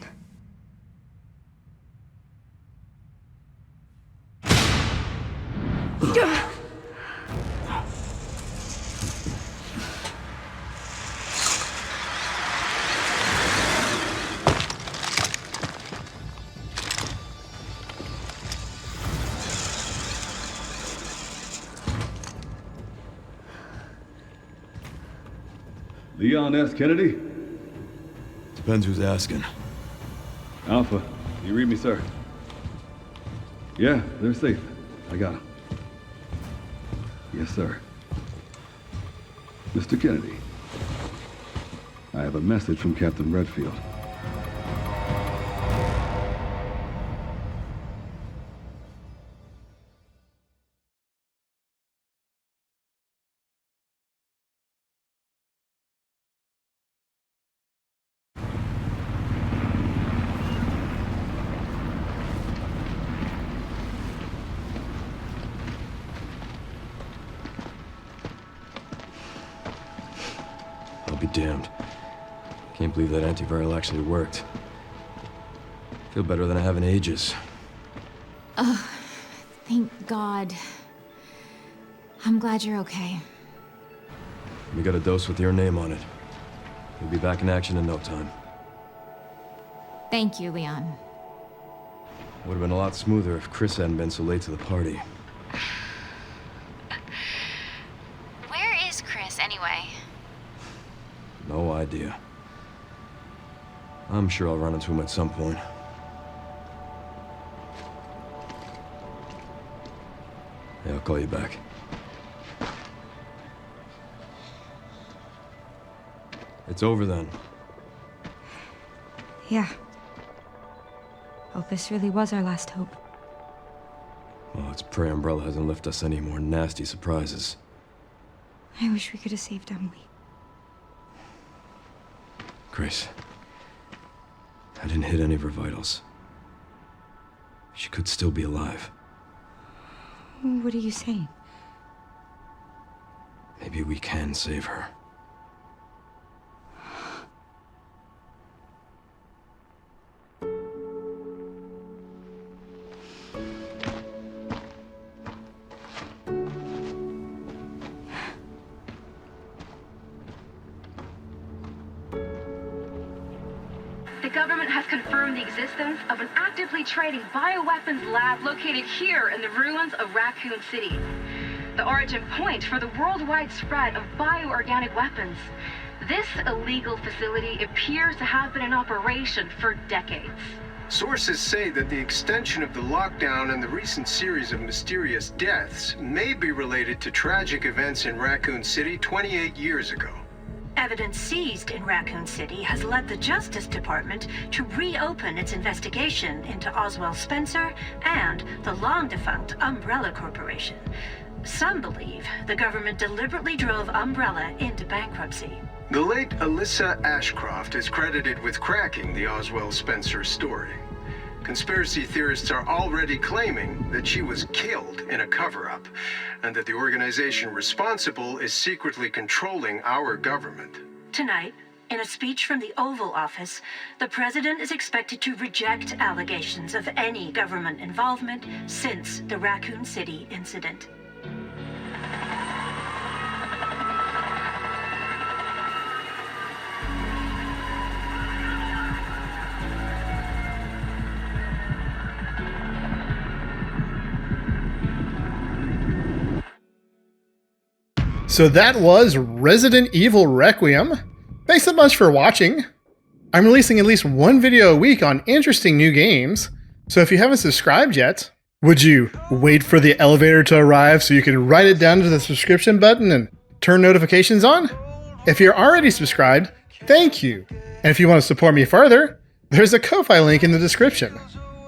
Leon S. Kennedy? Depends who's asking. Alpha, you read me, sir? Yeah, they're safe. I got them. Yes, sir. Mr. Kennedy, I have a message from Captain Redfield. I'll be damned. Can't believe that antiviral actually worked. Feel better than I have in ages. Oh, thank God. I'm glad you're okay. We got a dose with your name on it. We'll be back in action in no time. Thank you, Leon. Would have been a lot smoother if Chris hadn't been so late to the party. Where is Chris, anyway? No idea. I'm sure I'll run into him at some point. Yeah, I'll call you back. It's over then. Yeah. Elpis really was our last hope. Well, let's pray Umbrella hasn't left us any more nasty surprises. I wish we could have saved Emily. Grace, I didn't hit any of her vitals. She could still be alive. What are you saying? Maybe we can save her. The government has confirmed the existence of an actively trading bioweapons lab located here in the ruins of Raccoon City. The origin point for the worldwide spread of bioorganic weapons. This illegal facility appears to have been in operation for decades. Sources say that the extension of the lockdown and the recent series of mysterious deaths may be related to tragic events in Raccoon City 28 years ago. Evidence seized in Raccoon City has led the Justice Department to reopen its investigation into Oswald Spencer and the long-defunct Umbrella Corporation. Some believe the government deliberately drove Umbrella into bankruptcy. The late Alyssa Ashcroft is credited with cracking the Oswald Spencer story. Conspiracy theorists are already claiming that she was killed in a cover-up, and that the organization responsible is secretly controlling our government. Tonight, in a speech from the Oval Office, the president is expected to reject allegations of any government involvement since the Raccoon City incident. So that was Resident Evil Requiem. Thanks so much for watching. I'm releasing at least one video a week on interesting new games, so if you haven't subscribed yet, would you wait for the elevator to arrive so you can write it down to the subscription button and turn notifications on? If you're already subscribed, thank you. And if you want to support me further, there's a Ko-Fi link in the description.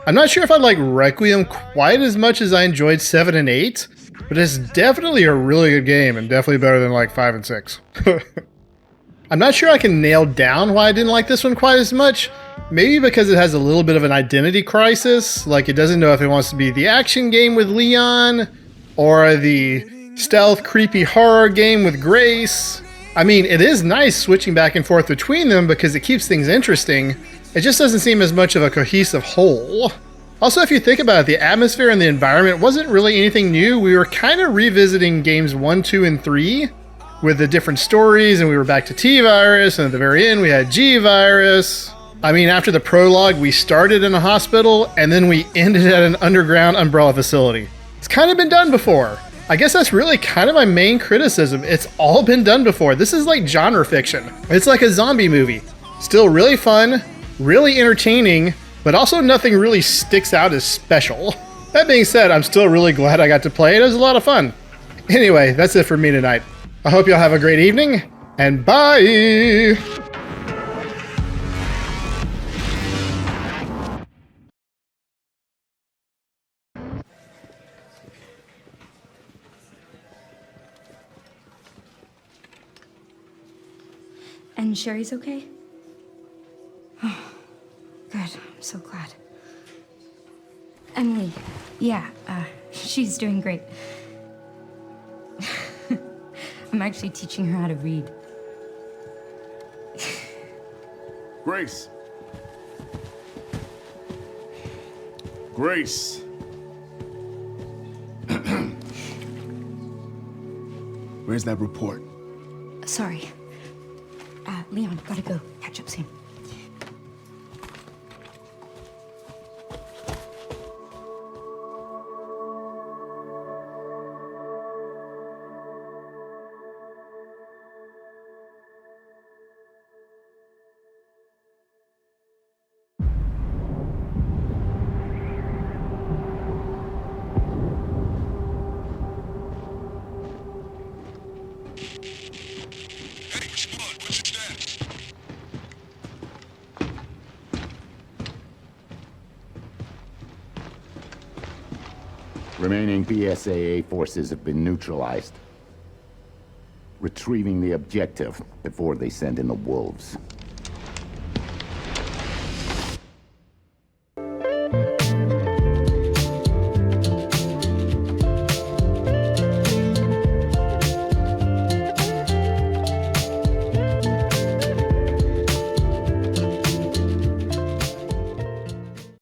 I'm not sure if I'd like Requiem quite as much as I enjoyed 7 and 8, but it's definitely a really good game and definitely better than like 5 and 6. I'm not sure I can nail down why I didn't like this one quite as much. Maybe because it has a little bit of an identity crisis, like it doesn't know if it wants to be the action game with Leon or the stealth creepy horror game with Grace. I mean, it is nice switching back and forth between them because it keeps things interesting. It just doesn't seem as much of a cohesive whole. Also, if you think about it, the atmosphere and the environment wasn't really anything new. We were kind of revisiting games 1, 2, and 3 with the different stories, and we were back to T-Virus, and at the very end we had G-Virus. I mean, after the prologue, we started in a hospital, and then we ended at an underground Umbrella facility. It's kind of been done before. I guess that's really kind of my main criticism. It's all been done before. This is like genre fiction. It's like a zombie movie. Still really fun, really entertaining, but also nothing really sticks out as special. That being said, I'm still really glad I got to play it. It was a lot of fun. Anyway, that's it for me tonight. I hope y'all have a great evening, and bye! And Sherry's okay? Oh, good. I'm so glad. Emily, yeah, she's doing great. I'm actually teaching her how to read. Grace. Grace. Where's that report? Sorry. Leon, gotta go. Catch up soon. Remaining BSAA forces have been neutralized. Retrieving the objective before they send in the wolves.